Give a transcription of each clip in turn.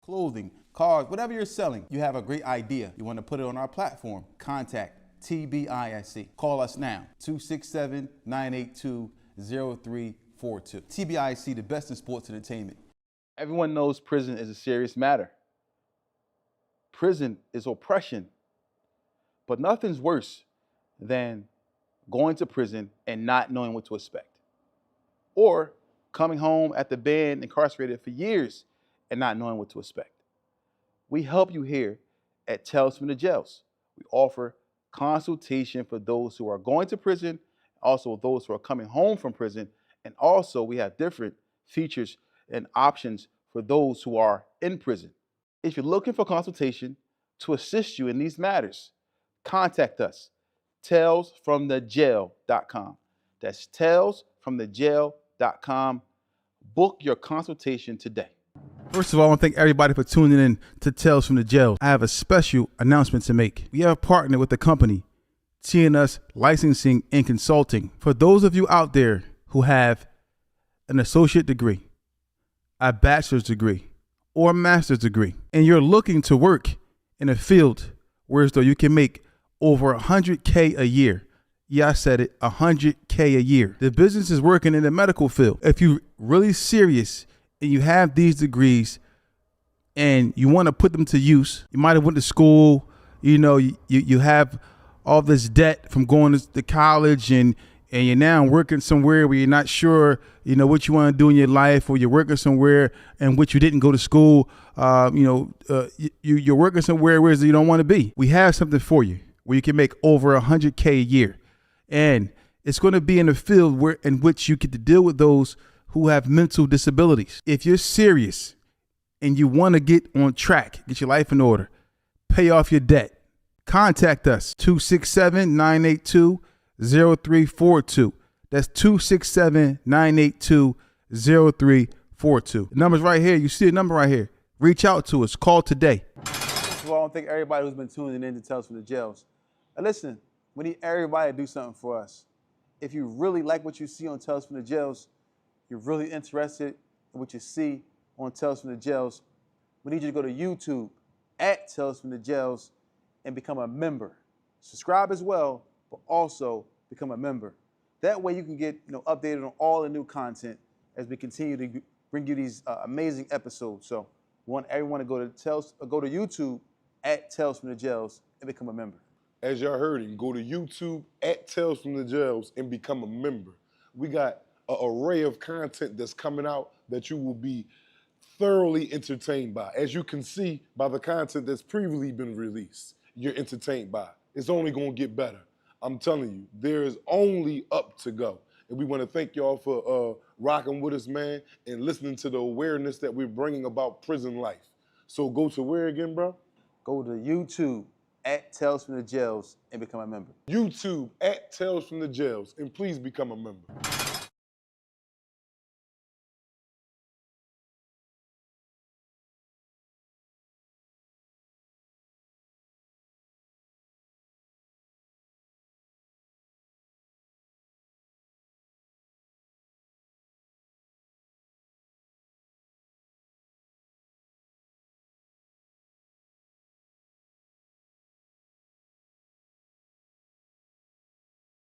clothing, cars, whatever you're selling, you have a great idea. You want to put it on our platform, contact TBISC. Call us now, 267-982-0342. TBISC, the best in sports entertainment. Everyone knows prison is a serious matter. Prison is oppression, but nothing's worse than going to prison and not knowing what to expect. Or coming home after being incarcerated for years and not knowing what to expect. We help you here at Tales from the Jails. We offer consultation for those who are going to prison, also those who are coming home from prison, and also we have different features and options for those who are in prison. If you're looking for consultation to assist you in these matters, contact us, talesfromthejail.com. That's talesfromthejail.com. Book your consultation today. First of all, I want to thank everybody for tuning in to Tales from the Jail. I have a special announcement to make. We have partnered with the company TNS Licensing and Consulting. For those of you out there who have an associate degree, a bachelor's degree, or a master's degree, and you're looking to work in a field where as though you can make over $100K a year. Yeah, I said it, $100K a year. The business is working in the medical field. If you're really serious and you have these degrees and you want to put them to use, you might have went to school, you have all this debt from going to college and you're now working somewhere where you're not sure, what you want to do in your life, or you're working somewhere in which you didn't go to school, you're working somewhere where you don't want to be. We have something for you where you can make over $100K a year. And it's going to be in a field in which you get to deal with those who have mental disabilities. If you're serious and you want to get on track, get your life in order, pay off your debt, contact us, 267-982-0342. That's 267-982-0342. The number's right here. You see the number right here. Reach out to us. Call today. First of all, I want to thank everybody who's been tuning in to Tales from the Jails. And listen, we need everybody to do something for us. If you really like what you see on Tales from the Jails, you're really interested in what you see on Tales from the Jails, we need you to go to YouTube at Tales from the Jails and become a member. Subscribe as well, but also become a member. That way you can get updated on all the new content as we continue to bring you these amazing episodes. So we want everyone to go to YouTube at Tales from the Jails and become a member. As y'all heard him, go to YouTube at Tales from the Jails and become a member. We got an array of content that's coming out that you will be thoroughly entertained by. As you can see by the content that's previously been released, you're entertained by. It's only gonna get better. I'm telling you, there is only up to go. And we wanna thank y'all for rocking with us, man, and listening to the awareness that we're bringing about prison life. So go to where again, bro? Go to YouTube at Tales from the Jails and become a member. YouTube at Tales from the Jails, and please become a member.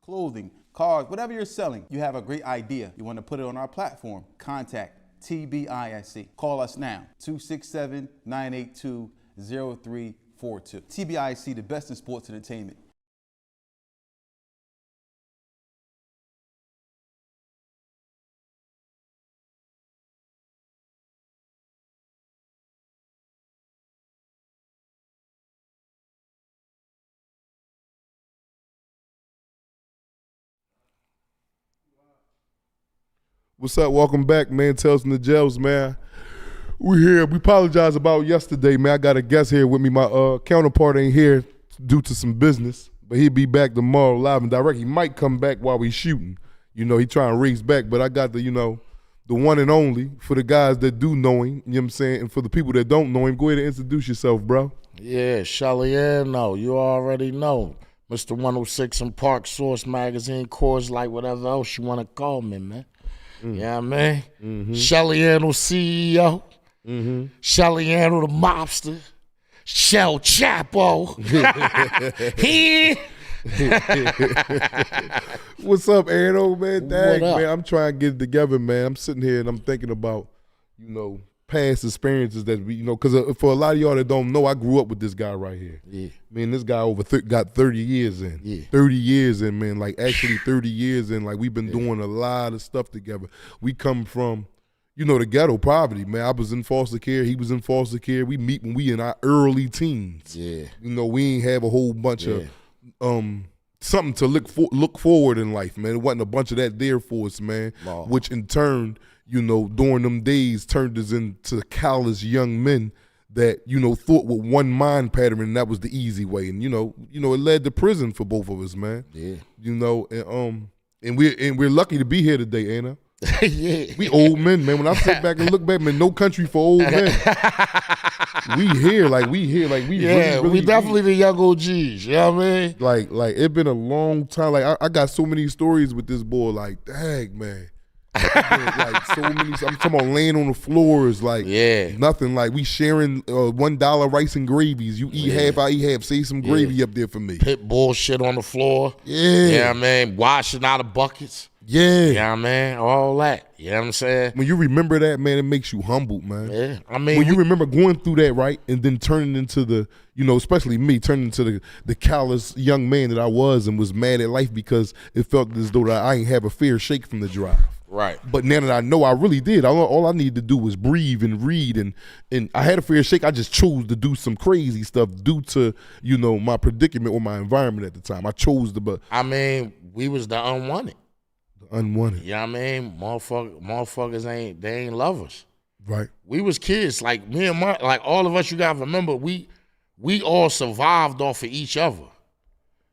Clothing, cars, whatever you're selling, you have a great idea. You want to put it on our platform, contact TBISC. Call us now, 267-982-0342. TBISC, the best in sports entertainment. What's up? Welcome back, man. Tales from the Jails, man. We here. We apologize about yesterday, man. I got a guest here with me. My counterpart ain't here due to some business, but he'll be back tomorrow live and direct. He might come back while we shooting. He trying to race back, but I got the one and only for the guys that do know him, you know what I'm saying? And for the people that don't know him, go ahead and introduce yourself, bro. Yeah, Shelliano, you already know. Mr. 106 and Park Source Magazine, Coors Light, whatever else you want to call me, man. Yeah, man. Shelliano CEO. Shelliano the mobster, Shell Chapo. What's up, Anno, man? Dang, What up? man, I'm trying to get it together, man. I'm sitting here and I'm thinking about, past experiences that we, because for a lot of y'all that don't know, I grew up with this guy right here. Yeah. Man, this guy got 30 years in. Yeah. 30 years in, man. Like, actually 30 years in. Like, we've been doing a lot of stuff together. We come from, the ghetto poverty, man. I was in foster care. He was in foster care. We meet when we in our early teens. Yeah. We ain't have a whole bunch of something to look forward in life, man. It wasn't a bunch of that there for us, man. No. Which in turn, during them days turned us into callous young men that, thought with one mind pattern, and that was the easy way. And it led to prison for both of us, man. Yeah. And we're lucky to be here today, ain't I? Yeah. We old men, man. When I sit back and look back, man, no country for old men. we here, we definitely the young OGs. You know what I mean? Like it been a long time. Like I got so many stories with this boy. Like, dang, man. Like so many. I'm talking about laying on the floors, like nothing. Like we sharing $1 rice and gravies. You eat half, I eat half. Save some gravy up there for me. Pit bullshit on the floor. Yeah. You know what I mean? Washing out of buckets. Yeah. You know what I mean? All that. You know what I'm saying? When you remember that, man, it makes you humbled, man. Yeah. I mean, when you remember going through that, right, and then turning into the, especially me, turning into the callous young man that I was and was mad at life because it felt as though that I ain't have a fair shake from the drive. Right. But now that I know I really did, all I needed to do was breathe and read, and I had a fair shake. I just chose to do some crazy stuff due to, my predicament or my environment at the time. I chose to, but I mean, we was the unwanted. Unwanted. You know what I mean? Motherfuckers ain't love us. Right. We was kids, like me and like all of us, you gotta remember, we all survived off of each other.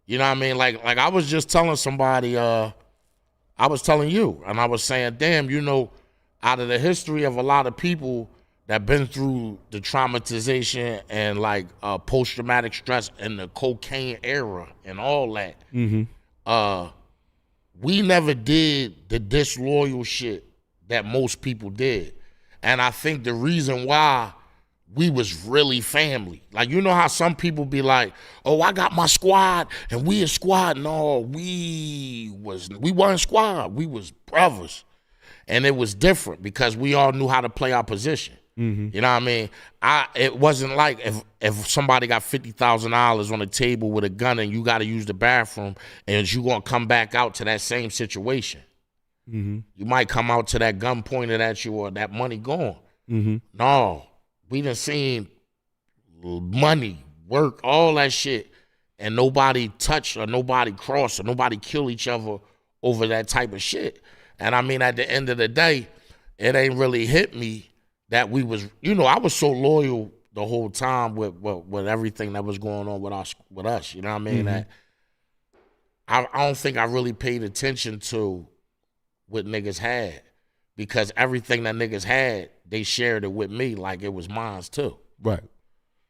You know what I mean? Like I was just telling somebody, I was telling you, and I was saying, damn, out of the history of a lot of people that been through the traumatization and like post-traumatic stress and the cocaine era and all that, we never did the disloyal shit that most people did. And I think the reason why we was really family. Like, how some people be like, oh, I got my squad and we a squad. No, we weren't squad. We was brothers. And it was different because we all knew how to play our position. You know what I mean? It wasn't like if somebody got $50,000 on the table with a gun and you got to use the bathroom and you gonna come back out to that same situation. You might come out to that gun pointed at you or that money gone. No, we done seen money, work, all that shit, and nobody touch or nobody cross or nobody kill each other over that type of shit. And I mean, at the end of the day, it ain't really hit me that we was, I was so loyal the whole time with everything that was going on with us. You know what I mean? That I don't think I really paid attention to what niggas had because everything that niggas had, they shared it with me like it was mine too. Right.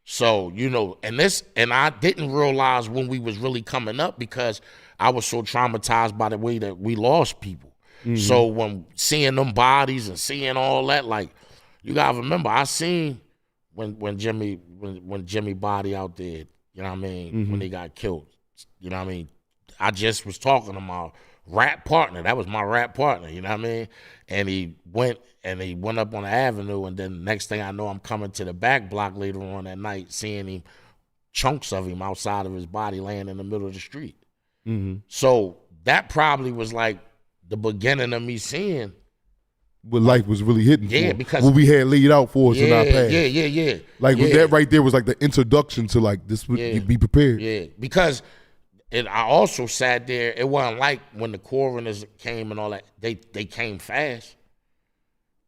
So, and I didn't realize when we was really coming up because I was so traumatized by the way that we lost people. So when seeing them bodies and seeing all that, like, you gotta remember, I seen when Jimmy body out there, you know what I mean, when he got killed. You know what I mean? I just was talking to my rap partner. That was my rap partner, you know what I mean? And he went up on the avenue, and then next thing I know, I'm coming to the back block later on that night, seeing him, chunks of him outside of his body laying in the middle of the street. So that probably was like the beginning of me seeing what life was really hitting for. Yeah, because what we had laid out for us in our past. Yeah. Like that right there was like the introduction to like this would be prepared. Yeah, because I also sat there, it wasn't like when the coroners came and all that, they came fast.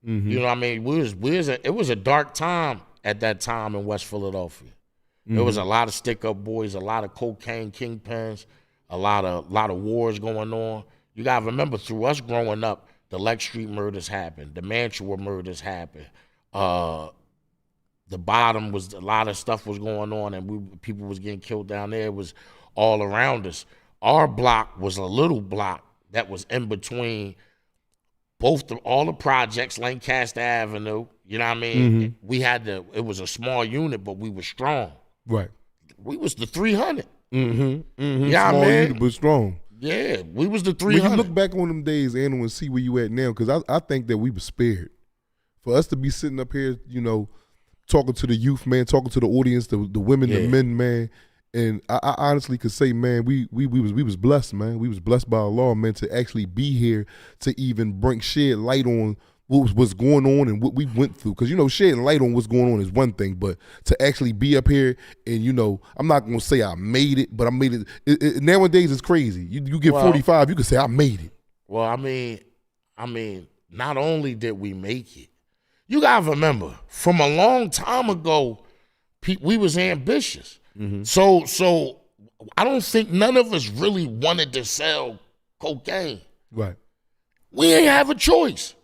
You know what I mean? It was a dark time at that time in West Philadelphia. There was a lot of stick-up boys, a lot of cocaine kingpins, a lot of wars going on. You gotta remember, through us growing up, the Lex Street murders happened, the Mantua murders happened. The bottom was, a lot of stuff was going on, and people was getting killed down there. It was all around us. Our block was a little block that was in between all the projects, Lancaster Avenue, you You know what I mean? We had it was a small unit, but we were strong. Right. We was the 300. Yeah, Small unit, but strong. Yeah, we was the 300. When you look back on them days, and see where you at now, because I think that we were spared. For us to be sitting up here, talking to the youth, man, talking to the audience, the women, the men, man, and I honestly could say, man, we was blessed, man. We was blessed by Allah, man, to actually be here to even shed light on what's going on and what we went through. Because, shedding light on what's going on is one thing, but to actually be up here and, I'm not going to say I made it, but I made it. Nowadays, it's crazy. You get 45, you can say I made it. Well, I mean, not only did we make it, you got to remember, from a long time ago, we was ambitious. So I don't think none of us really wanted to sell cocaine. Right. We ain't have a choice.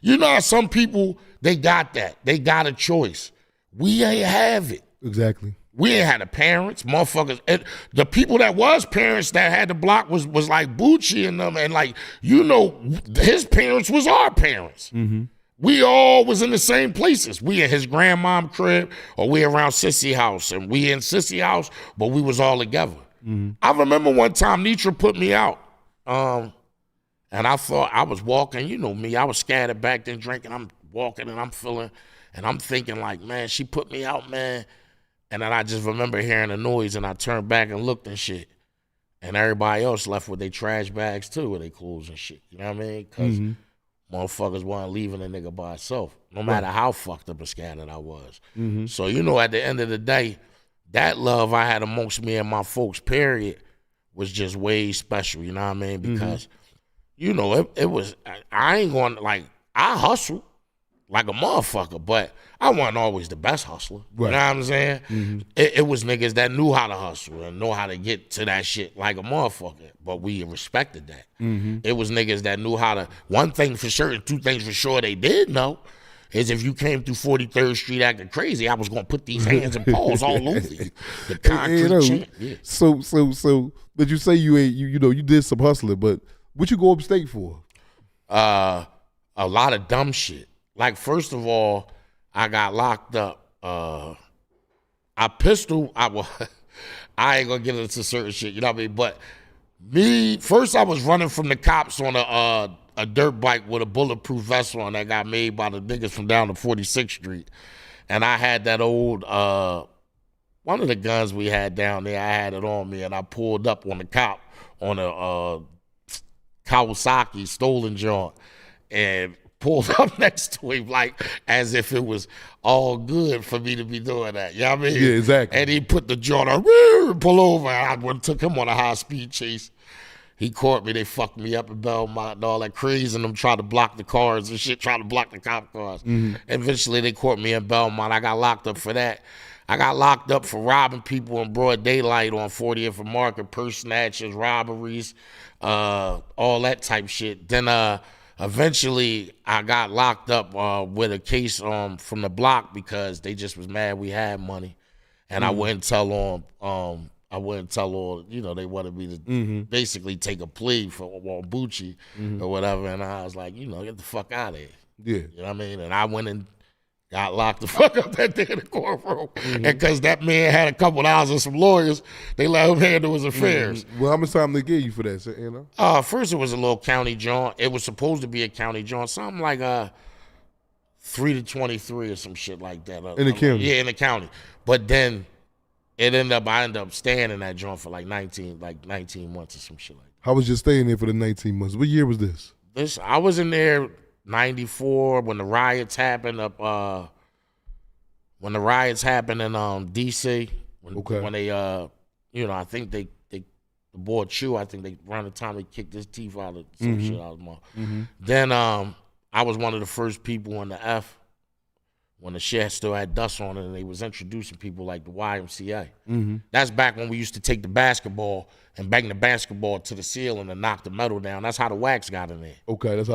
You know how some people, they got that. They got a choice. We ain't have it. Exactly. We ain't had the parents, motherfuckers. And the people that was parents that had the block was like Bucci and them. And his parents was our parents. We all was in the same places. We in his grandmom crib or we around Sissy house. And we in Sissy house, but we was all together. I remember one time Nitra put me out. And I thought I was walking, you know me, I was scattered back then drinking. I'm walking and I'm feeling, and I'm thinking like, man, she put me out, man. And then I just remember hearing the noise and I turned back and looked and shit. And everybody else left with their trash bags too, with their clothes and shit. You know what I mean? Because motherfuckers weren't leaving a nigga by himself, no matter how fucked up and scattered I was. So, at the end of the day, that love I had amongst me and my folks, period, was just way special. You know what I mean? Because it was, I ain't going I hustled like a motherfucker, but I wasn't always the best hustler. Right. You know what I'm saying? It was niggas that knew how to hustle and know how to get to that shit like a motherfucker, but we respected that. It was niggas that knew how to, one thing for sure, two things for sure they did know, is if you came through 43rd Street acting crazy, I was going to put these hands and paws all over you. The concrete chant. Yeah. So, but you say you did some hustling, but what you go upstate for? A lot of dumb shit. Like, first of all, I got locked up. I ain't gonna get into certain shit, you know what I mean? But first I was running from the cops on a dirt bike with a bulletproof vest on that got made by the niggas from down to 46th Street. And I had that old, one of the guns we had down there, I had it on me and I pulled up on the cop on a Kawasaki stolen joint and pulled up next to him like as if it was all good for me to be doing that. You know what I mean? Yeah, exactly. And he put the joint on, pull over, and I took him on a high-speed chase. He caught me, they fucked me up in Belmont and all that crazy, and them tried to block the cars and shit, trying to block the cop cars. Eventually, they caught me in Belmont. I got locked up for that. I got locked up for robbing people in broad daylight on 40th and Market, purse snatches, robberies, all that type shit. Then eventually I got locked up with a case from the block because they just was mad we had money. And I wouldn't tell on, they wanted me to basically take a plea for Bucci or whatever. And I was like, get the fuck out of here. Yeah. You know what I mean? And I went and got locked the fuck up that day in the courtroom. And because that man had a couple of hours and some lawyers, they let him handle his affairs. Well, how much time they gave you for that, First it was a little county joint. It was supposed to be a county joint, something like 3 to 23 or some shit like that. In the county? Yeah, in the county. But then I ended up staying in that joint for like 19 months or some shit like that. How was you staying there for the 19 months? What year was this? I was in there 94 when the riots happened in DC. When they I think they the board Chew, I think they around the time they kicked his teeth out of some shit out of my. Then I was one of the first people in the F when the shit still had dust on it and they was introducing people like the YMCA. That's back when we used to take the basketball and bang the basketball to the ceiling and knock the metal down. That's how the wax got in there. Okay, that's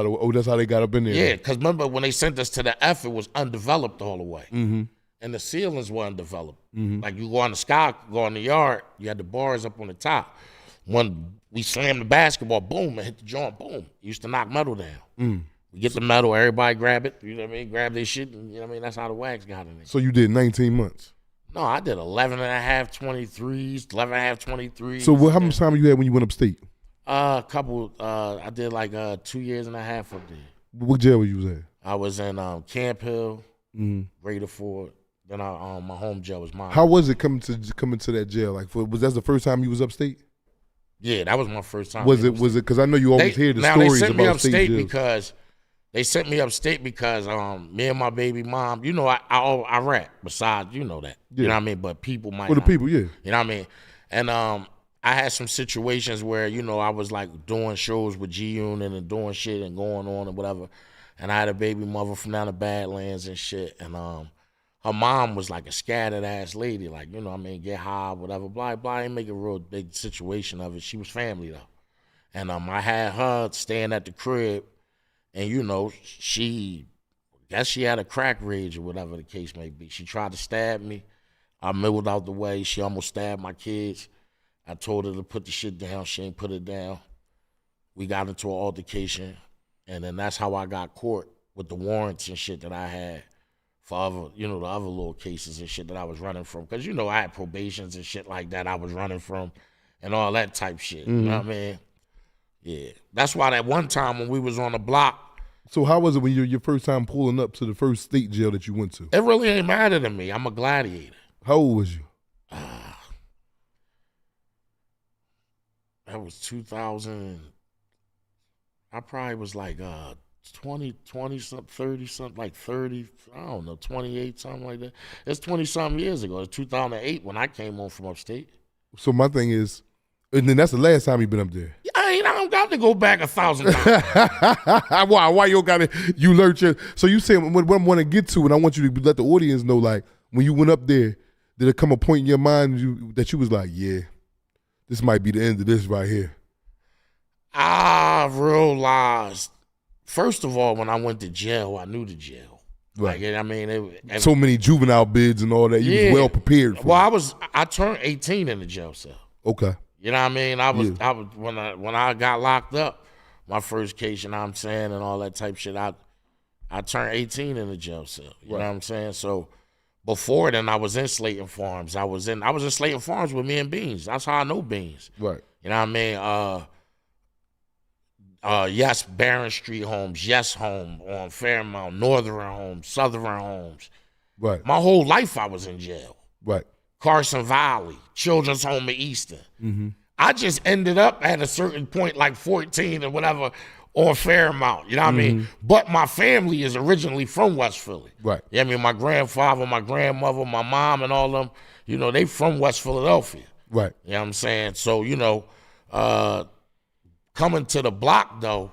how they got up in there. Yeah, because remember when they sent us to the F, it was undeveloped all the way. And the ceilings were undeveloped. Like you go on the sky, go in the yard, you had the bars up on the top. When we slammed the basketball, boom, and hit the joint, boom. It used to knock metal down. We get the medal, everybody grab it, you know what I mean? Grab their shit, and, you know what I mean? That's how the wax got in there. So you did 19 months? No, I did 11 and a half 23s, 11 and a half 23s. So how much time you had when you went upstate? A couple, I did like 2 years and a half up there. What jail were you was at? I was in Camp Hill, Greater Ford. Then my home jail was mine. How was it coming to that jail? Like, was that the first time you was upstate? Yeah, that was my first time. Was it? Because I know you always hear the stories about state jails. They sent me upstate because me and my baby mom, you know, I rap. Besides, you know that, you know what I mean. But people might. For the people, yeah. You know what I mean. And I had some situations where, you know, I was like doing shows with G Unit and doing shit and going on and whatever. And I had a baby mother from down the Badlands and shit. And her mom was like a scattered ass lady, like, you know what I mean, get high, whatever, blah, blah. I didn't make a real big situation of it. She was family though. And I had her staying at the crib, and you know, I guess she had a crack rage or whatever the case may be. She tried to stab me. I milled out the way. She almost stabbed my kids. I told her to put the shit down. She ain't put it down. We got into an altercation, and then that's how I got caught with the warrants and shit that I had for other, you know, the other little cases and shit that I was running from. Because, you know, I had probations and shit like that I was running from and all that type shit. You know what I mean? Yeah. That's why that one time when we was on the block. So how was it when your first time pulling up to the first state jail that you went to? It really ain't matter to me. I'm a gladiator. How old was you? That was 2000. I probably was like 20 something, 30 something, like 30, I don't know, 28, something like that. It's 20 something years ago. It's 2008 when I came home from upstate. So my thing is, and then that's the last time you been up there. I don't got to go back 1,000 times. Why you got to, you learned your, so you saying what I want to get to, and I want you to let the audience know, like, when you went up there, did it come a point in your mind that you was like, yeah, this might be the end of this right here? I realized, first of all, when I went to jail, I knew the jail. Right. Like, I mean, so many juvenile bids and all that. You was well prepared for. Well, I turned 18 in the jail cell. Okay. You know what I mean? I was when I got locked up, my first case, you know what I'm saying, and all that type shit. I turned 18 in the jail cell. You know what I'm saying? So before then, I was in Slayton Farms. I was in Slayton Farms with me and Beans. That's how I know Beans. Right. You know what I mean? Yes, Barron Street Homes, Yes Home on Fairmount, Northern Homes, Southern Homes. Right. My whole life I was in jail. Right. Carson Valley, Children's Home in Easton. Mm-hmm. I just ended up at a certain point, like 14 or whatever, on Fairmount. You know what I mean? But my family is originally from West Philly. Right. Yeah, I mean, my grandfather, my grandmother, my mom, and all them, you know, they from West Philadelphia. Right. You know what I'm saying? So, you know, coming to the block, though,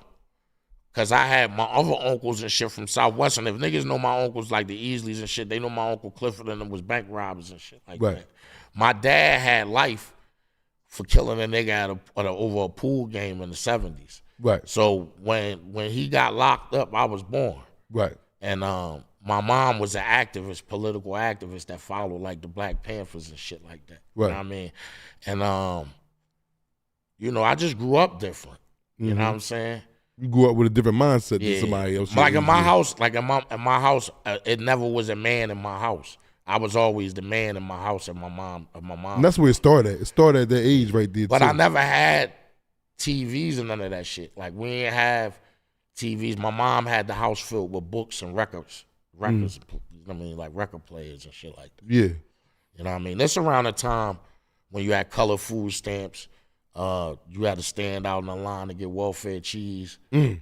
because I had my other uncles and shit from Southwest, and if niggas know my uncles like the Easleys and shit, they know my Uncle Clifford and them was bank robbers and shit like that. My dad had life for killing a nigga over a pool game in the 70s. Right. So when he got locked up, I was born. Right. And my mom was an activist, political activist that followed like the Black Panthers and shit like that. Right. You know what I mean? And you know, I just grew up different. You know what I'm saying? You grew up with a different mindset than somebody else. Like in my house, it never was a man in my house. I was always the man in my house and my mom. And that's where it started at. It started at that age right there. But I never had TVs and none of that shit. Like, we didn't have TVs. My mom had the house filled with books and records. I mean, like record players and shit like that. Yeah. You know what I mean? That's around the time when you had color food stamps. You had to stand out in the line to get welfare cheese. And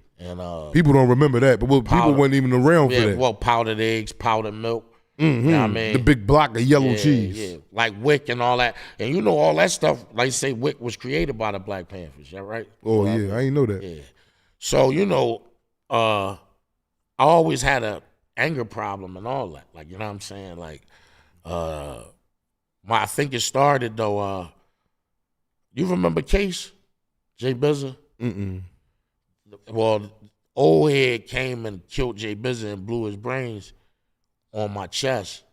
people don't remember that, but people weren't even around for that. Well, powdered eggs, powdered milk. You know what I mean? The big block of yellow cheese. Yeah, like Wick and all that. And you know all that stuff, like you say, Wick was created by the Black Panthers, yeah, right? Oh, yeah, I ain't know that. Yeah. So, you know, I always had a anger problem and all that. Like, you know what I'm saying? Like, I think it started, though, you remember Case? Jay Bizza? Well, old head came and killed Jay Bizza and blew his brains on my chest.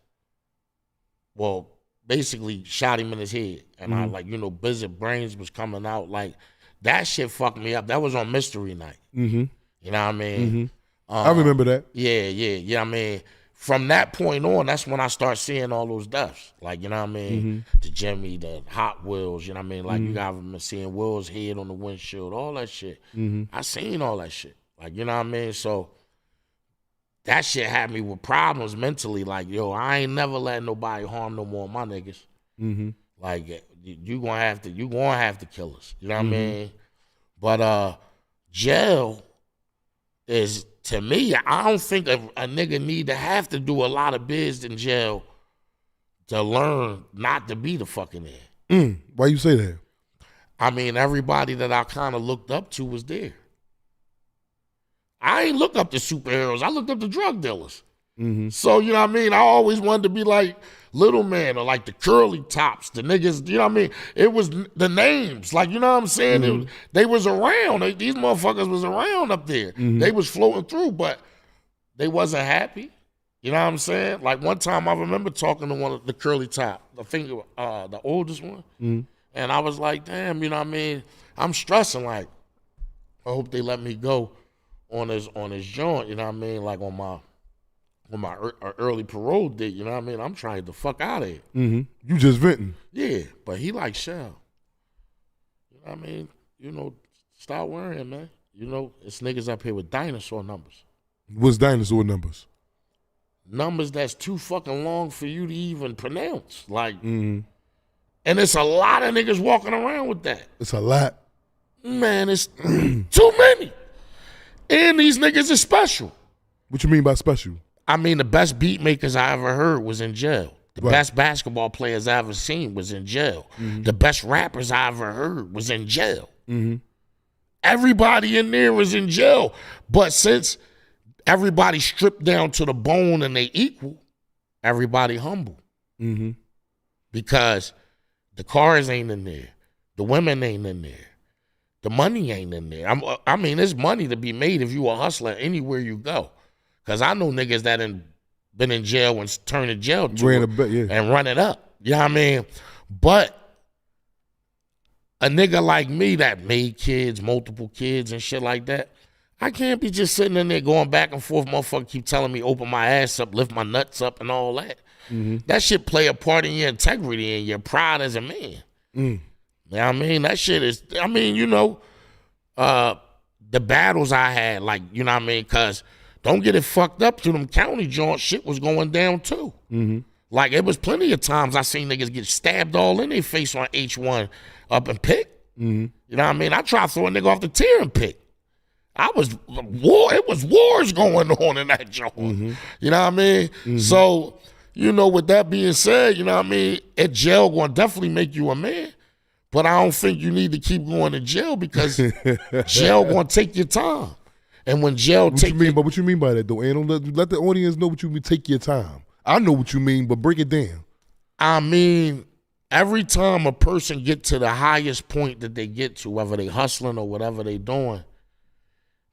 Well, basically shot him in his head. And I, like, you know, Bizza brains was coming out. Like, that shit fucked me up. That was on Mystery Night. You know what I mean? I remember that. Yeah. I mean, from that point on, that's when I start seeing all those deaths. Like, you know what I mean? The Jimmy, the Hot Wheels, you know what I mean? Like, you got them seeing Will's head on the windshield, all that shit. I seen all that shit. Like, you know what I mean? So that shit had me with problems mentally. Like, yo, I ain't never letting nobody harm no more of my niggas. Like, you gonna have to kill us. You know what I mean? But jail is, to me, I don't think a nigga need to have to do a lot of bids in jail to learn not to be the fucking there. Why you say that? I mean, everybody that I kind of looked up to was there. I ain't look up to superheroes. I looked up to drug dealers. So, you know what I mean? I always wanted to be like Little Man or like the Curly Tops, the niggas, you know what I mean? It was the names, like, you know what I'm saying? They was around. These motherfuckers was around up there. They was floating through, but they wasn't happy. You know what I'm saying? Like one time I remember talking to one of the Curly Top, I think the oldest one, and I was like, damn, you know what I mean? I'm stressing, like, I hope they let me go on his joint, you know what I mean? Like on my early parole date, you know what I mean? I'm trying to fuck out of here. You just venting. Yeah, but he like, Shell, you know what I mean? You know, stop worrying, man. You know, it's niggas up here with dinosaur numbers. What's dinosaur numbers? Numbers that's too fucking long for you to even pronounce. Like, and it's a lot of niggas walking around with that. It's a lot. Man, it's too many. And these niggas are special. What you mean by special? I mean, the best beat makers I ever heard was in jail. The best basketball players I ever seen was in jail. The best rappers I ever heard was in jail. Everybody in there was in jail. But since everybody stripped down to the bone and they equal, everybody humble. Because the cars ain't in there. The women ain't in there. The money ain't in there. I mean, there's money to be made if you a hustler anywhere you go. Because I know niggas that been in jail and turned to jail and run it up. You know what I mean? But a nigga like me that made kids, multiple kids and shit like that, I can't be just sitting in there going back and forth. Motherfucker keep telling me open my ass up, lift my nuts up and all that. That shit play a part in your integrity and your pride as a man. You know what I mean? That shit is, I mean, you know, the battles I had, like, you know what I mean? Because don't get it fucked up, to them county joint shit was going down too. Like, it was plenty of times I seen niggas get stabbed all in their face on H1 up in Pick. You know what I mean? I tried to throw a nigga off the tier in Pick. It was wars going on in that joint. You know what I mean? So, you know, with that being said, you know what I mean? At jail gonna definitely make you a man. But I don't think you need to keep going to jail because jail gonna take your time. And when jail But what you mean by that, though? And let the audience know what you mean, take your time. I know what you mean, but break it down. I mean, every time a person get to the highest point that they get to, whether they hustling or whatever they doing,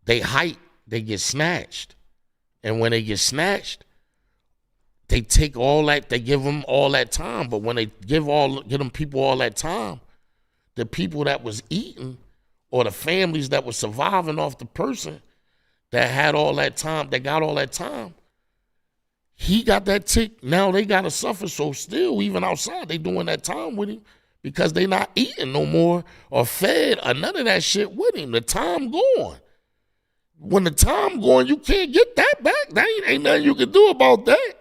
they get snatched. And when they get snatched, they take all that, they give them all that time. But when they give them people all that time, the people that was eating or the families that was surviving off the person that had all that time, that got all that time, he got that tick. Now they got to suffer. So still, even outside, they doing that time with him because they not eating no more or fed or none of that shit with him. The time gone. When the time going, you can't get that back. That ain't nothing you can do about that.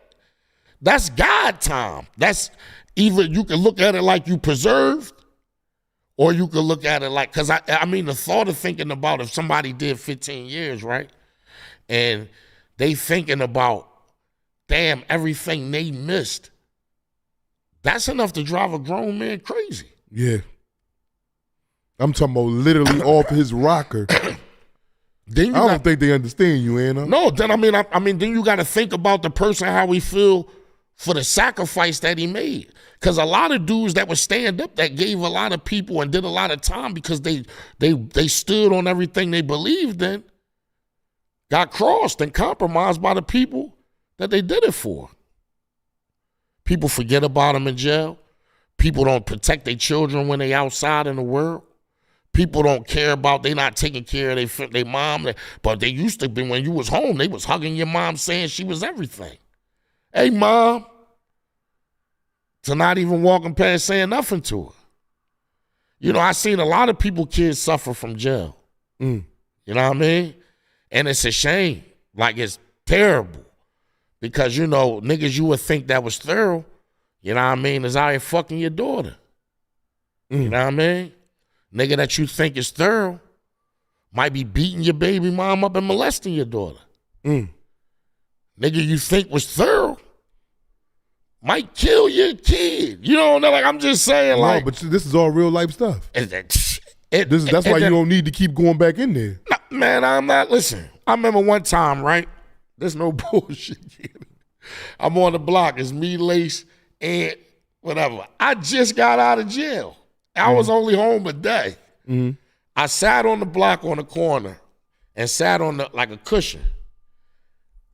That's God time. That's either you can look at it like you preserved, or you could look at it like, because I mean, the thought of thinking about if somebody did 15 years, right? And they thinking about, damn, everything they missed. That's enough to drive a grown man crazy. Yeah. I'm talking about literally off his rocker. I don't think they understand you, Anna. No, then I mean, then you got to think about the person, how he feel for the sacrifice that he made. Because a lot of dudes that would stand up, that gave a lot of people and did a lot of time because they stood on everything they believed in, got crossed and compromised by the people that they did it for. People forget about them in jail. People don't protect their children when they outside in the world. people don't care about, they not taking care of their mom. But they used to be, when you was home, they was hugging your mom saying she was everything. Hey, mom. To not even walking past saying nothing to her. You know, I seen a lot of kids suffer from jail. You know what I mean? And it's a shame. Like, it's terrible. Because, you know, niggas you would think that was thorough, you know what I mean, is out here fucking your daughter. You know what I mean? Nigga that you think is thorough might be beating your baby mom up and molesting your daughter. Nigga you think was thorough might kill your kid. You know, like, I'm just saying, no, like. but this is all real life stuff. That's why you don't need to keep going back in there. Man, I'm not, listen, I remember one time, right? There's no bullshit. I'm on the block. It's me, Lace, and whatever. I just got out of jail. I was only home a day. I sat on the block on the corner and sat on like a cushion.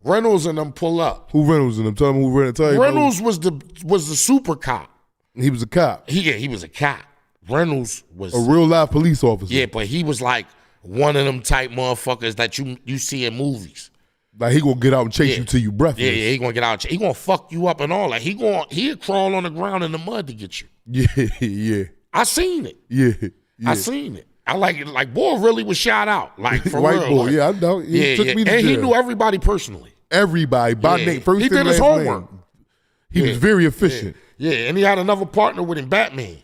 Reynolds and them pull up. Who Reynolds and them? Tell them who Reynolds. Reynolds was the super cop. He was a cop. He was a cop. Reynolds was a real live police officer. Yeah, but he was like one of them type motherfuckers that you see in movies. Like, he gonna get out and chase you till you breathless. Yeah, he gonna get out. He gonna fuck you up and all that. He'll crawl on the ground in the mud to get you. Yeah. I seen it. Yeah. I seen it. I like it. Like, boy really was shot out. Like, for White real. boy, like, yeah, I know. He took me to and jail. he knew everybody personally. Everybody by name, first he and did his last homework. name. He was very efficient. Yeah, and he had another partner with him, Batman.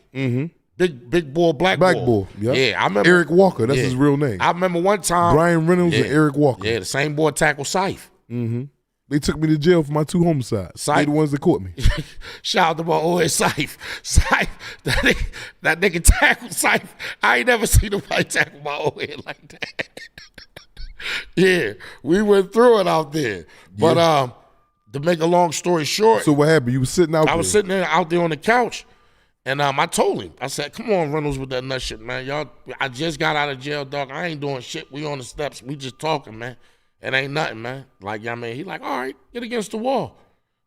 Big boy, black boy. Yeah, I remember Eric Walker. That's his real name. I remember one time Brian Reynolds and Eric Walker. Yeah, the same boy tackled Syfe. They took me to jail for my 2 homicides. They the ones that caught me. Shout out to my old Syfe. Syfe, that nigga tackled Syfe. I ain't never seen nobody tackle my old head like that. Yeah, we went through it out there. But to make a long story short. So what happened? You was sitting out there? I was sitting out there on the couch. And I told him, I said, come on, Reynolds, with that nut shit, man. Y'all, I just got out of jail, dog. I ain't doing shit. We on the steps. We just talking, man. It ain't nothing, man. Like, yeah, I mean, he like, all right, get against the wall.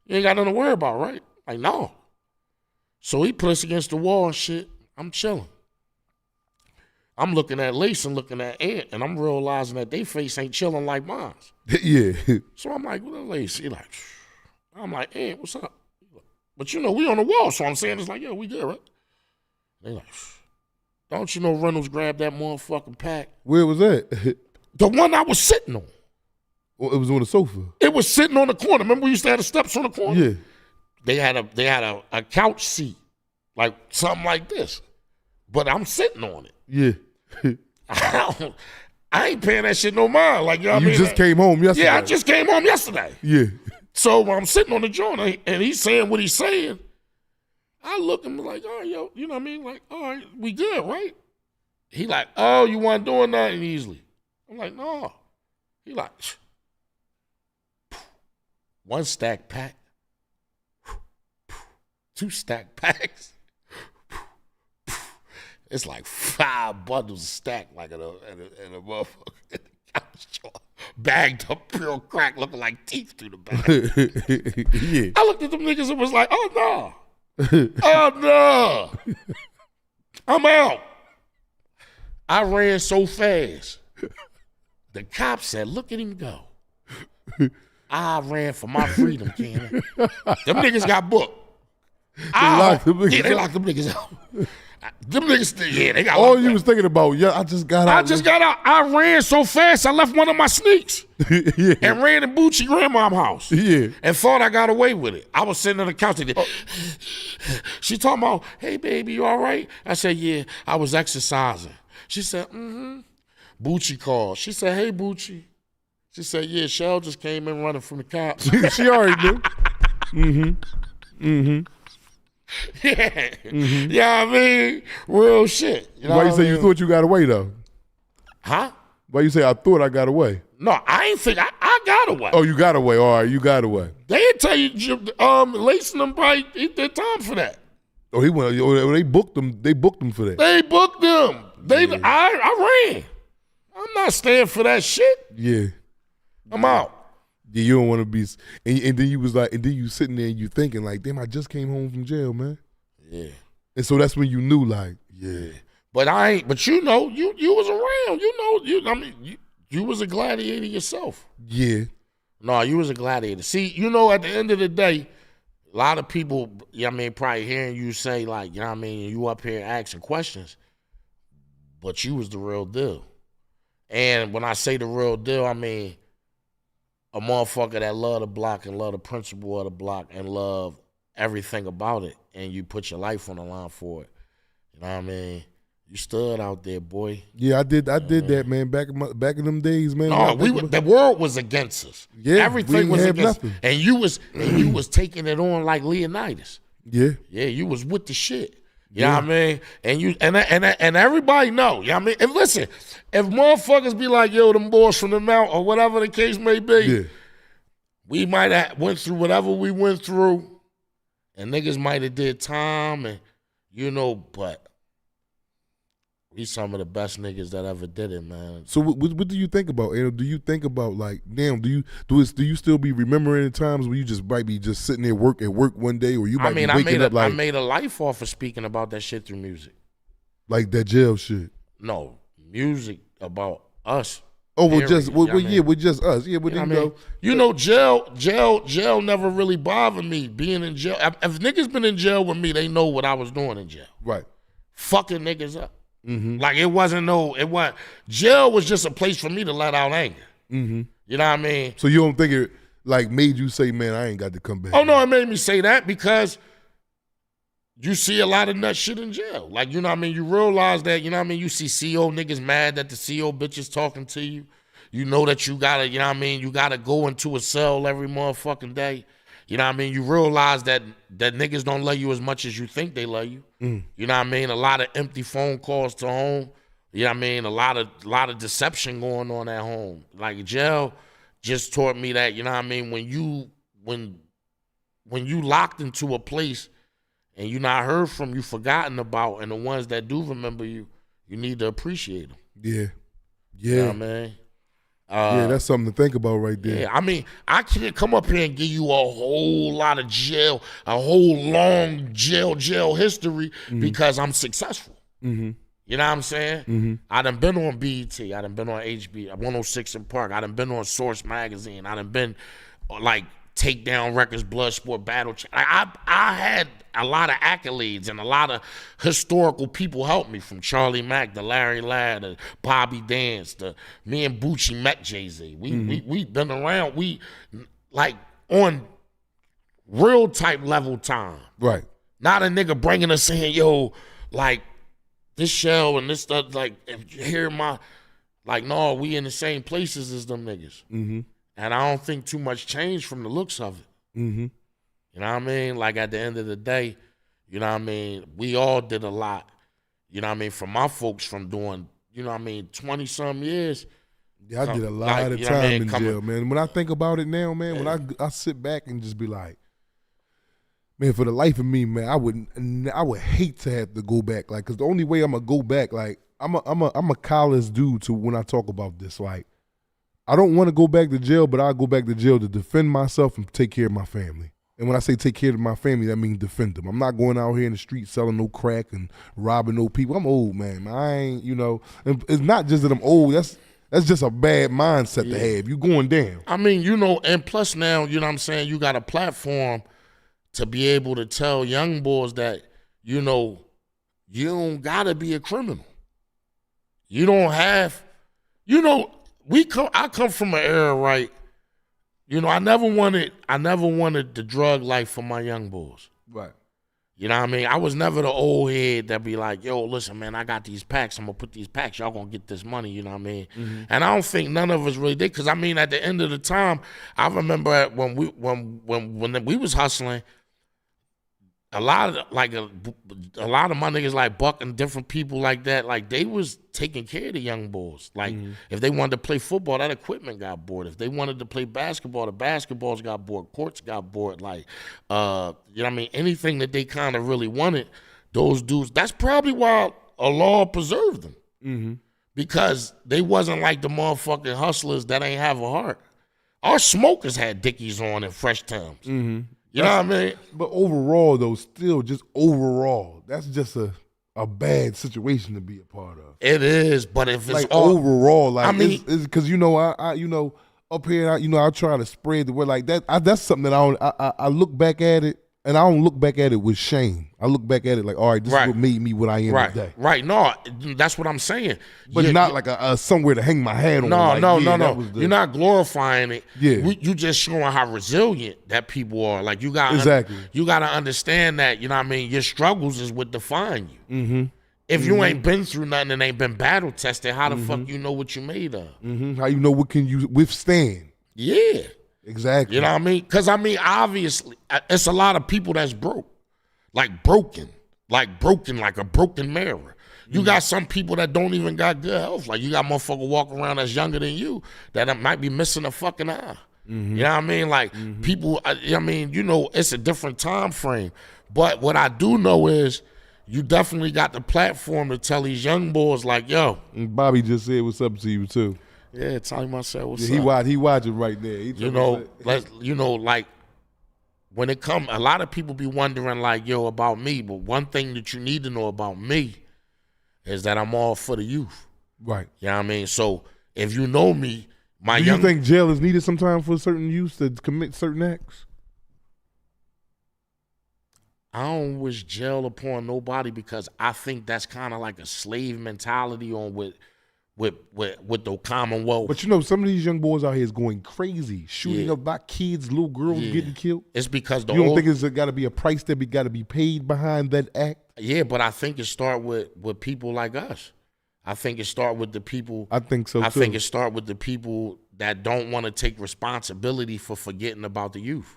You ain't got nothing to worry about, right? Like, no. So he put us against the wall and shit. I'm chilling. I'm looking at Lace and looking at Ant, and I'm realizing that they face ain't chilling like mine. Yeah. So I'm like, what up, Lace? He like, I'm like, Ant, what's up? But you know, we on the wall, so I'm saying it's like, yo, we good, right? They like, don't you know Reynolds grabbed that motherfucking pack? Where was that? The one I was sitting on. Well, it was on the sofa. It was sitting on the corner. Remember we used to have the steps on the corner? Yeah. They had a couch seat, like something like this. But I'm sitting on it. Yeah. I ain't paying that shit no mind. Like, you know what I mean? You just came home yesterday. Yeah, I just came home yesterday. Yeah. So I'm sitting on the joint and he's saying what he's saying. I look at him like, oh, yo, you know what I mean? Like, all right, we good, right? He like, oh, you weren't doing nothing easily. I'm like, no. He like, 1 stack pack, 2 stack packs. It's like 5 bundles stacked like in a motherfucker. Bagged up pure crack looking like teeth through the bag. Yeah. I looked at them niggas and was like, oh no. Oh no. I'm out. I ran so fast. The cop said, look at him go. I ran for my freedom, Ken. Them niggas got booked. They locked them niggas out. Them niggas, yeah, they got all you was thinking about, yeah, I just got out. I ran so fast, I left one of my sneaks. Yeah. And ran to Bucci grandma's house. Yeah. And thought I got away with it. I was sitting on the couch. She talking about, hey, baby, you all right? I said, yeah, I was exercising. She said, mm-hmm. Bucci called. She said, hey, Bucci. She said, yeah, Shell just came in running from the cops. She already knew. Mm-hmm. Mm-hmm. Yeah. Mm-hmm. Yeah, I mean, real shit. You know Why you say mean? you thought you got away, though? Huh? Why you say I thought I got away? No, I ain't think I got away. Oh, you got away. All right, you got away. They didn't tell you, Lacing them probably eat their time for that. Oh, he went. They booked him. They booked him for that. They booked them. I ran. I'm not staying for that shit. Yeah. I'm out. Yeah, you don't want to be. And then you was like, and then you sitting there and you thinking like, damn, I just came home from jail, man. Yeah. And so that's when you knew, like, yeah. But I ain't. But you know, you was around. You was a gladiator yourself. Yeah. No, you was a gladiator. See, at the end of the day, a lot of people, probably hearing you say like, you up here asking questions, but you was the real deal. And when I say the real deal, I mean a motherfucker that love the block and love the principle of the block and love everything about it, and you put your life on the line for it. You know what I mean? You stood out there, boy. Yeah, I did that, man. Back in them days, man. No, the world was against us. Yeah, everything was against nothing. us. And you was taking it on like Leonidas. Yeah. Yeah, you was with the shit. You know what I mean? And you and everybody know. You know what I mean? And listen, if motherfuckers be like, yo, them boys from the mount or whatever the case may be, we might have went through whatever we went through, and niggas might have did time, and but we some of the best niggas that ever did it, man. So what do you think about, Aaron? Do you think about like, damn, do you still be remembering the times when you just might be just sitting there at work one day, or you might be waking up like, I made a life off of speaking about that shit through music. Like that jail shit? No, music about us. Oh, well, with just us. Yeah, but jail never really bothered me. Being in jail, if niggas been in jail with me, they know what I was doing in jail. Right. Fucking niggas up. Mm-hmm. Like jail was just a place for me to let out anger. Mm-hmm. You know what I mean? So you don't think it like made you say, man, I ain't got to come back? Oh, no, it made me say that because you see a lot of nut shit in jail. Like, you know what I mean? You realize that, you know what I mean? You see CO niggas mad that the CO bitches talking to you. You know that you gotta, you know what I mean? You gotta go into a cell every motherfucking day. You know what I mean? You realize that niggas don't love you as much as you think they love you. Mm. You know what I mean? A lot of empty phone calls to home. You know what I mean? A lot of deception going on at home. Like jail just taught me that, you know what I mean? When you locked into a place and you not heard from, you forgotten about, and the ones that do remember you, you need to appreciate them. Yeah. You know what I mean? Yeah, that's something to think about right there. Yeah, I mean, I can't come up here and give you a whole lot of jail, a whole long jail history because I'm successful. Mm-hmm. You know what I'm saying? Mm-hmm. I done been on BET. I done been on HB, 106 in Park. I done been on Source Magazine. I done been like Takedown Records, Bloodsport, Battle. I had a lot of accolades, and a lot of historical people helped me, from Charlie Mack to Larry Ladd to Bobby Dance to me and Bucci met Jay-Z. We been around. We like on real type level time. Right. Not a nigga bringing us in, yo, like this shell and this stuff. Like, if you hear no, we in the same places as them niggas. Mm-hmm. And I don't think too much changed from the looks of it. Mm-hmm. You know what I mean? Like, at the end of the day, you know what I mean? We all did a lot. You know what I mean? From my folks from doing, 20-some years. Yeah, I did a lot of time in jail, man. When I think about it now, man, when I sit back and just be like, man, for the life of me, man, I would hate to have to go back. Like, 'cause the only way I'm gonna go back, like, I'm a college dude to when I talk about this. Like, I don't want to go back to jail, but I'll go back to jail to defend myself and take care of my family. And when I say take care of my family, that means defend them. I'm not going out here in the street selling no crack and robbing no people. I'm old, man. I ain't, and it's not just that I'm old. That's just a bad mindset to have. You going down. I mean, and plus now, you know what I'm saying, you got a platform to be able to tell young boys that, you don't gotta be a criminal. You don't have, I come from an era, right? I never wanted the drug life for my young boys. Right. You know what I mean? I was never the old head that be like, yo, listen, man, I got these packs. I'm going to put these packs. Y'all going to get this money, you know what I mean? Mm-hmm. And I don't think none of us really did, because, I mean, at the end of the time, I remember when we was hustling, a lot of my niggas like Buck and different people like that, like, they was taking care of the young boys. Like, if they wanted to play football, that equipment got bought. If they wanted to play basketball, the basketballs got bought, courts got bought. Like, you know what I mean? Anything that they kind of really wanted, those dudes, that's probably why Allah preserved them. Mm-hmm. Because they wasn't like the motherfucking hustlers that ain't have a heart. Our smokers had Dickies on and Fresh Timbs. Mm-hmm. You know what I mean? But overall, though, still just overall, that's just a a bad situation to be a part of. It is, but if it's like all, overall, like I mean, it's because I up here, I try to spread the word like that. That's something that I look back at it, and I don't look back at it with shame. I look back at it like, all right, this is what made me what I am today. Right. No, that's what I'm saying. But not like a somewhere to hang my hat on. No. You're not glorifying it. Yeah. You just showing how resilient that people are. Like you got you got to understand that, you know what I mean, your struggles is what define you. Mm-hmm. If you ain't been through nothing and ain't been battle tested, how the fuck you know what you made of? Mm-hmm. How you know what can you withstand? Yeah. Exactly. You know what I mean? Because, I mean, obviously, it's a lot of people that's broke. Like broken like a broken mirror. You got some people that don't even got good health. Like you got motherfucker walking around that's younger than you that might be missing a fucking eye. You know what I mean? Like people, I mean, you know, it's a different time frame. But what I do know is you definitely got the platform to tell these young boys like, yo. And Bobby just said what's up to you too. Yeah, tell him I said what's up. He watching right there. Like when it come, a lot of people be wondering like, yo, about me. But one thing that you need to know about me is that I'm all for the youth. Right. You know what I mean? So if you know me, do you think jail is needed sometimes for certain youth to commit certain acts? I don't wish jail upon nobody because I think that's kind of like a slave mentality on with the Commonwealth. But you know, some of these young boys out here is going crazy, shooting up by kids, little girls getting killed. It's because you don't think it's got to be a price that got to be paid behind that act? Yeah, but I think it start with people like us. I think it start with the people. I think so too. I think it start with the people that don't want to take responsibility for forgetting about the youth.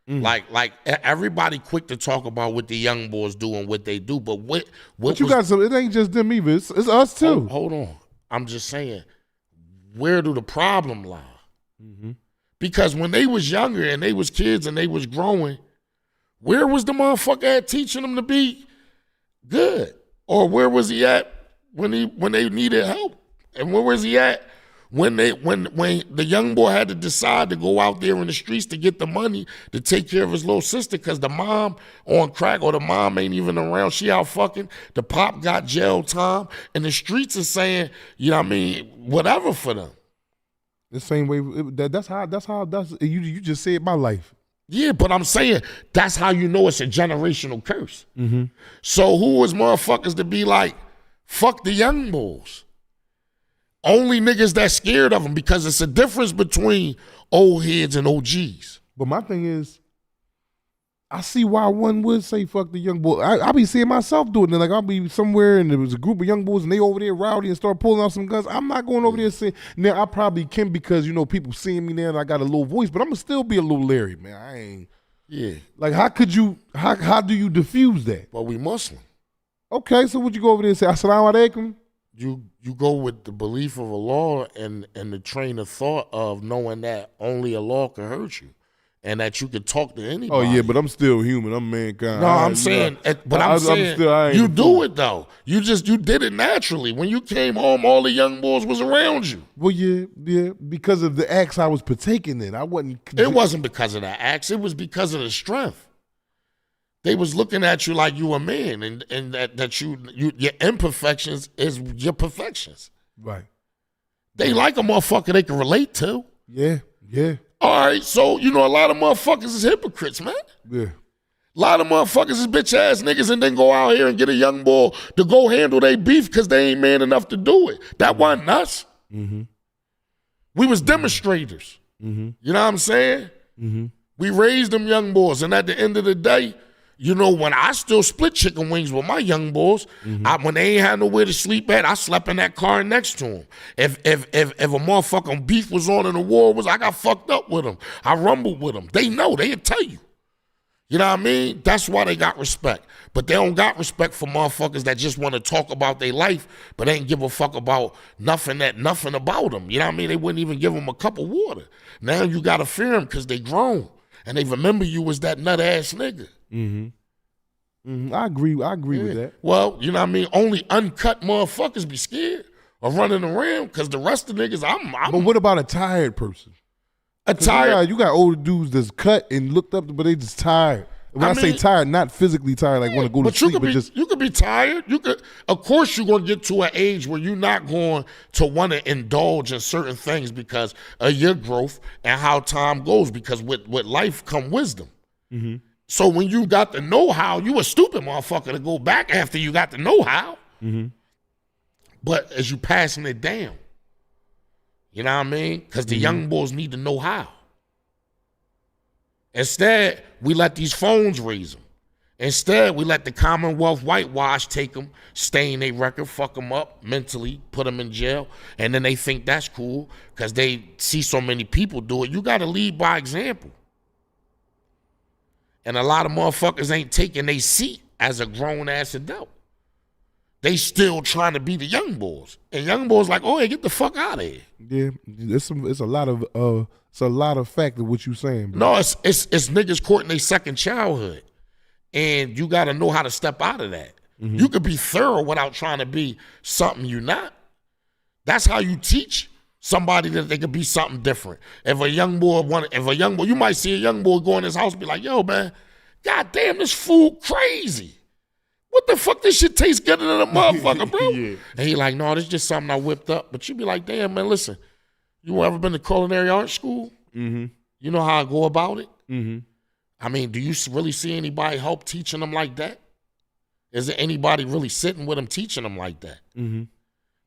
Like everybody quick to talk about what the young boys do and what they do, but what you got some? It ain't just them either. It's us too. Hold on, I'm just saying, where do the problem lie? Because when they was younger and they was kids and they was growing, where was the motherfucker at teaching them to be good, or where was he at when they needed help, and where was he at when the young boy had to decide to go out there in the streets to get the money to take care of his little sister because the mom on crack or the mom ain't even around, she out fucking, the pop got jail time, and the streets are saying, you know what I mean, whatever for them. The same way that's how you just said my life. Yeah, but I'm saying that's how you know it's a generational curse. So who is motherfuckers to be like, fuck the young boys? Only niggas that scared of them, because it's a difference between old heads and OGs. But my thing is, I see why one would say fuck the young boy. I be seeing myself doing it. Like I'll be somewhere and there was a group of young boys and they over there rowdy and start pulling out some guns. I'm not going over there saying, now I probably can because, you know, people seeing me now and I got a little voice, but I'm going to still be a little leery, man. I ain't. Yeah. Like how do you diffuse that? Well, we Muslim. Okay, so would you go over there and say, Assalamu alaikum? You go with the belief of Allah and the train of thought of knowing that only Allah can hurt you and that you can talk to anybody. Oh yeah, but I'm still human. I'm mankind. No, I'm saying, you do it though. You did it naturally. When you came home, all the young boys was around you. Well, yeah, because of the acts I was partaking in. It wasn't because of the acts. It was because of the strength. They was looking at you like you a man, and that your imperfections is your perfections. Right. They like a motherfucker they can relate to. Yeah. All right, so you know a lot of motherfuckers is hypocrites, man. Yeah. A lot of motherfuckers is bitch ass niggas and then go out here and get a young boy to go handle their beef because they ain't man enough to do it. That wasn't us. We was demonstrators. You know what I'm saying? We raised them young boys, and at the end of the day, you know, when I still split chicken wings with my young boys, when they ain't had nowhere to sleep at, I slept in that car next to them. If a motherfucking beef was on and the war was, I got fucked up with them. I rumbled with them. They know. They'll tell you. You know what I mean? That's why they got respect. But they don't got respect for motherfuckers that just want to talk about their life, but ain't give a fuck about nothing about them. You know what I mean? They wouldn't even give them a cup of water. Now you got to fear them because they grown. And they remember you as that nut ass nigga. I agree with that. Well, you know what I mean? Only uncut motherfuckers be scared of running around because the rest of the niggas, But what about a tired person? You got older dudes that's cut and looked up, but they just tired. When I say tired, not physically tired, like want to go to sleep, but just you could be tired. Of course, you're going to get to an age where you're not going to want to indulge in certain things because of your growth and how time goes. Because with life come wisdom. Mm-hmm. So when you got the know-how, you a stupid motherfucker to go back after you got the know-how. Mm-hmm. But as you passing it down, you know what I mean? Because the young boys need to know how. Instead, we let these phones raise them. Instead, we let the Commonwealth whitewash take them, stain their record, fuck them up mentally, put them in jail, and then they think that's cool because they see so many people do it. You got to lead by example. And a lot of motherfuckers ain't taking their seat as a grown-ass adult. They still trying to be the young boys. And young boys like, oh, hey, get the fuck out of here. Yeah, it's a lot of fact of what you saying, bro. No, it's niggas courting their second childhood. And you got to know how to step out of that. Mm-hmm. You could be thorough without trying to be something you're not. That's how you teach somebody that they could be something different. If a young boy, you might see a young boy go in his house and be like, yo, man, goddamn, this food crazy. What the fuck, this shit tastes good than a motherfucker, bro? Yeah. And he like, no, this is just something I whipped up. But you be like, damn, man, listen, you ever been to culinary art school? Mm-hmm. You know how I go about it? Mm-hmm. I mean, do you really see anybody help teaching them like that? Is there anybody really sitting with them teaching them like that? Mm-hmm.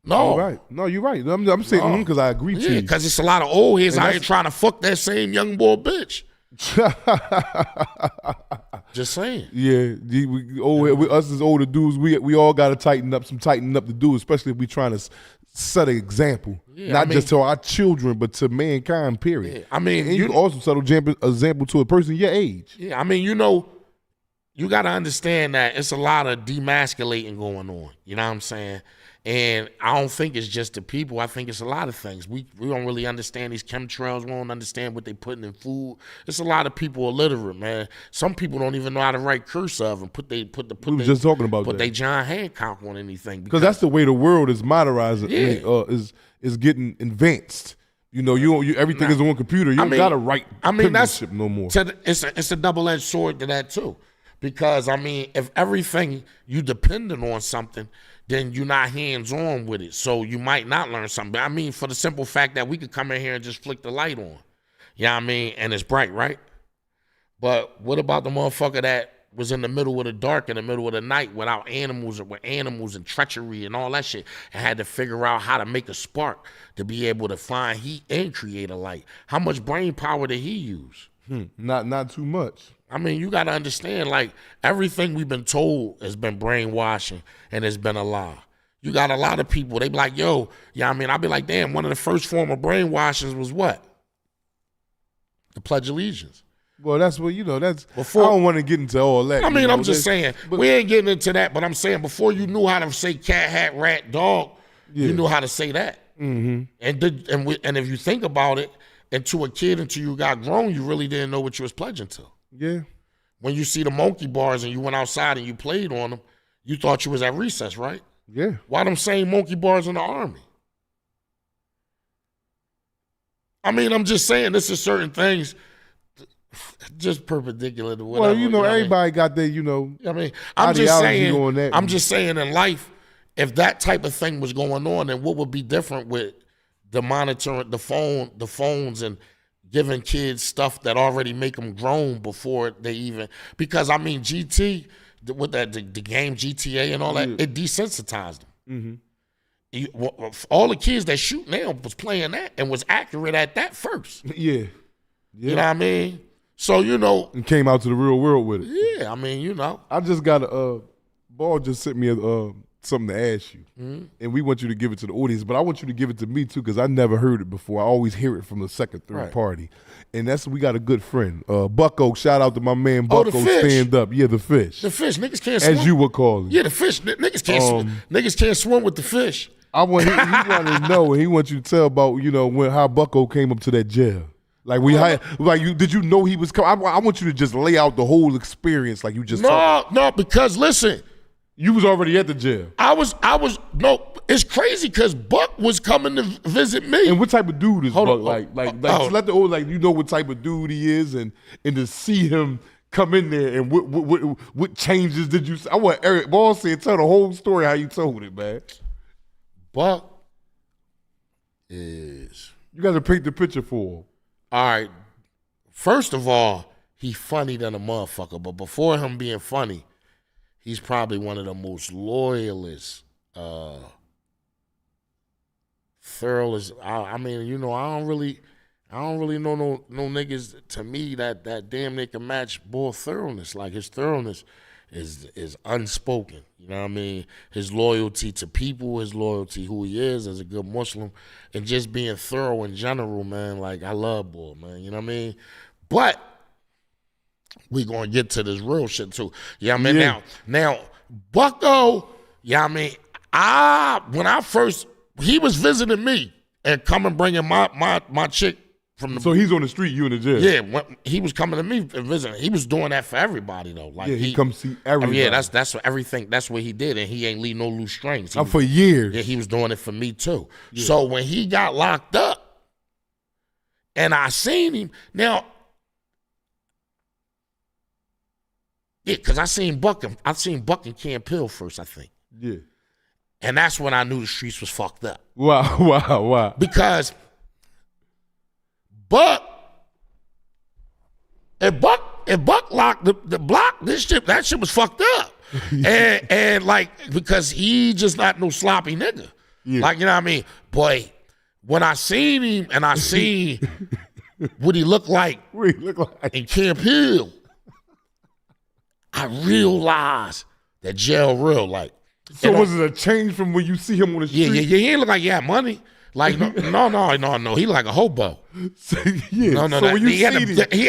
No. You're right. No, you're right. I'm saying because I agree to you. Because it's a lot of old heads out here trying to fuck that same young boy bitch. Just saying. Yeah, us as older dudes, we all got to tighten up to do, especially if we trying to set an example, not just to our children, but to mankind. Period. Yeah, I mean, and you can also set an example to a person your age. Yeah, I mean, you know, you got to understand that it's a lot of demasculating going on. You know what I'm saying? And I don't think it's just the people. I think it's a lot of things. We don't really understand these chemtrails. We don't understand what they putting in food. It's a lot of people illiterate, man. Some people don't even know how to write cursive and we was just talking about put that. They John Hancock on anything because that's the way the world is modernized. Yeah. Is getting advanced. You know, everything is on computer. You don't gotta write. That's no more. It's a double-edged sword to that too, because I mean, if everything you dependent on something, then you're not hands-on with it. So you might not learn something. I mean, for the simple fact that we could come in here and just flick the light on. You know what I mean? And it's bright, right? But what about the motherfucker that was in the middle of the dark, in the middle of the night, without animals, or with animals and treachery and all that shit, and had to figure out how to make a spark to be able to find heat and create a light? How much brain power did he use? Not too much. I mean, you got to understand, like, everything we've been told has been brainwashing and it's been a lie. You got a lot of people, they be like, yo, yeah, I mean, I'll be like, damn, one of the first form of brainwashings was what? The Pledge of Allegiance. Well, that's what, that's, before, I don't want to get into all that. I mean, I'm just saying, we ain't getting into that, but I'm saying before you knew how to say cat, hat, rat, dog, you knew how to say that. Mm-hmm. And if you think about it, and to a kid until you got grown, you really didn't know what you was pledging to. Yeah. When you see the monkey bars and you went outside and you played on them, you thought you was at recess, right? Yeah. Why them same monkey bars in the Army? I mean, I'm just saying, this is certain things just perpendicular to whatever. Well, everybody got their, I mean, I'm just saying, on that. I'm just saying in life, if that type of thing was going on, then what would be different with the monitoring, the phones and giving kids stuff that already make them grown before they even, because I mean, GT, with that, the game GTA and all that, it desensitized them. Mm-hmm. All the kids that shoot now was playing that and was accurate at that first. Yeah. You know what I mean? So, and came out to the real world with it. Yeah, I mean, I just got Ball just sent me something to ask you. Mm-hmm. And we want you to give it to the audience, but I want you to give it to me too, because I never heard it before. I always hear it from the second, third party. And we got a good friend. Bucko, shout out to my man Bucko, stand up. Yeah, the fish. The fish, niggas can't swim. As you would call him. Yeah, the fish. Niggas can't swim. Niggas can't swim with the fish. He wanted to know, and he wants you to tell about, how Bucko came up to that jail. Did you know he was coming? I want you to just lay out the whole experience like you just No, because listen. You was already at the jail. It's crazy because Buck was coming to visit me. And what type of dude is Buck? Let the old, what type of dude he is, and to see him come in there and what changes did you? I want Eric Ball said tell the whole story how you told it, man. Buck is. You got to paint the picture for him. All right. First of all, he funny than a motherfucker. But before him being funny, he's probably one of the most loyalist, thoroughest. I mean, you know, I don't really know no niggas to me that damn near can match Bull thoroughness. Like his thoroughness is unspoken. You know what I mean? His loyalty to people, his loyalty who he is as a good Muslim, and just being thorough in general, man. Like I love Bull, man. You know what I mean? But we gonna get to this real shit too. Yeah, I mean now Bucko, yeah, I mean, when I first he was visiting me and coming bringing my chick from the. So he's on the street, you in the jail. Yeah, when he was coming to me and visiting. He was doing that for everybody though. Like he come see everybody. Yeah, that's what everything. That's what he did, and he ain't leave no loose strings. For years. Yeah, he was doing it for me too. Yeah. So when he got locked up, and I seen him now. Yeah, because I seen Buck in Camp Hill first, I think. Yeah. And that's when I knew the streets was fucked up. Wow. Because if Buck locked the block, that shit was fucked up. and like, because he just not no sloppy nigga. Yeah. Like, you know what I mean? Boy, when I seen him and I seen what he looked like in Camp Hill, I realized that jail real. Like, so was it a change from when you see him on the street? Yeah. He ain't look like he had money. Like no. He like a hobo. So, yeah. No. So when you he had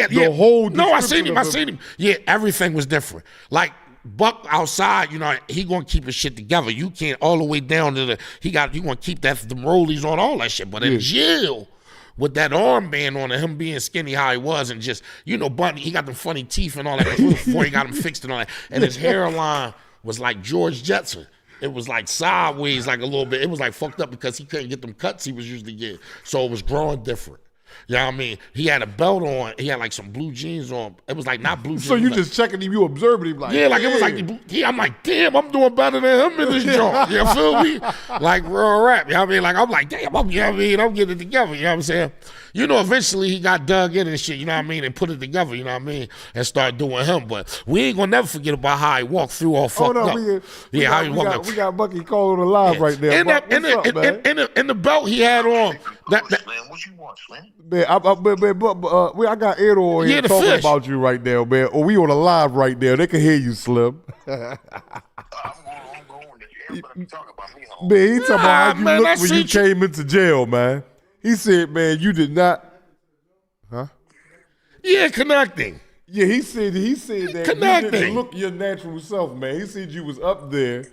the whole. No, I seen him. Yeah, everything was different. Like Buck outside, you know, he gonna keep his shit together. You can't all the way down to you gonna keep the rollies on all that shit. But in jail, with that armband on and him being skinny how he was and just, you know, Bunny, he got them funny teeth and all that before he got him fixed and all that. And his hairline was like George Jetson. It was like sideways, like a little bit. It was like fucked up because he couldn't get them cuts he was usually getting. So it was growing different. You know what I mean? He had a belt on. He had like some blue jeans on. It was like not blue jeans. So you just checking him, you observing him like. Yeah, like it was like, I'm like, damn, I'm doing better than him in this joint. You feel me? Like real rap. You know what I mean? Like I'm like, damn, you know what I mean? I'm getting it together. You know what I'm saying? You know, eventually he got dug in and shit, you know what I mean, and put it together, you know what I mean, and start doing him. But we ain't gonna never forget about how he walked through all fucked up. We got Bucky calling alive right there. In the belt he had on. What you want, Slim? Man, I got Ed on here talking about you right now, man. Or we on a live right now. They can hear you, Slim. I'm going to everybody talk about me. Man, he talking about how you looked when you came into jail, man. He said, man, you did not. Huh? Yeah, connecting. Yeah, he said that connecting. You didn't look your natural self, man. He said you was up there.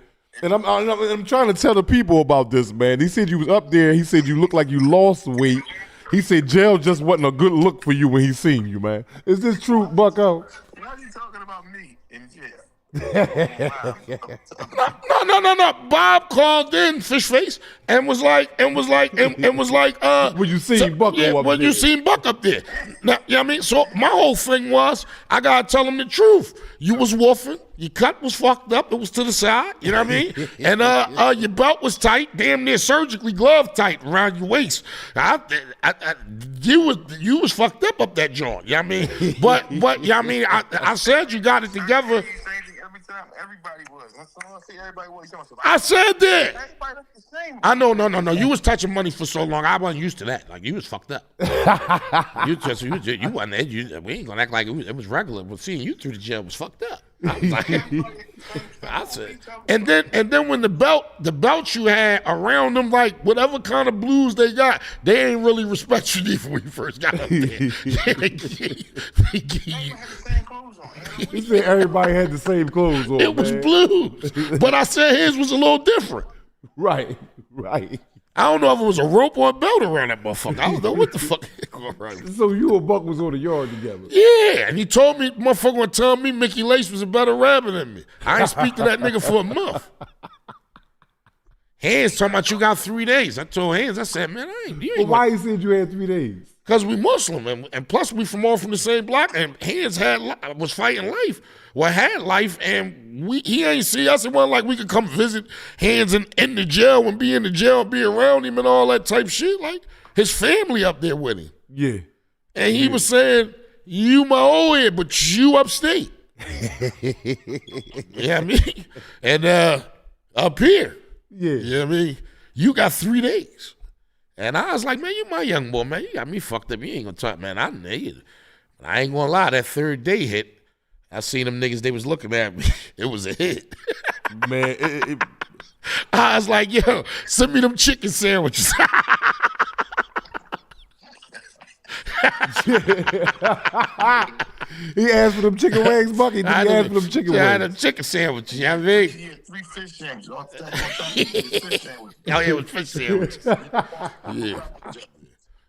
And I'm trying to tell the people about this, man. He said you was up there. He said you looked like you lost weight. He said jail just wasn't a good look for you when he seen you, man. Is this true, Bucko? Why are you talking about me in jail? No. Bob called in Fish Face and was like, when you seen Buck up there. You seen Buck up there. Now, you know what I mean? So my whole thing was, I gotta tell him the truth. You was wolfing, your cut was fucked up, it was to the side, you know what I mean? And your belt was tight, damn near surgically glove tight around your waist. You was fucked up that joint, you know what I mean? But you know what I mean? I said you got it together. Everybody was. Everybody was. I said that. Everybody looked the same. I know, no. You was touching money for so long. I wasn't used to that. Like you was fucked up. you wasn't there. We ain't gonna act like it was regular. But seeing you through the jail was fucked up. I was like, I said. And then when the belt you had around them, like whatever kind of blues they got, they ain't really respect you either when you first got up there. They had the same clothes on. He said everybody had the same clothes on. It was blues, but I said his was a little different. Right. I don't know if it was a rope or a belt around that motherfucker. I don't know what the fuck. So you and Buck was on the yard together? Yeah, and he told me, motherfucker would tell me Mickey Lace was a better rapper than me. I ain't speak to that nigga for a month. Hands talking about you got 3 days. I told Hands, I said, man, I ain't. Why he said you had 3 days? Because we Muslim, and plus we from all from the same block, and Hands was fighting life. Well, had life, and he ain't see us. It wasn't like we could come visit Hands in the jail and be in the jail and be around him and all that type shit. Like, his family up there with him. Yeah. And he was saying, you my old head, but you upstate. Yeah, I mean? And up here. Yeah. You know what I mean? You got 3 days. And I was like, man, you my young boy, man. You got me fucked up. You ain't gonna talk, man. I ain't gonna lie. That 3rd day hit, I seen them niggas, they was looking at me. It was a hit. Man, I was like, yo, send me them chicken sandwiches. he asked for them chicken wings, Bucky. He asked for them chicken wings. I had a chicken sandwich, you know what I mean? He had 3 fish sandwiches. On top of fish sandwiches. Oh, yeah, it was fish sandwiches.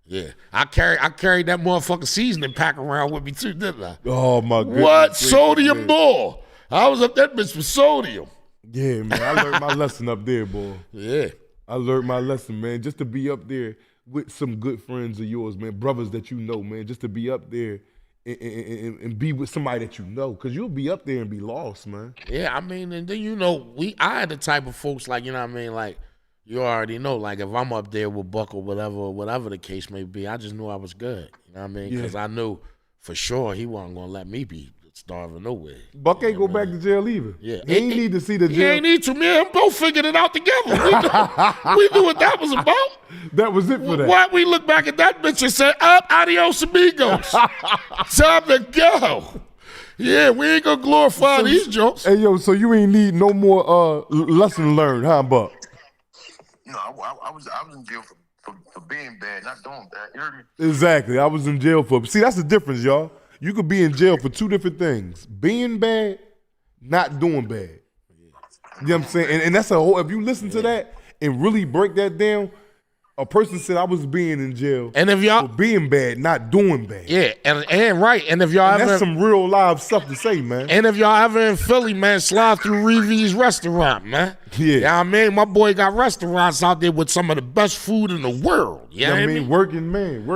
Yeah. I carried that motherfucking seasoning pack around with me too, didn't I? Oh my goodness. What? Sodium ball. I was up that bitch for sodium. Yeah, man. I learned my lesson up there, boy. Yeah. I learned my lesson, man. Just to be up there with some good friends of yours, man, brothers that you know, man. Just to be up there and be with somebody that you know, because you'll be up there and be lost, man. Yeah, I mean, and then I had the type of folks like, you know what I mean, like, you already know, like, if I'm up there with Buck or whatever the case may be, I just knew I was good. You know what I mean? Because I knew for sure he wasn't gonna let me be starving nowhere. Buck ain't go back to jail either. Yeah, he ain't need to see the jail. He ain't need to. Me and him both figured it out together. We knew what that was about. That was it for that. Why we look back at that bitch and say, up, adios amigos. Time to go. Yeah, we ain't gonna glorify these jokes. Hey, yo, so you ain't need no more lesson learned, huh, Buck? No, I was in jail for being bad, not doing bad. You heard me? Exactly. I was in jail for. See, that's the difference, y'all. You could be in jail for 2 different things: being bad, not doing bad. You know what I'm saying? And that's a whole. If you listen to that and really break that down, a person said I was being in jail and if y'all for being bad, not doing bad. Yeah, and right. And if y'all that's some real live stuff to say, man. And if y'all ever in Philly, man, slide through Reeves restaurant, man. Yeah. You know what I mean? My boy got restaurants out there with some of the best food in the world. You know what I mean? Working man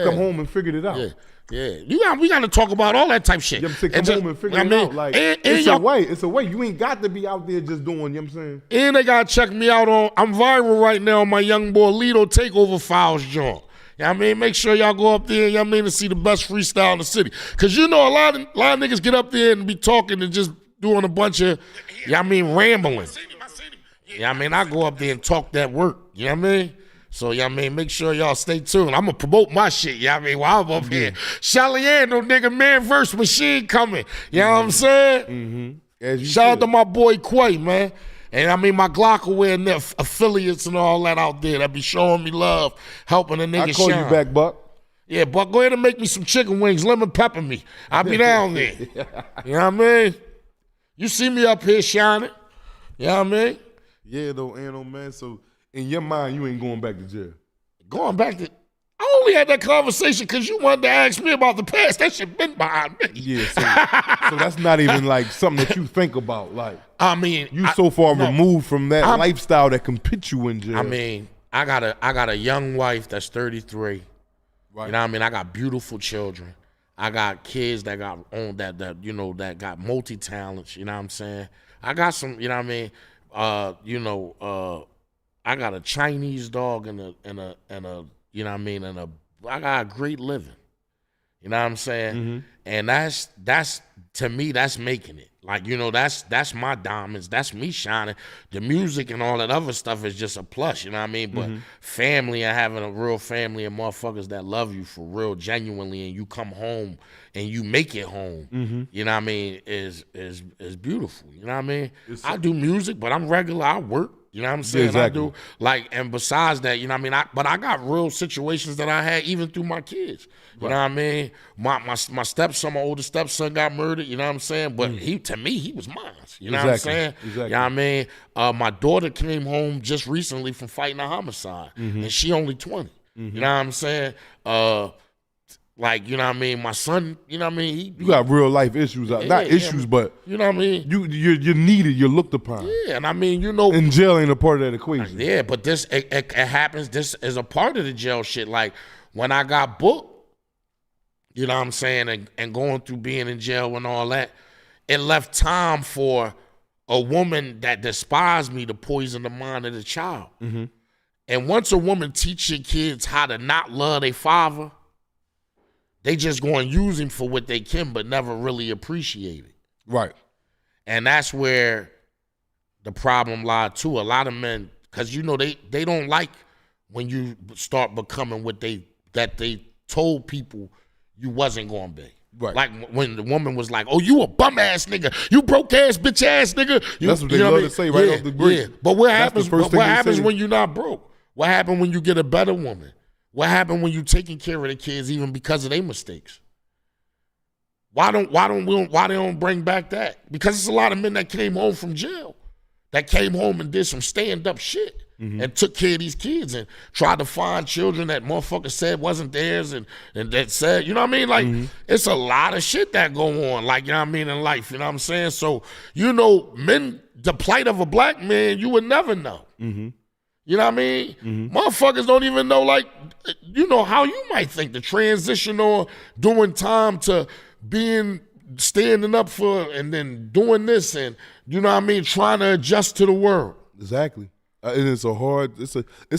come home and figured it out. Yeah. Yeah, we got to talk about all that type shit. You know what I'm saying? Come home and figure it out. Like, it's a way. You ain't got to be out there just doing, you know what I'm saying? And they got to check me out I'm viral right now on my young boy Lido Takeover Files joint. You know what I mean? Make sure y'all go up there, you know what I mean, to see the best freestyle in the city. Because a lot of niggas get up there and be talking and just doing a bunch of, you know what I mean, rambling. You know what I mean? I go up there and talk that work. You know what I mean? So, you know what I mean? Make sure y'all stay tuned. I'm going to promote my shit, you know what I mean, while I'm up here. Shelliano, nigga, man verse machine coming. You know what I'm saying? Mm-hmm. Shout out to my boy Quay, man. And I mean, my Glockaware and their affiliates and all that out there that be showing me love, helping a nigga shine. I call you back, Buck. Yeah, Buck, go ahead and make me some chicken wings, lemon pepper me. I'll be down there. You know what I mean? You see me up here shining. You know what I mean? Yeah, though, man. So, in your mind, you ain't going back to jail. Going back to... I only had that conversation because you wanted to ask me about the past. That shit been behind me. Yeah, so that's not even like something that you think about. Like, I mean, you so far removed from that lifestyle that can put you in jail. I mean, I got a young wife that's 33. Right. You know what I mean? I got beautiful children. I got kids that got on that got multi-talents. You know what I'm saying? I got some. You know what I mean? I got a Chinese dog and a you know what I mean, I got a great living. You know what I'm saying? Mm-hmm. And that's to me, that's making it. Like, you know, that's my diamonds. That's me shining. The music and all that other stuff is just a plus, you know what I mean? But family and having a real family and motherfuckers that love you for real, genuinely, and you come home and you make it home, you know what I mean, is beautiful. You know what I mean? I do music, but I'm regular. I work. You know what I'm saying? Exactly. I do. Like, and besides that, you know what I mean? But I got real situations that I had even through my kids. You know what I mean? My stepson, my older stepson got murdered, you know what I'm saying? But to me, he was mine. You know what I'm saying? Exactly. You know what I mean? My daughter came home just recently from fighting a homicide, and she only 20. You know what I'm saying? Like, you know what I mean? My son, you know what I mean? You got real life issues. Not issues, but you know what I mean? You're needed, you're looked upon. Yeah, and I mean, you know. And jail ain't a part of that equation. Yeah, but this, it happens. This is a part of the jail shit. Like, when I got booked, you know what I'm saying, and going through being in jail and all that, it left time for a woman that despised me to poison the mind of the child. Mm-hmm. And once a woman teach your kids how to not love their father, they just going to use him for what they can, but never really appreciate it. Right. And that's where the problem lied too. A lot of men, because you know they don't like when you start becoming what they told people you wasn't going to be. Right. Like when the woman was like, "Oh, you a bum ass nigga, you broke ass bitch ass nigga." That's what they love to say right off the break. Yeah. But what happens? What happens say. when you're not broke? What happened when you get a better woman? What happened when you taking care of the kids even because of their mistakes? Why they don't bring back that? Because it's a lot of men that came home from jail, that came home and did some stand up shit. Mm-hmm. And took care of these kids and tried to find children that motherfuckers said wasn't theirs and that said, you know what I mean? Like, it's a lot of shit that go on, like, you know what I mean, in life, you know what I'm saying? So, you know, men, the plight of a black man, you would never know. Mm-hmm. You know what I mean? Mm-hmm. Motherfuckers don't even know, like, you know, how you might think the transition or doing time to standing up for and then doing this and, you know what I mean, trying to adjust to the world. Exactly. And it's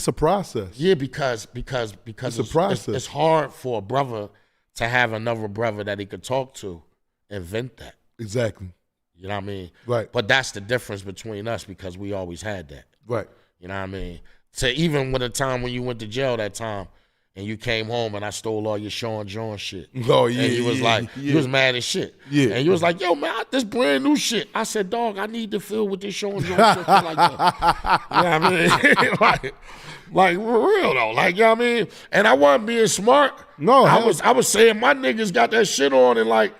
a process. Yeah, because it's a process. It's hard for a brother to have another brother that he could talk to and vent that. Exactly. You know what I mean? Right. But that's the difference between us because we always had that. Right. You know what I mean? So even with the time when you went to jail that time and you came home and I stole all your Sean John shit. Oh, yeah. And you was you was mad as shit. Yeah. And you was like, yo, man, this brand new shit. I said, dog, I need to feel with this Sean John shit like that. You know what I mean? like for real though. Like, you know what I mean? And I wasn't being smart. No. I was saying my niggas got that shit on and like,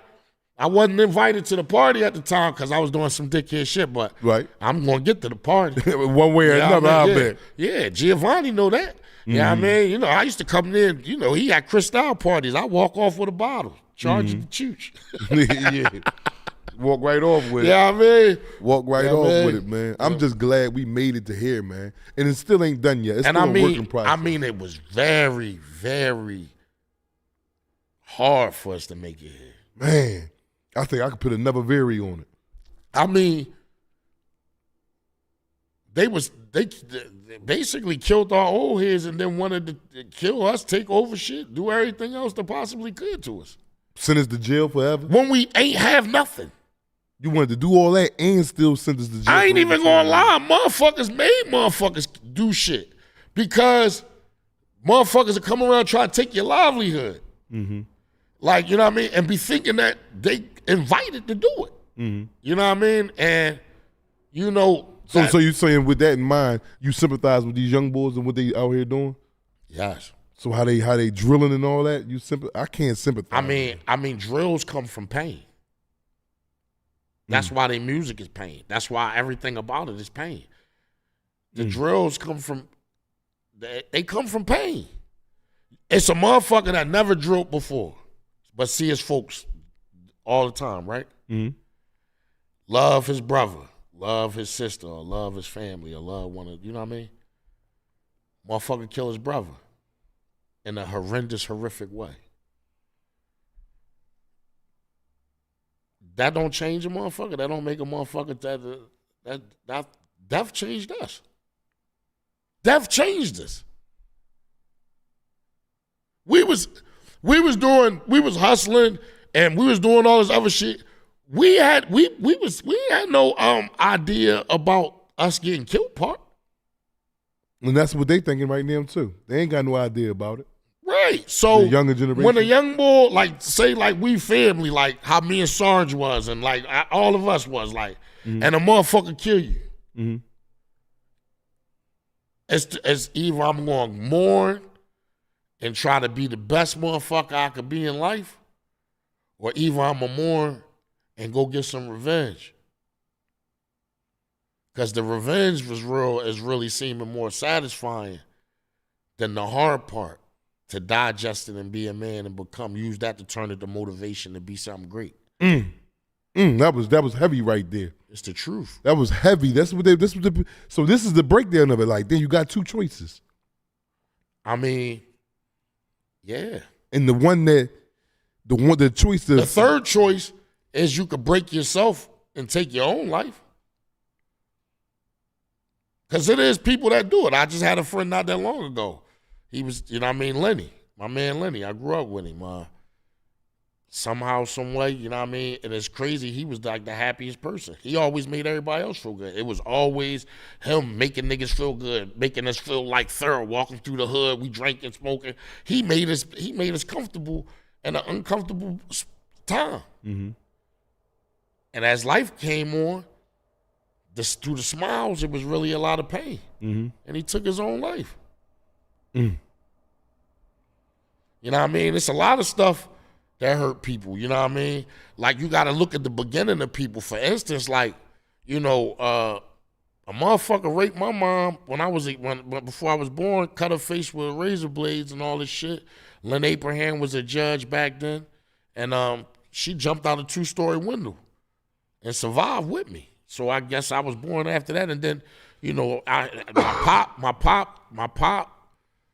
I wasn't invited to the party at the time because I was doing some dickhead shit, but right. I'm going to get to the party. One way or another, I bet. Yeah, Giovanni know that. You know what I mean? You know, I used to come in, you know, he had Cristal parties. I walk off with a bottle, charge the chooch. Yeah. Walk right off with it. Yeah, I mean. Walk right off with it, man. I'm just glad we made it to here, man. And it still ain't done yet. It's still a working process. I mean, it was very, very hard for us to make it here. Man, I think I could put another very on it. I mean, they basically killed our old heads and then wanted to kill us, take over shit, do everything else they possibly could to us. Send us to jail forever? When we ain't have nothing. You wanted to do all that and still send us to jail? I ain't even gonna lie. Motherfuckers made motherfuckers do shit because motherfuckers are coming around trying to take your livelihood. Mm-hmm. Like, you know what I mean? And be thinking that they invited to do it. Mm-hmm. You know what I mean? And, you know. So you're saying with that in mind, you sympathize with these young boys and what they out here doing? Yes. So how they drilling and all that? I can't sympathize. I mean, drills come from pain. That's why their music is pain. That's why everything about it is pain. The drills come from, they come from pain. It's a motherfucker that never drilled before, but see his folks all the time, right? Mm-hmm. Love his brother, love his sister, or love his family, or love one of, you know what I mean? Motherfucker kill his brother in a horrendous, horrific way. That don't change a motherfucker. That don't make a motherfucker that death changed us. Death changed us. We was hustling and we was doing all this other shit. We had no idea about us getting killed, part. And that's what they thinking right now too. They ain't got no idea about it. Right. So the younger generation. When a young boy, like, say, like, we family, like how me and Sarge was, and like all of us was, like, and a motherfucker kill you. Mm-hmm. It's either I'm going to mourn and try to be the best motherfucker I could be in life, or either I'm going to mourn and go get some revenge. Because the revenge is really seeming more satisfying than the hard part. To digest it and be a man and use that to turn it to motivation to be something great. That was heavy right there. It's the truth. That was heavy. So this is the breakdown of it. Like, then you got two choices. I mean, Yeah. And the choice to The third choice is you could break yourself and take your own life. Because it is people that do it. I just had a friend not that long ago. He was, Lenny. My man Lenny. I grew up with him. Somehow, some way, and it's crazy. He was like the happiest person. He always made everybody else feel good. It was always him making niggas feel good, making us feel like thorough, walking through the hood. We drinking, smoking. He made us comfortable in an uncomfortable time. Mm-hmm. And as life came on, through the smiles, it was really a lot of pain. Mm-hmm. And he took his own life. Mm. You know what I mean? It's a lot of stuff that hurt people. You know what I mean? Like, you got to look at the beginning of people. For instance, like, a motherfucker raped my mom before I was born, cut her face with razor blades and all this shit. Lynn Abraham was a judge back then, and she jumped out a 2-story window and survived with me. So I guess I was born after that, and then, my pop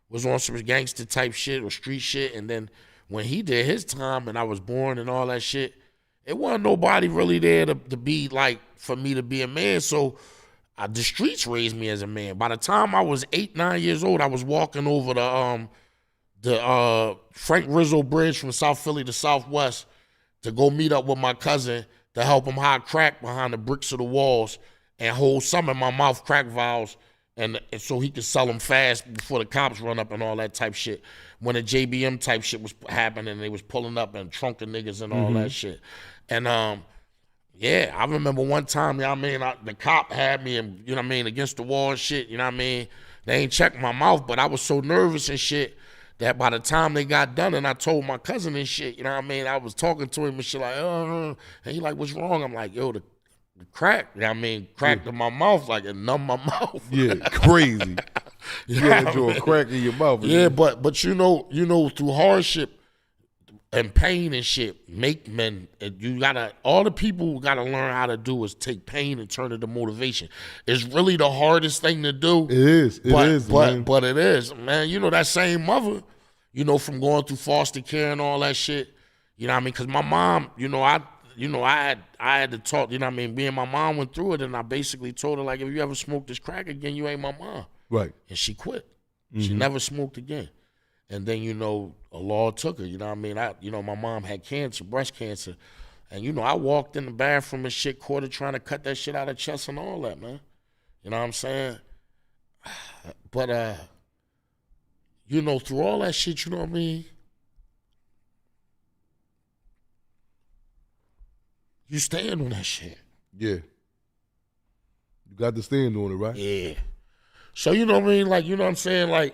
was on some gangster type shit or street shit, and then when he did his time and I was born and all that shit, it wasn't nobody really there to be like, for me to be a man. So the streets raised me as a man. By the time I was 8, 9 years old, I was walking over the Frank Rizzo Bridge from South Philly to Southwest to go meet up with my cousin to help him hide crack behind the bricks of the walls and hold some in my mouth, crack vials, and so he could sell them fast before the cops run up and all that type shit. When the JBM type shit was happening, they was pulling up and trunking niggas and all that shit. And yeah, I remember one time, the cop had me, against the wall and shit, They ain't checked my mouth, but I was so nervous and shit that by the time they got done and I told my cousin and shit, I was talking to him and shit like, and he like, what's wrong? I'm like, yo, the crack, cracked in my mouth, like it numbed my mouth. Yeah, crazy. Yeah, you a crack in your mouth. Yeah, but through hardship and pain and shit, make men. All the people gotta learn how to do is take pain and turn it to motivation. It's really the hardest thing to do. It is. But it is, man. That same mother, from going through foster care and all that shit. Because my mom, I had to talk. Me and my mom went through it, and I basically told her, like, if you ever smoke this crack again, you ain't my mom. Right. And she quit. Mm-hmm. She never smoked again. And then, a law took her, my mom had cancer, breast cancer. And, I walked in the bathroom and shit, caught her trying to cut that shit out of her chest and all that, man. You know what I'm saying? But, through all that shit, you know what I mean? You stand on that shit. Yeah. You got to stand on it, right? Yeah. So, you know what I mean? Like, you know what I'm saying? Like,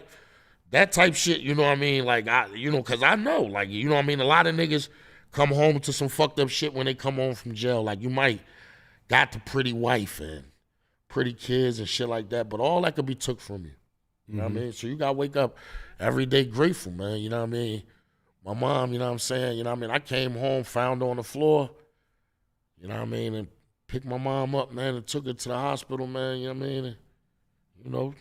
that type shit, you know what I mean? Like, because I know, like, you know what I mean? A lot of niggas come home to some fucked up shit when they come home from jail. Like, you might got the pretty wife and pretty kids and shit like that, but all that could be took from you. You know what I mean? So you got to wake up every day grateful, man. You know what I mean? My mom, you know what I'm saying? You know what I mean? I came home, found her on the floor, you know what I mean? And picked my mom up, man, and took her to the hospital, man. You know what I mean? And,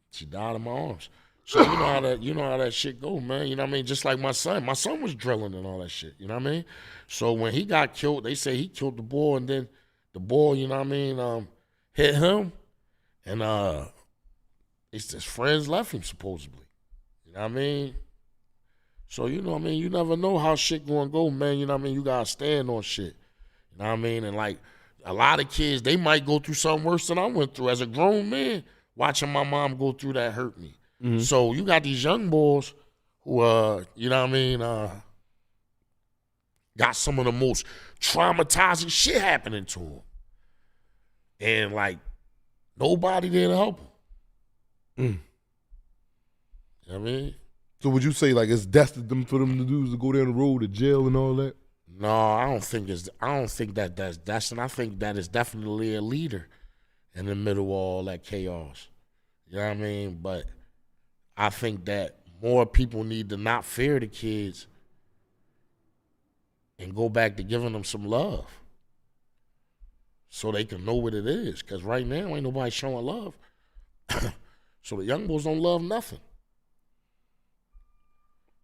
she died in my arms. So you know how that shit go, man. You know what I mean? Just like my son. My son was drilling and all that shit. You know what I mean? So when he got killed, they say he killed the boy, and then the boy, you know what I mean, hit him, and his friends left him supposedly. You know what I mean? So you know what I mean? You never know how shit gonna go, man. You know what I mean? You gotta stand on shit. You know what I mean? And like a lot of kids, they might go through something worse than I went through. As a grown man, watching my mom go through that hurt me. Mm-hmm. So you got these young boys who, you know what I mean, got some of the most traumatizing shit happening to them. And like, nobody there to help them. Mm. You know what I mean? So would you say like it's destined for them to do is to go down the road to jail and all that? No, I don't think that's destined. I think that is definitely a leader in the middle of all that chaos. You know what I mean? But I think that more people need to not fear the kids and go back to giving them some love so they can know what it is. Because right now, ain't nobody showing love. So the young boys don't love nothing.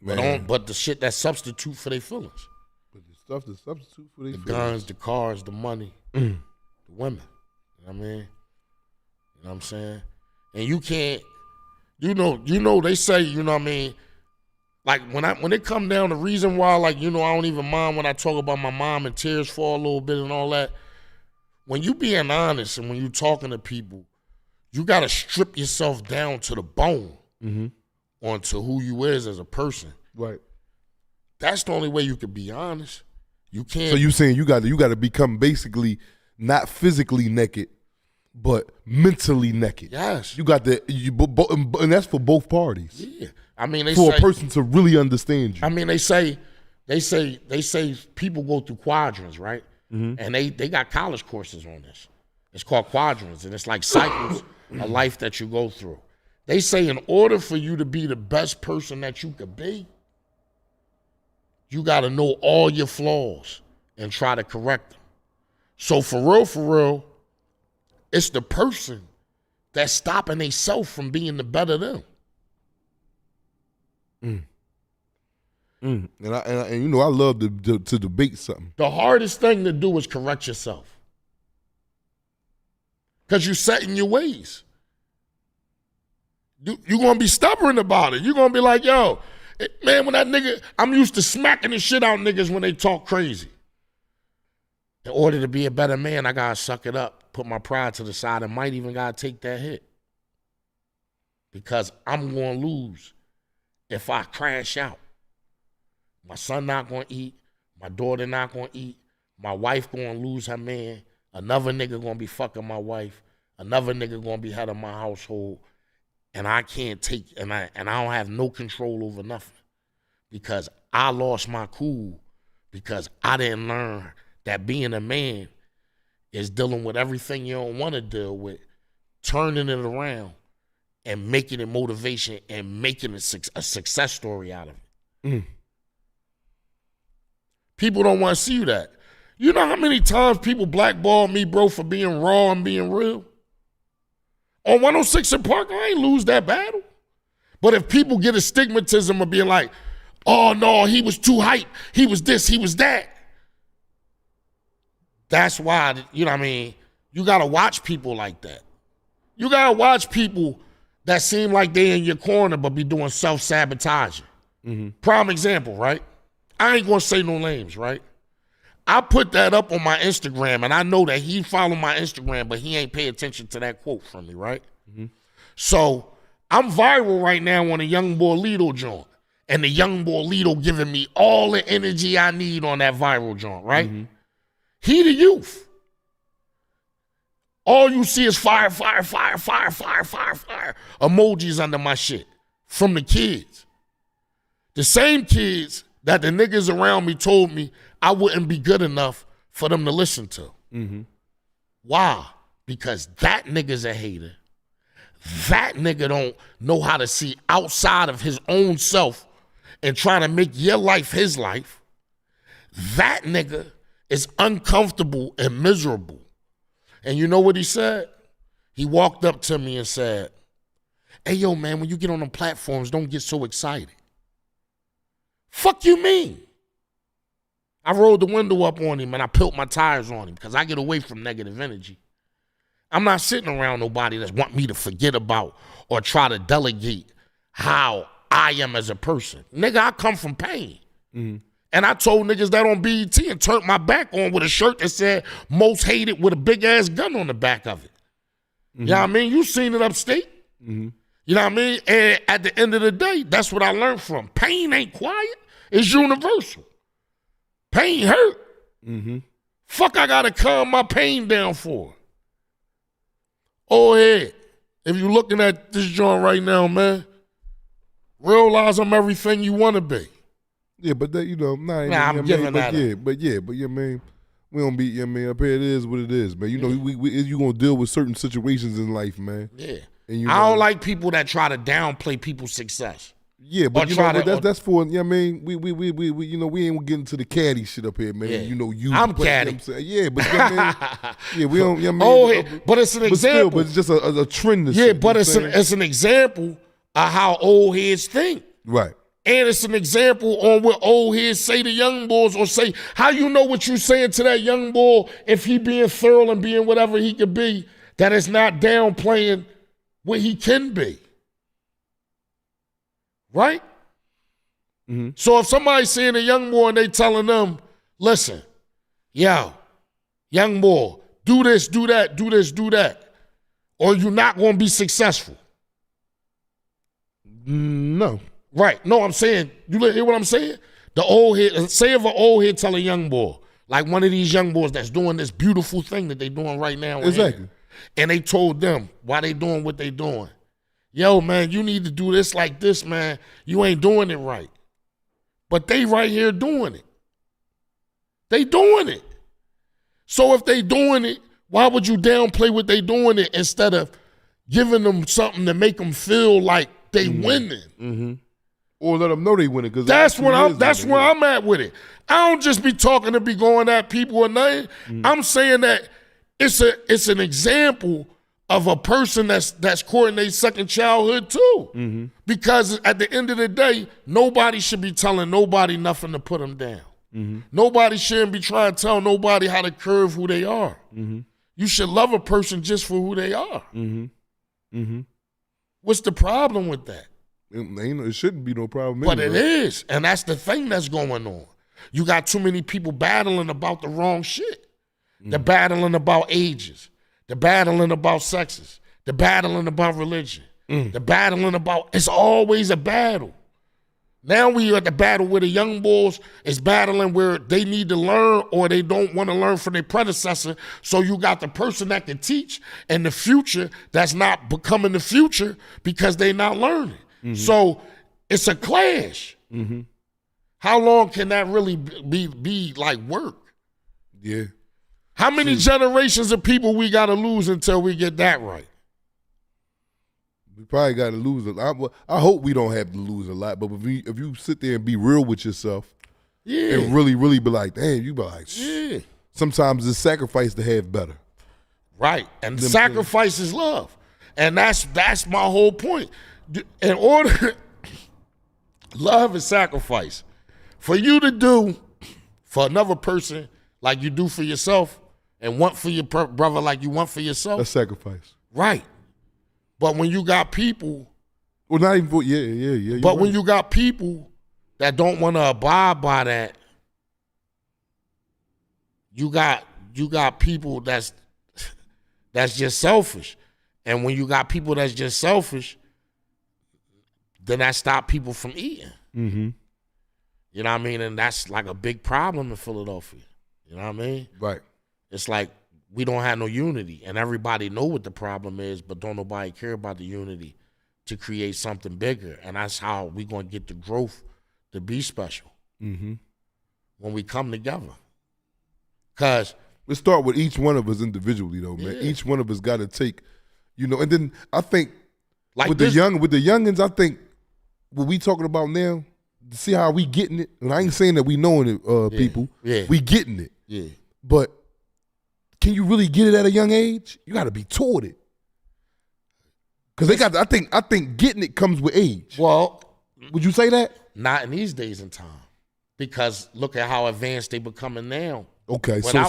But the shit that substitute for their feelings. But the stuff that substitute for their The feelings. guns, the cars, the money, the women. You know what I mean? You know what I'm saying? And you can't, they say, you know what I mean? Like when it come down, the reason why, like, I don't even mind when I talk about my mom and tears fall a little bit and all that. When you being honest and when you talking to people, you gotta strip yourself down to the bone onto who you is as a person. Right. That's the only way you can be honest. You can't. So you saying you got to become basically not physically naked, but mentally naked. Yes. You got to, and that's for both parties. Yeah. I mean, for a person to really understand you. I mean, they say people go through quadrants, right? And they got college courses on this. It's called quadrants, and it's like cycles of life that you go through. They say in order for you to be the best person that you could be, you got to know all your flaws and try to correct them. So for real, it's the person that's stopping themselves from being the better them. And I love to debate something. The hardest thing to do is correct yourself. Because you're set in your ways. You're going to be stubborn about it. You're going to be like, yo, man, when that nigga, I'm used to smacking the shit out niggas when they talk crazy. In order to be a better man, I got to suck it up, put my pride to the side, and might even got to take that hit. Because I'm going to lose if I crash out. My son not going to eat. My daughter not going to eat. My wife going to lose her man. Another nigga going to be fucking my wife. Another nigga going to be head of my household. And I can't take, and I don't have no control over nothing. Because I lost my cool. Because I didn't learn that being a man is dealing with everything you don't want to deal with, turning it around, and making it motivation and making a success story out of it. People don't want to see that. You know how many times people blackball me, bro, for being raw and being real? On 106 in Park, I ain't lose that battle. But if people get a stigmatism of being like, oh, no, he was too hype. He was this, he was that. That's why, you know what I mean? You got to watch people like that. You got to watch people that seem like they in your corner but be doing self-sabotaging. Prime example, right? I ain't going to say no names, right? I put that up on my Instagram, and I know that he followed my Instagram, but he ain't pay attention to that quote from me, right? So I'm viral right now on a Young Boy Lito joint, and the Young Boy Lito giving me all the energy I need on that viral joint, right? He the youth. All you see is fire, fire, fire, fire, fire, fire, fire emojis under my shit from the kids. The same kids that the niggas around me told me I wouldn't be good enough for them to listen to. Why? Because that nigga's a hater. That nigga don't know how to see outside of his own self and trying to make your life his life. That nigga is uncomfortable and miserable. And you know what he said? He walked up to me and said, hey, yo, man, when you get on them platforms, don't get so excited. Fuck you mean? I rolled the window up on him and I peeled my tires on him because I get away from negative energy. I'm not sitting around nobody that want me to forget about or try to delegate how I am as a person. Nigga, I come from pain. And I told niggas that on BET and turned my back on with a shirt that said most hated with a big ass gun on the back of it. You know what I mean? You seen it upstate. You know what I mean? And at the end of the day, that's what I learned from. Pain ain't quiet. It's universal. Pain hurt. Fuck, I gotta calm my pain down for. Oh, hey, if you looking at this joint right now, man, realize I'm everything you want to be. Yeah, but that, I'm giving that up. But man, we don't be, man, up here it is what it is, man. You know, you gonna deal with certain situations in life, man. Yeah. And I don't like people that try to downplay people's success. Yeah, but that's for, you know what I mean? We ain't getting to the caddy shit up here, man. Yeah. You know, I'm caddy. Yeah, but you know what I mean? Yeah, we don't, you know Oh, what I mean? but it's an example. But it's just a trend. Yeah, but it's an example of how old heads think. Right. And it's an example on what old heads say to young boys, or say, how you know what you saying to that young boy if he being thorough and being whatever he could be, that it's not downplaying what he can be. Right? Mm-hmm. So if somebody's seeing a young boy and they telling them, listen, yo, young boy, do this, do that, do this, do that, or you're not going to be successful. No. Right. No, I'm saying, you hear what I'm saying? The old head, say if an old head tell a young boy, like one of these young boys that's doing this beautiful thing that they doing right now. Exactly. Here, and they told them why they doing what they doing. Yo, man, you need to do this like this, man. You ain't doing it right. But they right here doing it. They doing it. So if they doing it, why would you downplay what they doing it instead of giving them something to make them feel like they winning? Mm-hmm. Or let them know they winning. That's where I'm at with it. I don't just be talking to be going at people or nothing. Mm-hmm. I'm saying that it's an example of a person that's courting their second childhood too. Mm-hmm. Because at the end of the day, nobody should be telling nobody nothing to put them down. Mm-hmm. Nobody shouldn't be trying to tell nobody how to curve who they are. Mm-hmm. You should love a person just for who they are. Mm-hmm. Mm-hmm. What's the problem with that? It shouldn't be no problem. But it is. And that's the thing that's going on. You got too many people battling about the wrong shit. Mm-hmm. They're battling about ages. They're battling about sexes. They're battling about religion. They're battling about, it's always a battle. Now we are at the battle where the young boys is battling where they need to learn or they don't want to learn from their predecessor. So you got the person that can teach and the future that's not becoming the future because they not learning. Mm-hmm. So it's a clash. Mm-hmm. How long can that really be like work? Yeah. How many generations of people we got to lose until we get that right? We probably got to lose a lot. I hope we don't have to lose a lot. But if you sit there and be real with yourself, and really, really be like, damn, you be like, yeah. Sometimes it's sacrifice to have better. Right, and sacrifice is love, and that's my whole point. In order, love is sacrifice. For you to do for another person like you do for yourself, and want for your brother like you want for yourself, that's sacrifice. Right. But when you got people, well, not even for yeah. But when you got people that don't want to abide by that, you got people that's just selfish, and when you got people that's just selfish, then that stop people from eating. Mm-hmm. You know what I mean? And that's like a big problem in Philadelphia. You know what I mean? Right. It's like we don't have no unity, and everybody know what the problem is, but don't nobody care about the unity to create something bigger. And that's how we gonna get the growth to be special. Mm-hmm. When we come together. Cause let's start with each one of us individually, though, man. Yeah. Each one of us got to take, and then I think like with the youngins, I think what we talking about now, to see how we getting it. And I ain't saying that we knowing it, people. Yeah. We getting it. Yeah. But can you really get it at a young age? You got to be taught it. Because I think getting it comes with age. Well, would you say that? Not in these days and time. Because look at how advanced they becoming now. Okay, so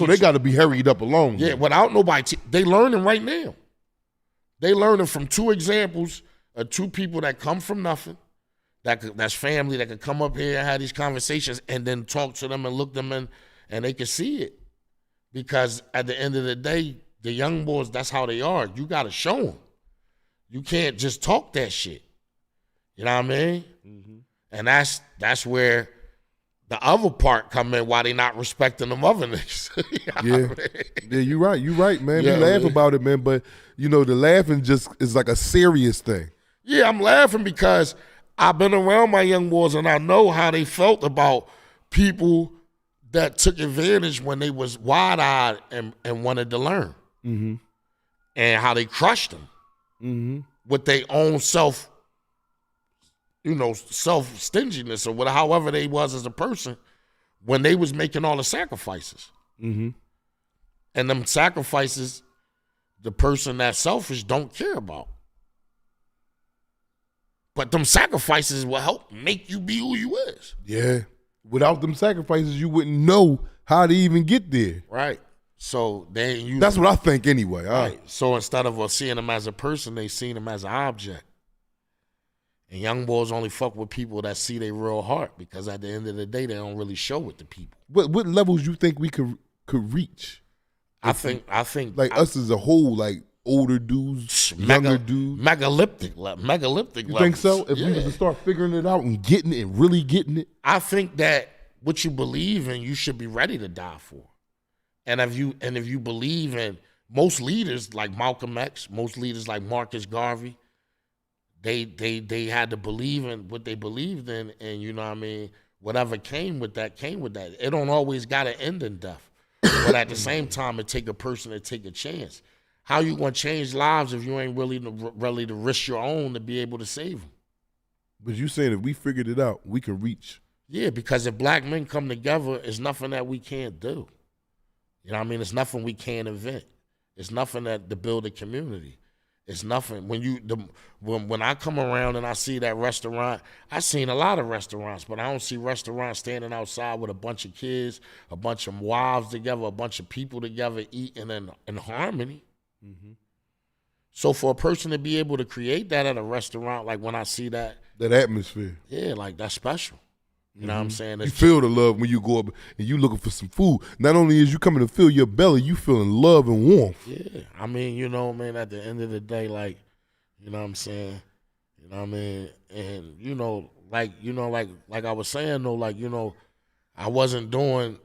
they got to be hurried up along. Yeah, without nobody, they learning right now. They learning from two examples of two people that come from nothing, that's family that could come up here and have these conversations and then talk to them and look them in, and they can see it. Because at the end of the day, the young boys, that's how they are. You got to show them. You can't just talk that shit. You know what I mean? Mm-hmm. And that's where the other part come in, why they not respecting them other niggas. You know what I mean? Yeah, you right, man. Yeah, we laugh about it, man, but the laughing just is like a serious thing. Yeah, I'm laughing because I've been around my young boys and I know how they felt about people that took advantage when they was wide-eyed and wanted to learn. Mm-hmm. And how they crushed them with their own self-stinginess or however they was as a person when they was making all the sacrifices. Mm-hmm. And them sacrifices, the person that's selfish don't care about. But them sacrifices will help make you be who you is. Yeah. Without them sacrifices, you wouldn't know how to even get there. Right. So that's what I think anyway. Right. So instead of seeing them as a person, they seen them as an object. And young boys only fuck with people that see their real heart, because at the end of the day, they don't really show it to people. What levels you think we could reach? I think like us as a whole, like older dudes, younger dudes, megalithic you levels. Think so? If we was to start figuring it out and getting it and really getting it, I think that what you believe in, you should be ready to die for. And if you believe in, most leaders like Malcolm X, most leaders like Marcus Garvey, they had to believe in what they believed in, and you know what I mean, whatever came with that. It don't always gotta end in death. But at the same time, it take a person to take a chance. How you gonna change lives if you ain't really to risk your own to be able to save them? But you saying if we figured it out, we can reach. Yeah, because if black men come together, it's nothing that we can't do. You know what I mean? It's nothing we can't invent. It's nothing that to build a community. It's nothing. When I come around and I see that restaurant, I've seen a lot of restaurants, but I don't see restaurants standing outside with a bunch of kids, a bunch of wives together, a bunch of people together eating in harmony. Mm-hmm. So for a person to be able to create that at a restaurant, like when I see that atmosphere, yeah, like that's special. You know what I'm saying? You feel the love when you go up and you looking for some food. Not only is you coming to fill your belly, you feeling love and warmth. Yeah, I mean, you know, man, at the end of the day, like, you know what I'm saying? You know what I mean? And, like I was saying, though, like, I wasn't doing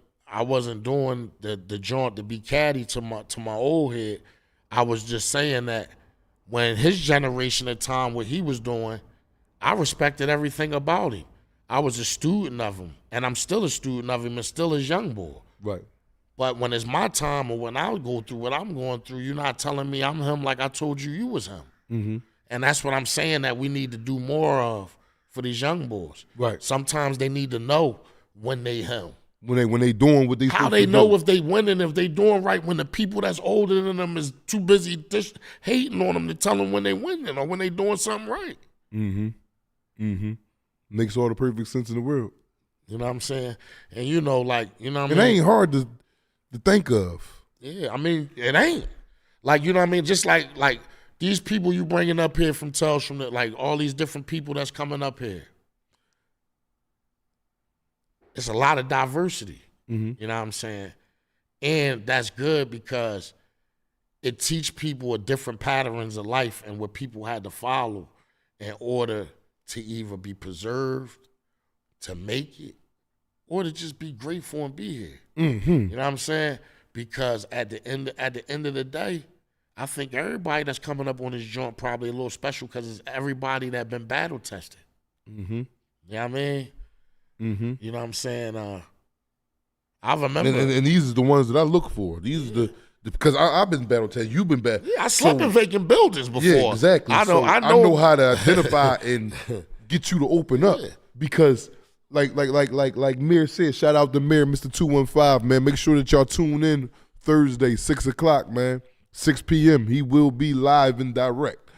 the joint to be catty to my old head. I was just saying that when his generation at time, what he was doing, I respected everything about him. I was a student of him, and I'm still a student of him, and still his young boy. Right. But when it's my time, or when I go through what I'm going through, you're not telling me I'm him like I told you was him. Mm-hmm. And that's what I'm saying that we need to do more of for these young boys. Right. Sometimes they need to know when they him. When they doing what they how they know if they winning, if they doing right, when the people that's older than them is too busy hating on them to tell them when they winning or when they doing something right. Mm-hmm. Mm-hmm. Makes all the perfect sense in the world. You know what I'm saying? And you know what I mean? It ain't hard to think of. Yeah, I mean, it ain't. Like, you know what I mean? Just like these people you bringing up here from Tales from like all these different people that's coming up here. It's a lot of diversity. Mm-hmm. You know what I'm saying? And that's good because it teach people a different patterns of life and what people had to follow in order to either be preserved, to make it, or to just be grateful and be here. Mm-hmm. You know what I'm saying? Because at the end of the day, I think everybody that's coming up on this joint probably a little special because it's everybody that been battle tested. Mm-hmm. You know what I mean? Mm-hmm. You know what I'm saying? I remember. And these are the ones that I look for. These are because I've been battle tested. You've been battle. Yeah, I slept in vacant buildings before. Yeah, exactly. I know how to identify and get you to open up because, like Mir said, shout out to Mir, Mr. 215, man. Make sure that y'all tune in Thursday, 6 o'clock, man, 6 p.m. He will be live and direct.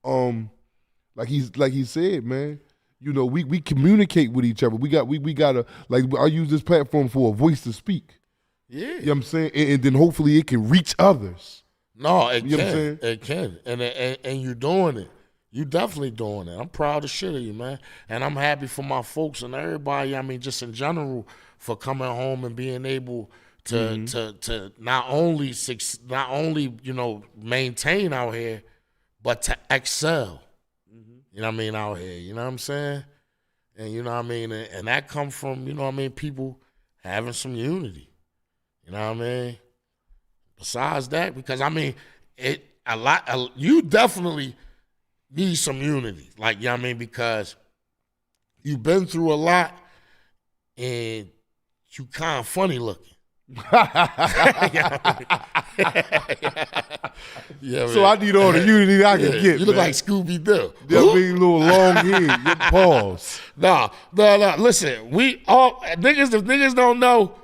Like he said, man. We communicate with each other. We gotta I use this platform for a voice to speak. Yeah. You know what I'm saying? And then hopefully it can reach others. No, it can. It can. And you're doing it. You definitely doing it. I'm proud of shit of you, man. And I'm happy for my folks and everybody, I mean, just in general, for coming home and being able to not only maintain out here, but to excel. You know what I mean, out here. You know what I'm saying? And you know what I mean? And that come from, you know what I mean, people having some unity. You know what I mean? Besides that, because I mean, you definitely need some unity. Like, you know what I mean? Because you've been through a lot and you kind of funny looking. Yeah, so I need all the unity I can get. You look like Scooby-Doo. That big little long head. Your paws. No. Listen, we all niggas. If niggas don't know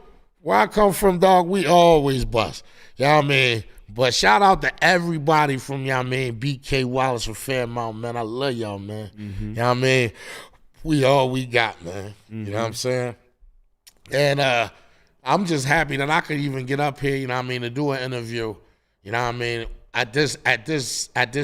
where I come from, dog, we always bust. You know what I mean? But shout out to everybody from y'all, man, BK Wallace from Fairmount, man. I love y'all, man. You know what I mean? We all we got, man. You know what I'm saying? And I'm just happy that I could even get up here, you know what I mean, to do an interview. You know what I mean? At this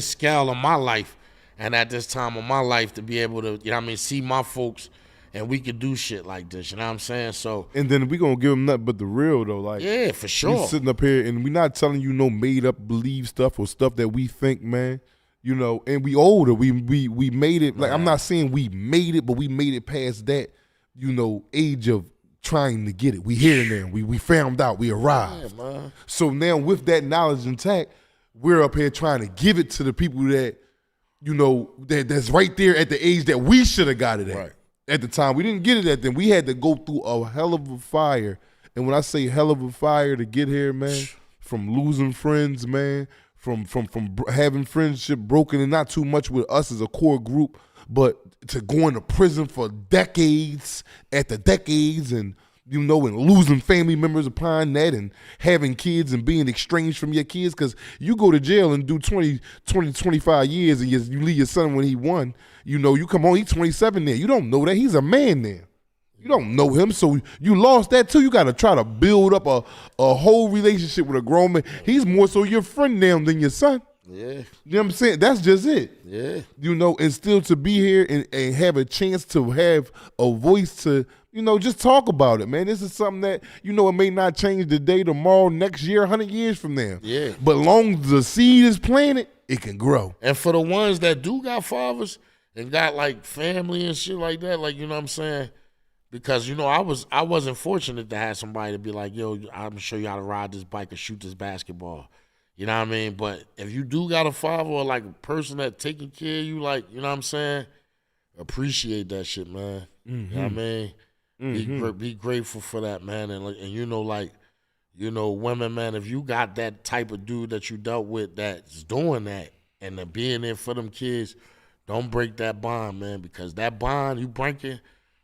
scale of my life and at this time of my life to be able to, you know what I mean, see my folks and we could do shit like this, you know what I'm saying? So, and then we gonna give them nothing but the real though, like yeah, for sure. We sitting up here and we not telling you no made up believe stuff or stuff that we think, man. You know, and we older, we made it. Like I'm not saying we made it, but we made it past that, you know, age of trying to get it. We here now. We found out. We arrived. Yeah, man. So now with that knowledge intact, we're up here trying to give it to the people that, you know, that's right there at the age that we should have got it at. Right. At the time, we didn't get it at then. We had to go through a hell of a fire. And when I say hell of a fire to get here, man, from losing friends, man, from having friendship broken and not too much with us as a core group, but to going to prison for decades after decades and, you know, and losing family members upon that and having kids and being estranged from your kids because you go to jail and do 20, 25 years and you leave your son when he won. You know, you come home, he's 27 there. You don't know that. He's a man there. You don't know him, so you lost that too. You got to try to build up a whole relationship with a grown man. He's more so your friend now than your son. Yeah. You know what I'm saying? That's just it. Yeah. You know, and still to be here and have a chance to have a voice to, you know, just talk about it, man. This is something that, you know, it may not change today, tomorrow, next year, 100 years from now. Yeah. But long as the seed is planted, it can grow. And for the ones that do got fathers and got like family and shit like that, like, you know what I'm saying? Because, you know, I wasn't fortunate to have somebody to be like, yo, I'm gonna show you how to ride this bike or shoot this basketball. You know what I mean? But if you do got a father or like a person that taking care of you, like, you know what I'm saying? Appreciate that shit, man. You know what I mean? Be grateful for that, man. And you know, like, you know, women, man, if you got that type of dude that you dealt with that's doing that and then being there for them kids, don't break that bond, man, because that bond you breaking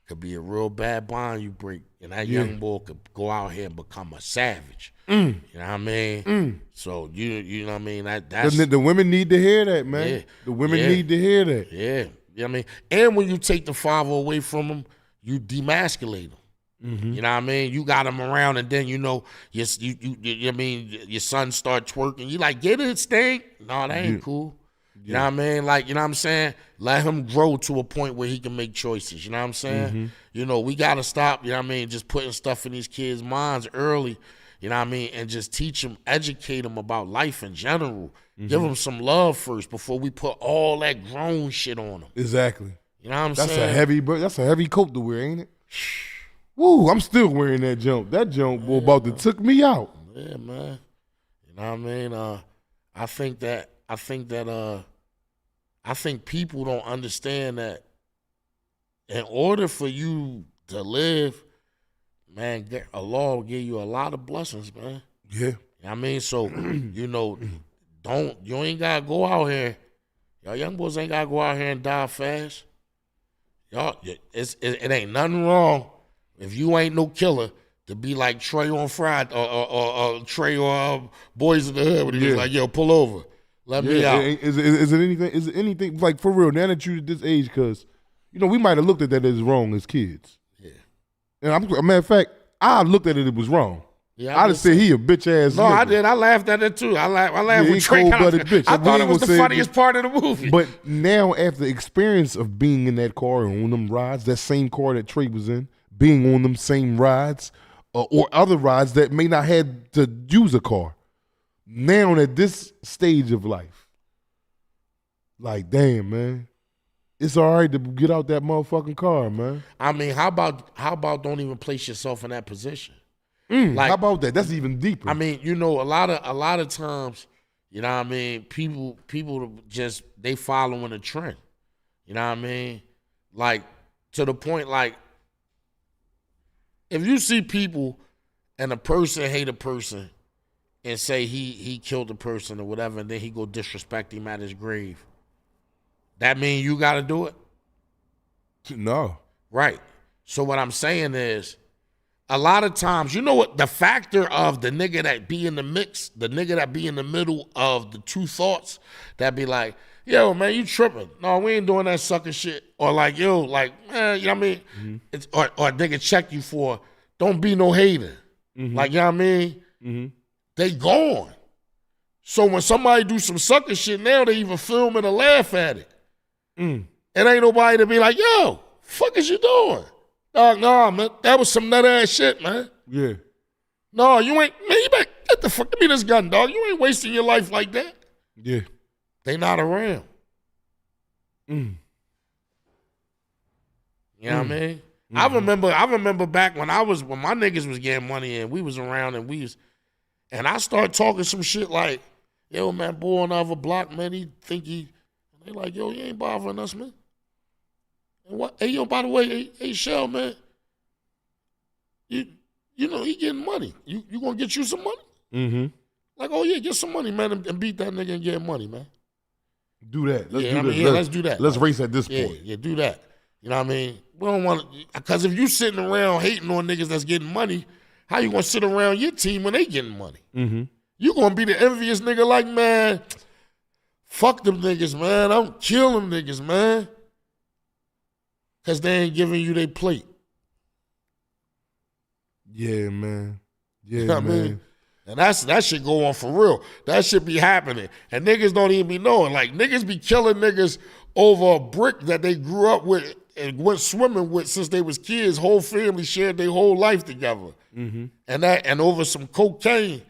could be a real bad bond you break. And that young boy could go out here and become a savage. You know what I mean? So you know what I mean? That's the women need to hear that, man. Yeah. The women need to hear that. Yeah. You know what I mean? And when you take the father away from them, you demasculate them. You know what I mean? You got him around, and then you know you I mean your son start twerking. You like, get it, stink. No, that ain't cool. You know what I mean? Like, you know what I'm saying? Let him grow to a point where he can make choices. You know what I'm saying? You know, we gotta stop. You know what I mean? Just putting stuff in these kids' minds early. You know what I mean? And just teach them, educate them about life in general. Give them some love first before we put all that grown shit on them. Exactly. You know what I'm That's saying? that's a heavy coat to wear, ain't it? Woo, I'm still wearing that jump. That jump boy about to took me out. Yeah, man. You know what I mean? I think people don't understand that in order for you to live, man, Allah will give you a lot of blessings, man. Yeah. You know what I mean? So, you know, you ain't gotta go out here. Y'all young boys ain't gotta go out here and die fast. Y'all, it ain't nothing wrong if you ain't no killer to be like Trey on Friday or Trey or Boys in the Hood when he was like, yo, pull over. Let me out. Is it anything like for real now that you at this age? Because you know we might have looked at that as wrong as kids. Yeah. And a matter of fact, I looked at it was wrong. Yeah, I just said he a bitch ass. No, nigga. I did. I laughed at it too. I laughed with Trey. Cold-blooded bitch. I thought it was the funniest part of the movie. But now, after the experience of being in that car and on them rides, that same car that Trey was in, being on them same rides, or other rides that may not have to use a car. Now at this stage of life, like damn man, it's all right to get out that motherfucking car, man. I mean, how about don't even place yourself in that position? Like, how about that? That's even deeper. I mean, you know, a lot of times, you know what I mean, people just they following a trend. You know what I mean? Like to the point like if you see people and a person hate a person and say he killed a person or whatever, and then he go disrespect him at his grave, that mean you got to do it? No. Right. So what I'm saying is, a lot of times, you know what, the factor of the nigga that be in the mix, the nigga that be in the middle of the two thoughts, that be like, yo, man, you tripping. No, we ain't doing that sucker shit. Or like, yo, like, man, you know what I mean? Mm-hmm. It's, or they can check you for, don't be no hater. Mm-hmm. Like, you know what I mean? Mm-hmm. They gone. So when somebody do some sucker shit now, they even film it or laugh at it. Mm. It ain't nobody to be like, yo, fuck is you doing? Dog, nah, man, that was some nut ass shit, man. Yeah. No, you ain't, man, you better get the fuck, give me this gun, dog. You ain't wasting your life like that. Yeah. They not around. Mm. You know what I mean? Mm-hmm. I remember back when my niggas was getting money and we was around and I started talking some shit like, yo, man, boy on the other block, man, they like, yo, you ain't bothering us, man. And what? Hey, yo, by the way, hey, Shell, man, you know he getting money. You gonna get you some money? Mm-hmm. Like, oh yeah, get some money, man, and beat that nigga and get money, man. Do that. Let's do that. Let's race at this point. Yeah, do that. You know what I mean? We don't want to, because if you sitting around hating on niggas that's getting money, how you gonna sit around your team when they getting money? Mm-hmm. You gonna be the envious nigga like, man, fuck them niggas, man. I'm killing them niggas, man. Because they ain't giving you their plate. Yeah, man. Yeah, You know what man. I mean? And that shit go on for real. That shit be happening. And niggas don't even be knowing. Like, niggas be killing niggas over a brick that they grew up with and went swimming with since they was kids. Whole family shared their whole life together. Mm-hmm. And over some cocaine,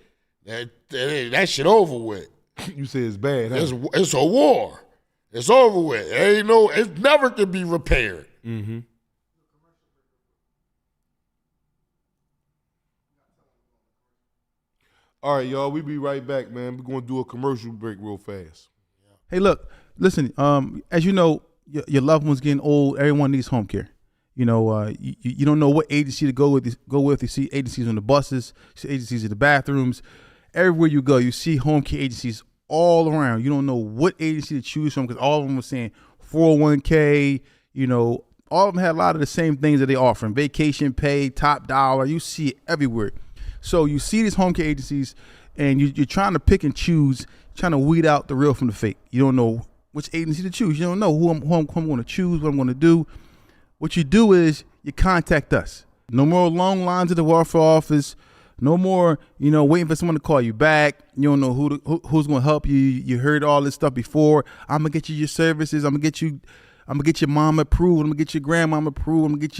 that shit over with. You say it's bad, huh? It's a war. It's over with. It never can be repaired. Mm-hmm. All right, y'all, we be right back, man. We're going to do a commercial break real fast. Hey, look, listen, as you know, your loved one's getting old. Everyone needs home care. You know, you don't know what agency to go with. You see agencies on the buses, you see agencies in the bathrooms. Everywhere you go, you see home care agencies all around. You don't know what agency to choose from because all of them were saying 401k, you know, all of them had a lot of the same things that they offer. Vacation pay, top dollar. You see it everywhere. So you see these home care agencies and you're trying to pick and choose, trying to weed out the real from the fake. You don't know which agency to choose. You don't know who I'm going to choose, what I'm going to do. What you do is you contact us. No more long lines at the welfare office. No more, waiting for someone to call you back. You don't know who's going to help you. You heard all this stuff before. I'm going to get you your services. I'm going to get your mom approved. I'm going to get your grandmama approved. I'm going to get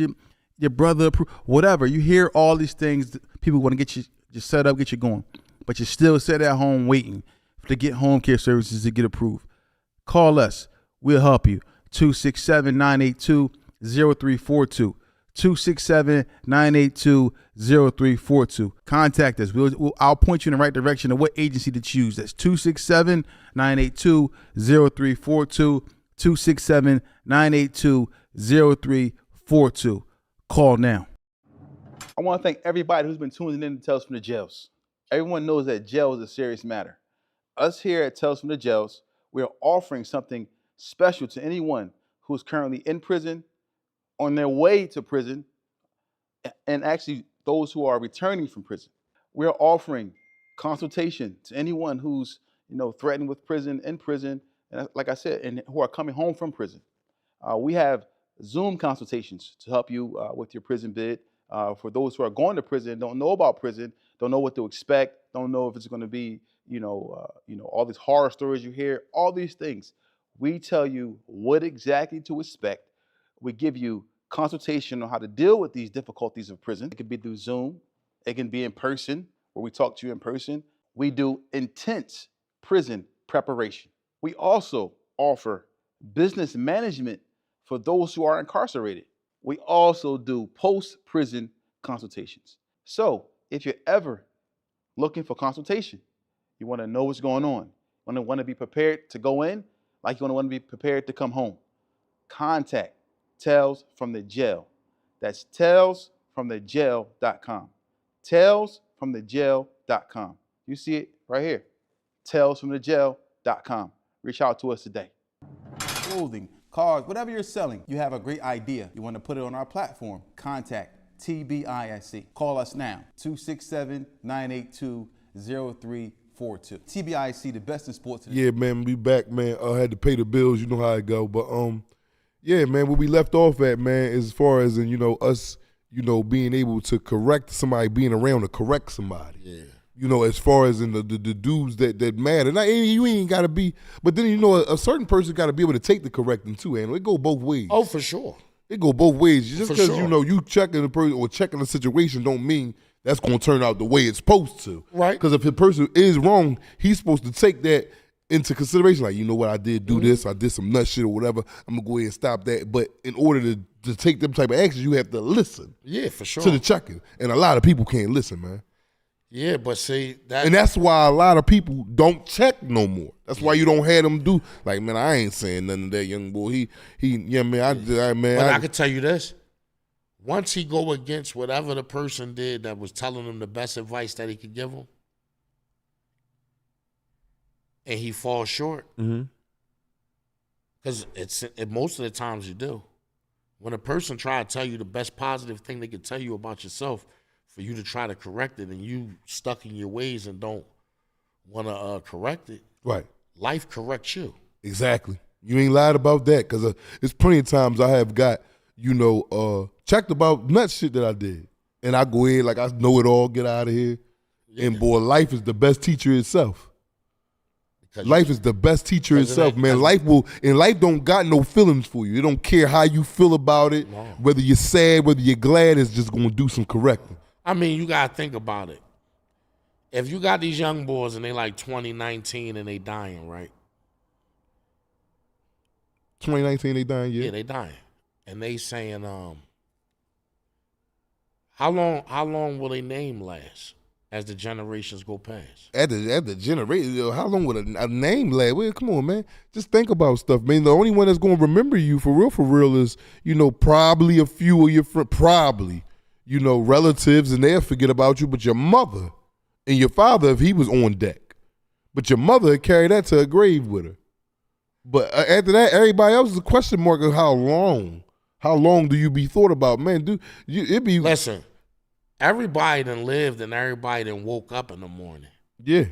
your brother approved. Whatever. You hear all these things. People want to get you set up, get you going. But you're still sitting at home waiting to get home care services to get approved. Call us. We'll help you. 267-982-0342. 267-982-0342. Contact us. I'll point you in the right direction of what agency to choose. That's 267-982-0342. 267-982-0342. Call now. I want to thank everybody who's been tuning in to Tales from the Jails. Everyone knows that jail is a serious matter. Us here at Tales from the Jails, we are offering something special to anyone who is currently in prison, on their way to prison, and actually those who are returning from prison. We're offering consultation to anyone who's threatened with prison, in prison, and like I said, and who are coming home from prison. We have Zoom consultations to help you with your prison bid. For those who are going to prison, don't know about prison, don't know what to expect, don't know if it's going to be, all these horror stories you hear, all these things. We tell you what exactly to expect. We give you consultation on how to deal with these difficulties of prison. It could be through Zoom. It can be in person, where we talk to you in person. We do intense prison preparation. We also offer business management for those who are incarcerated. We also do post-prison consultations. So if you're ever looking for consultation, you want to know what's going on, want to be prepared to go in, like you want to be prepared to come home, contact Tales from the Jail. That's talesfromthejail.com. Talesfromthejail.com. You see it right here. Talesfromthejail.com. Reach out to us today. Clothing, cars, whatever you're selling, you have a great idea. You want to put it on our platform. Contact TBISC. Call us now, 267-982-0342. TBISC, the best in sports today. Yeah, man, we back, man. I had to pay the bills, you know how it go. But yeah, man, where we left off at, man, as far as in, us, being able to correct somebody, being around to correct somebody. Yeah. As far as in the dudes that matter. Now, you ain't got to be, but then, a certain person got to be able to take the correcting too, and it go both ways. Oh, for sure. It go both ways. Just because, sure. You checking the person or checking the situation don't mean that's going to turn out the way it's supposed to. Right. Because if the person is wrong, he's supposed to take that into consideration. Like, you know what, I did do this, I did some nut shit or whatever, I'm going to go ahead and stop that. But in order to take them type of actions, you have to listen. Yeah, for sure. To the checking. And a lot of people can't listen, man. Yeah, but see that, and that's why a lot of people don't check no more. That's why you don't have them do like, man, I ain't saying nothing to that young boy. Yeah, man, I can tell you this: once he go against whatever the person did that was telling him the best advice that he could give him, and he falls short, because most of the times you do. When a person try to tell you the best positive thing they can tell you about yourself, for you to try to correct it, and you stuck in your ways and don't want to correct it, right? Life corrects you. Exactly. You ain't lied about that, because it's plenty of times I have got, checked about nut shit that I did, and I go ahead like I know it all, get out of here, and boy, life is the best teacher itself. Life is the best teacher itself, man. Life don't got no feelings for you. It don't care how you feel about it, whether you're sad, whether you're glad, it's just gonna do some correcting. I mean, you gotta think about it. If you got these young boys and they like 2019 and they dying, right? 2019 they dying, yeah. Yeah, they dying. And they saying, how long will their name last as the generations go past? At the generation, how long would a name last? Well, come on, man. Just think about stuff, man. The only one that's gonna remember you for real is, probably a few of your friends, probably. Relatives, and they'll forget about you, but your mother and your father, if he was on deck. But your mother carried that to her grave with her. But after that, everybody else is a question mark of how long. How long do you be thought about? Man, Listen, everybody done lived and everybody done woke up in the morning. Yeah.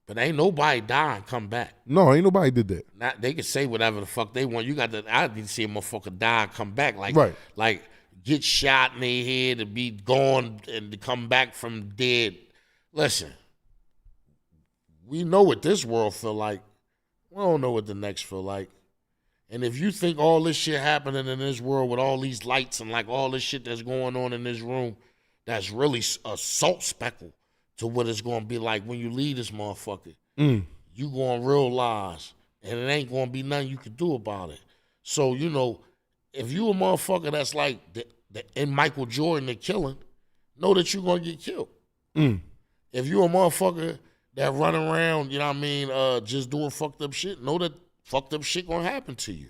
But ain't nobody die and come back. No, ain't nobody did that. They can say whatever the fuck they want. I need to see a motherfucker die and come back. Right. Like, get shot in their head and be gone and to come back from dead. Listen, we know what this world feel like. We don't know what the next feel like. And if you think all this shit happening in this world with all these lights and like all this shit that's going on in this room, that's really a salt speckle to what it's going to be like when you leave this motherfucker. You going to realize, and it ain't going to be nothing you can do about it. So, if you a motherfucker that's like in Michael Jordan, the killing, know that you're going to get killed. If you a motherfucker that run around, just doing fucked up shit, know that fucked up shit going to happen to you.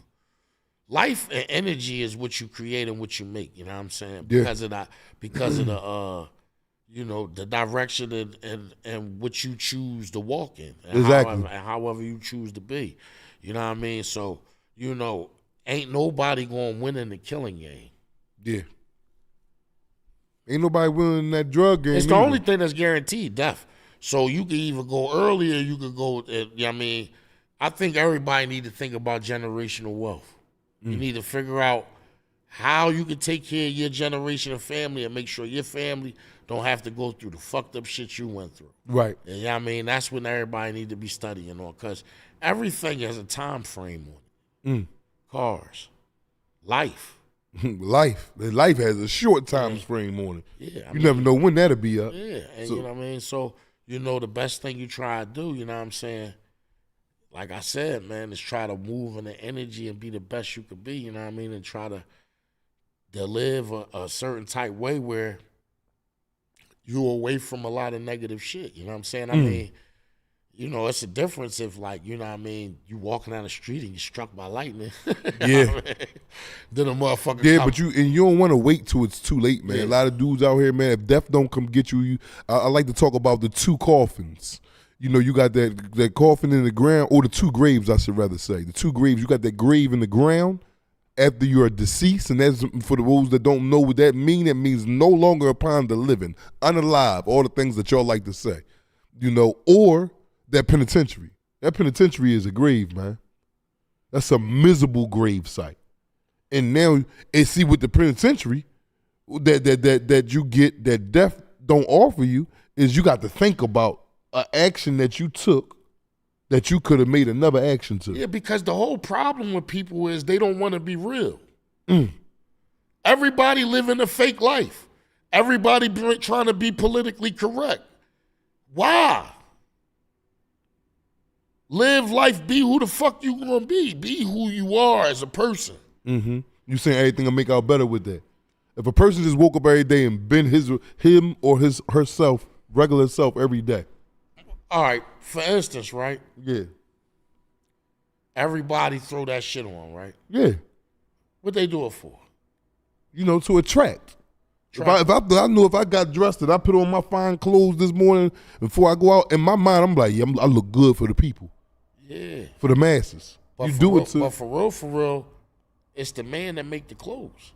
Life and energy is what you create and what you make, you know what I'm saying? Yeah. Because of the the direction and what you choose to walk in. And exactly. However you choose to be. You know what I mean? So, ain't nobody going to win in the killing game. Yeah. Ain't nobody winning that drug game. It's the only thing that's guaranteed, death. So you can either go early or you could go, I think everybody need to think about generational wealth. You need to figure out how you can take care of your generation of family and make sure your family don't have to go through the fucked up shit you went through. Right. And that's when everybody need to be studying on, because everything has a time frame on it. Cars, life. Life has a short time frame on it. Yeah, you never know when that'll be up. Yeah, and you know what I mean? So, the best thing you try to do, you know what I'm saying? Like I said, man, is try to move in the energy and be the best you could be, you know what I mean? And try to live a certain type way where you're away from a lot of negative shit, you know what I'm saying? I mean, it's a difference if, like, you know what I mean, you walking down the street and you're struck by lightning. Yeah. Then a motherfucker Yeah, but you don't want to wait till it's too late, man. Yeah. A lot of dudes out here, man, if death don't come get you, I like to talk about the two coffins. You got that coffin in the ground, or the two graves, I should rather say. The two graves, you got that grave in the ground, after you are deceased, and that's for those that don't know what that means. It means no longer upon the living, unalive, all the things that y'all like to say, or that penitentiary. That penitentiary is a grave, man. That's a miserable grave site. And now, see, with the penitentiary, that you get that death don't offer you is you got to think about an action that you took that you could have made another action to. Yeah, because the whole problem with people is they don't want to be real. Everybody living a fake life. Everybody trying to be politically correct. Why? Live life, be who the fuck you gonna be. Be who you are as a person. Mm-hmm. You saying everything will make out better with that. If a person just woke up every day and been him or herself, regular self every day. All right, for instance, right? Yeah. Everybody throw that shit on, right? Yeah. What they do it for? To attract. I knew if I got dressed and I put on my fine clothes this morning before I go out, in my mind, I'm like, I look good for the people. Yeah. For the masses. But you do real, it too. But for real, it's the man that make the clothes.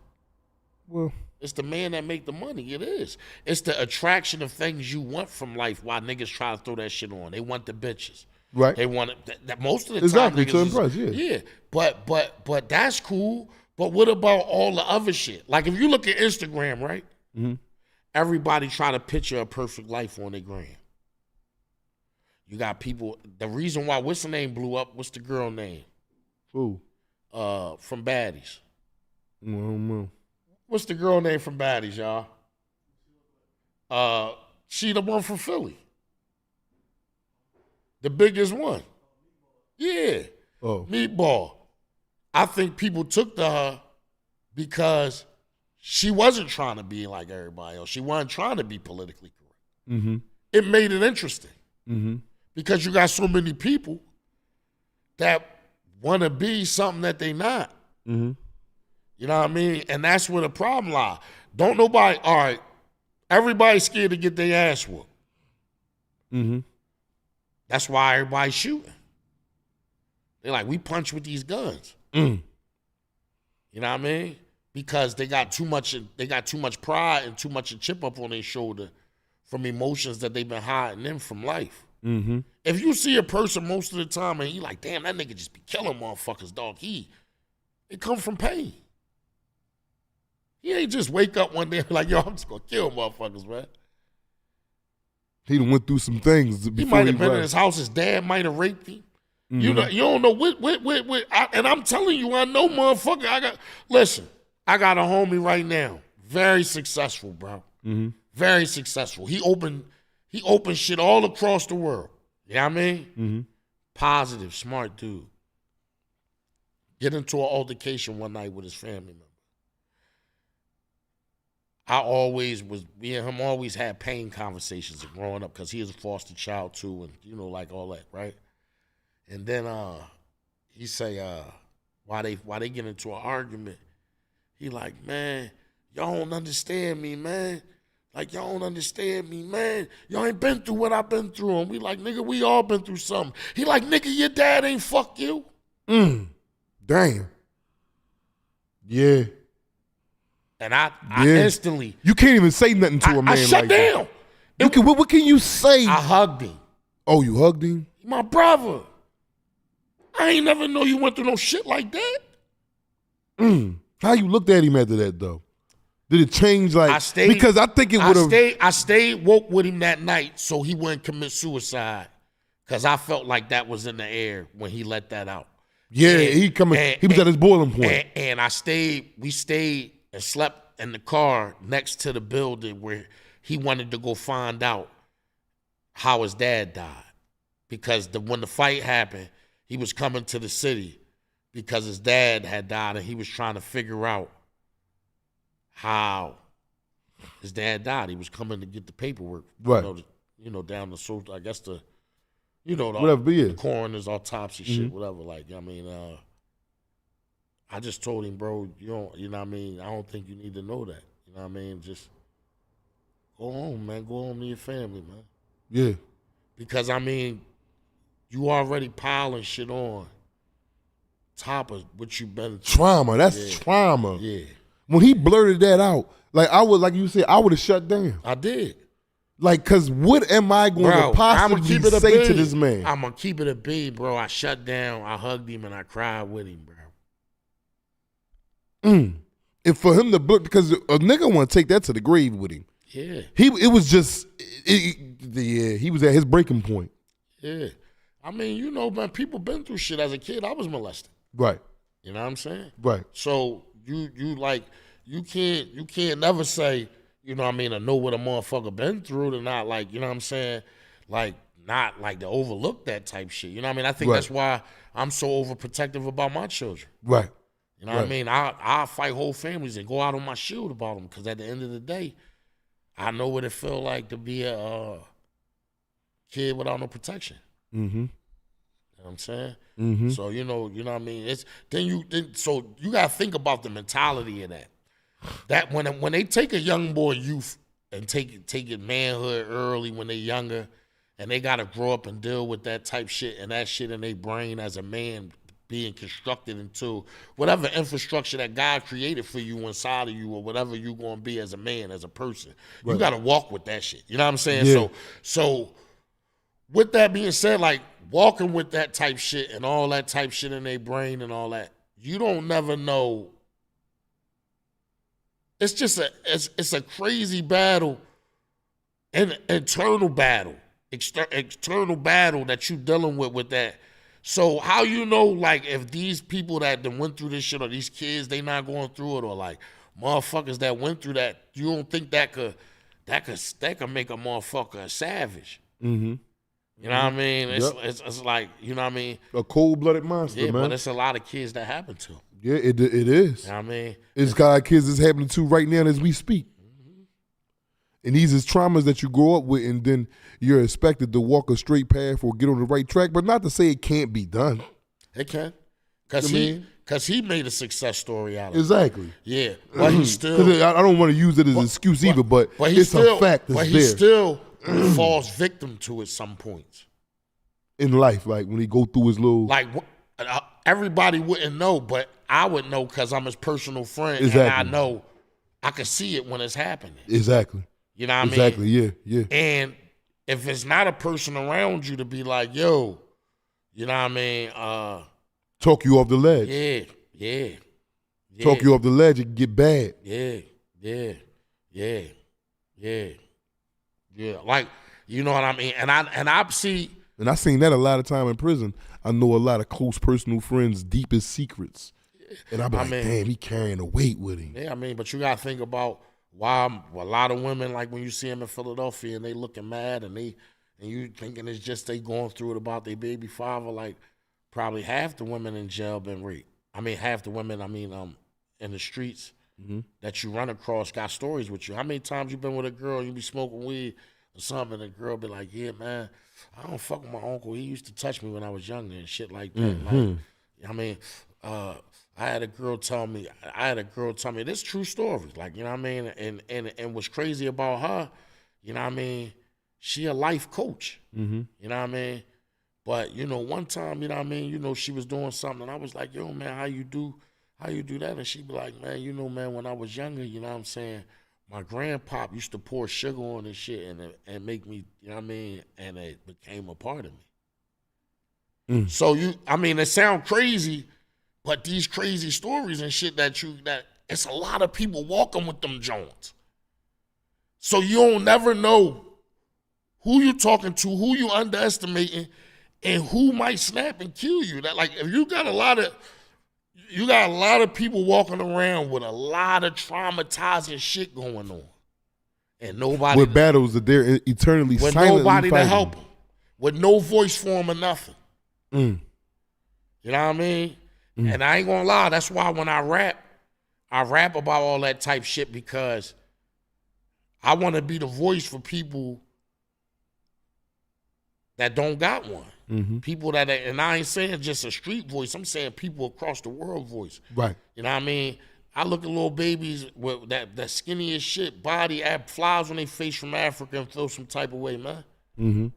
Well, it's the man that make the money. It is. It's the attraction of things you want from life. Why niggas try to throw that shit on? They want the bitches. Right. They want it. That most of the exactly, time, to niggas impress. Yeah. But that's cool. But what about all the other shit? Like if you look at Instagram, right? Mm-hmm. Everybody try to picture a perfect life on their gram. You got people. The reason why what's the name blew up? What's the girl name? Who? From Baddies. I don't know. What's the girl name from Baddies, y'all? She the one from Philly. The biggest one. Yeah. Oh. Meatball. I think people took to her because she wasn't trying to be like everybody else. She wasn't trying to be politically correct. Mm-hmm. It made it interesting. Mm-hmm. Because you got so many people that want to be something that they not. Mm-hmm. You know what I mean? And that's where the problem lies. Don't nobody, all right, everybody's scared to get their ass whooped. Mm-hmm. That's why everybody's shooting. They're like, we punch with these guns. Mm. You know what I mean? Because they got too much pride and too much a chip up on their shoulder from emotions that they've been hiding in from life. Mm-hmm. If you see a person most of the time and you like, damn, that nigga just be killing motherfuckers, dog. It come from pain. He ain't just wake up one day and be like, yo, I'm just gonna kill motherfuckers, man. He done went through some things before he might have been left. in his house. His dad might have raped him. Mm-hmm. You don't know what and I'm telling you, I know, motherfucker. Listen, I got a homie right now, very successful, bro. Mm-hmm. Very successful. He opened shit all across the world. You know what I mean? Mm-hmm. Positive, smart dude. Get into an altercation one night with his family member. Me and him always had pain conversations of growing up because he was a foster child too, and like all that, right? And then he say, why they get into an argument, he like, man, y'all don't understand me, man. Like, y'all don't understand me, man. Y'all ain't been through what I've been through. And we like, nigga, we all been through something. He like, nigga, your dad ain't fuck you. Damn. Yeah. And I instantly. You can't even say nothing to a man I shut like down. that. What can you say? I hugged him. Oh, you hugged him? My brother. I ain't never know you went through no shit like that. How you looked at him after that, though? Did it change, like, because I think it would have. I stayed woke with him that night so he wouldn't commit suicide because I felt like that was in the air when he let that out. Yeah, he was at his boiling point. And we stayed and slept in the car next to the building where he wanted to go find out how his dad died. Because when the fight happened, he was coming to the city because his dad had died and he was trying to figure out how his dad died. He was coming to get the paperwork. Right. Down the social, I guess the coroner's autopsy shit, whatever. Like, I mean, I just told him, bro, you know what I mean? I don't think you need to know that. You know what I mean? Just go home, man. Go home to your family, man. Yeah. Because, I mean, you already piling shit on top of what you've been through. Trauma. That's trauma. Yeah. When he blurted that out, like you said, I would have shut down. I did. Like, cause what am I going to possibly say to this man? I'm gonna keep it a beat, bro. I shut down, I hugged him, and I cried with him, bro. And for him to book, because a nigga want to take that to the grave with him. Yeah. He was at his breaking point. Yeah. I mean, you know, man, people been through shit. As a kid, I was molested. Right. You know what I'm saying? Right. So you can't never say, you know what I mean, to know what a motherfucker been through to not like, you know what I'm saying? Like, not like to overlook that type shit. You know what I mean? I think that's why I'm so overprotective about my children. Right. You know what I mean? I'll fight whole families and go out on my shield about them because at the end of the day, I know what it feel like to be a kid without no protection. Mm-hmm. You know what I'm saying? Mm-hmm. So you know what I mean. So you gotta think about the mentality of that. That when they take a young boy youth and take it manhood early when they younger, and they gotta grow up and deal with that type shit and that shit in their brain as a man being constructed into whatever infrastructure that God created for you inside of you or whatever you gonna be as a man, as a person. Right. You gotta walk with that shit. You know what I'm saying? Yeah. So with that being said, like walking with that type shit and all that type shit in their brain and all that, you don't never know. It's just it's a crazy battle, an internal battle, external battle that you dealing with that. So how you know, like, if these people that done went through this shit or these kids, they not going through it, or like motherfuckers that went through that, you don't think that could make a motherfucker a savage? Mm-hmm. You know what I mean? It's like, you know what I mean? A cold-blooded monster, man. But it's a lot of kids that happen to. Yeah, it is. You know what I mean? It's got kids that's happening to right now as we speak. Mm-hmm. And these is traumas that you grow up with, and then you're expected to walk a straight path or get on the right track, but not to say it can't be done. It can. Because he made a success story out of it. Exactly. Yeah. But he still... Because I don't want to use it as an excuse either, but it's a fact that's there. But he still falls victim to at some points. In life, like when he go through his little... Like, everybody wouldn't know, but I would know because I'm his personal friend. Exactly. And I know I can see it when it's happening. Exactly. You know what I mean? Exactly, yeah. And if it's not a person around you to be like, yo, you know what I mean? Talk you off the ledge. Yeah. Talk you off the ledge, it can get bad. Yeah. Like, you know what I mean? And I see... And I seen that a lot of time in prison. I know a lot of close personal friends' deepest secrets. And I be damn, he carrying a weight with him. Yeah, I mean, but you got to think about why a lot of women, like when you see them in Philadelphia and they looking mad and you thinking it's just they going through it about their baby father, like probably half the women in jail been raped. I mean, half the women, in the streets that you run across got stories with you. How many times you been with a girl and you be smoking weed or something and the girl be like, yeah, man, I don't fuck with my uncle. He used to touch me when I was younger and shit like that. Like, I mean, I had a girl tell me, this true story. Like, you know what I mean? And what's crazy about her, you know what I mean? She a life coach. You know what I mean? But, you know, one time, you know what I mean? You know, she was doing something and I was like, yo, man, how you do that? And she be like, man, you know, man, when I was younger, you know what I'm saying? My grandpop used to pour sugar on and shit and make me, you know what I mean? And it became a part of me. So it sounds crazy, but these crazy stories and shit that it's a lot of people walking with them joints. So you don't never know who you talking to, who you underestimating, and who might snap and kill you. That, like, if you got a lot of people walking around with a lot of traumatizing shit going on. And nobody... With battles that they're eternally with silently nobody fighting. To help them. With no voice for them or nothing. You know what I mean? And I ain't gonna lie, that's why when I rap about all that type shit because I want to be the voice for people that don't got one. People that, and I ain't saying just a street voice, I'm saying people across the world voice. Right. You know what I mean? I look at little babies with that skinny as shit body, flies on their face from Africa and feel some type of way, man. You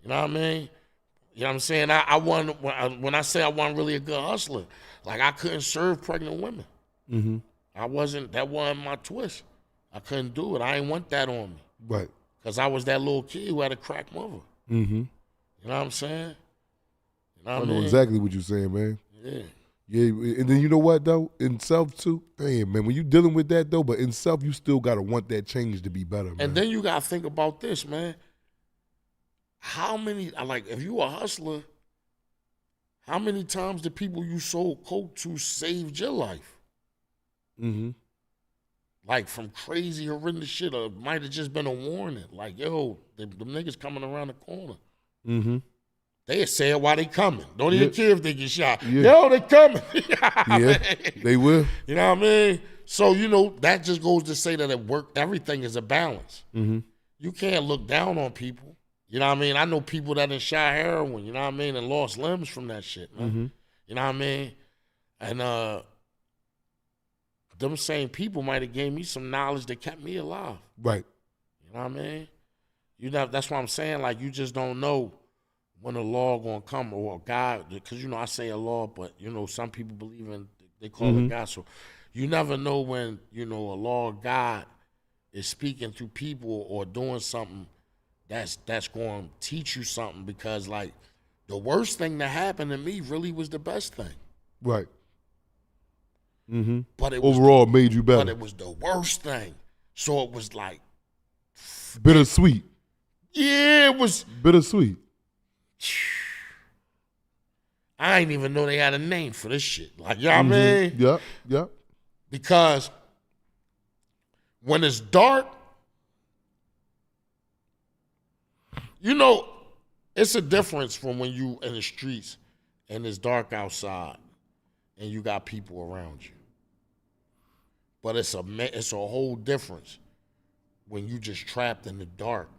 know what I mean? You know what I'm saying? I wasn't, when I say I wasn't really a good hustler, like I couldn't serve pregnant women. Mm-hmm. That wasn't my twist. I couldn't do it. I ain't want that on me. Right. Because I was that little kid who had a crack mother. Mm-hmm. You know what I'm saying? You know what I know mean? exactly what you're saying, man. Yeah. Yeah, and then you know what though? In self too, damn man, when you dealing with that though, but in self you still gotta want that change to be better, man. And then you gotta think about this, man. How many, like, if you a hustler, how many times the people you sold coke to saved your life? Mm-hmm. Like from crazy horrendous shit, or might have just been a warning. Like, yo, the niggas coming around the corner. Mm-hmm. They say it while they coming. Don't even care if they get shot. Yeah. Yo, they coming. Yeah, they will. You know what I mean? So, you know, that just goes to say that at work, everything is a balance. Mm-hmm. You can't look down on people. You know what I mean? I know people that done shot heroin, you know what I mean, and lost limbs from that shit, man. Mm-hmm. You know what I mean? And them same people might have gave me some knowledge that kept me alive. Right. You know what I mean? That's what I'm saying. Like, you just don't know when a law gonna come, or God, because, you know, I say a law, but, you know, some people believe in, they call it God. So you never know when, you know, a law of God is speaking through people or doing something that's going to teach you something, because, like, the worst thing that happened to me really was the best thing. Right. Mm-hmm. But it overall made you better. But it was the worst thing. So it was like bittersweet. Yeah, it was bittersweet. I didn't even know they had a name for this shit. Like, you know what I mean? Yep, yep. Because when it's dark, you know, it's a difference from when you in the streets and it's dark outside and you got people around you. But it's a whole difference when you just trapped in the dark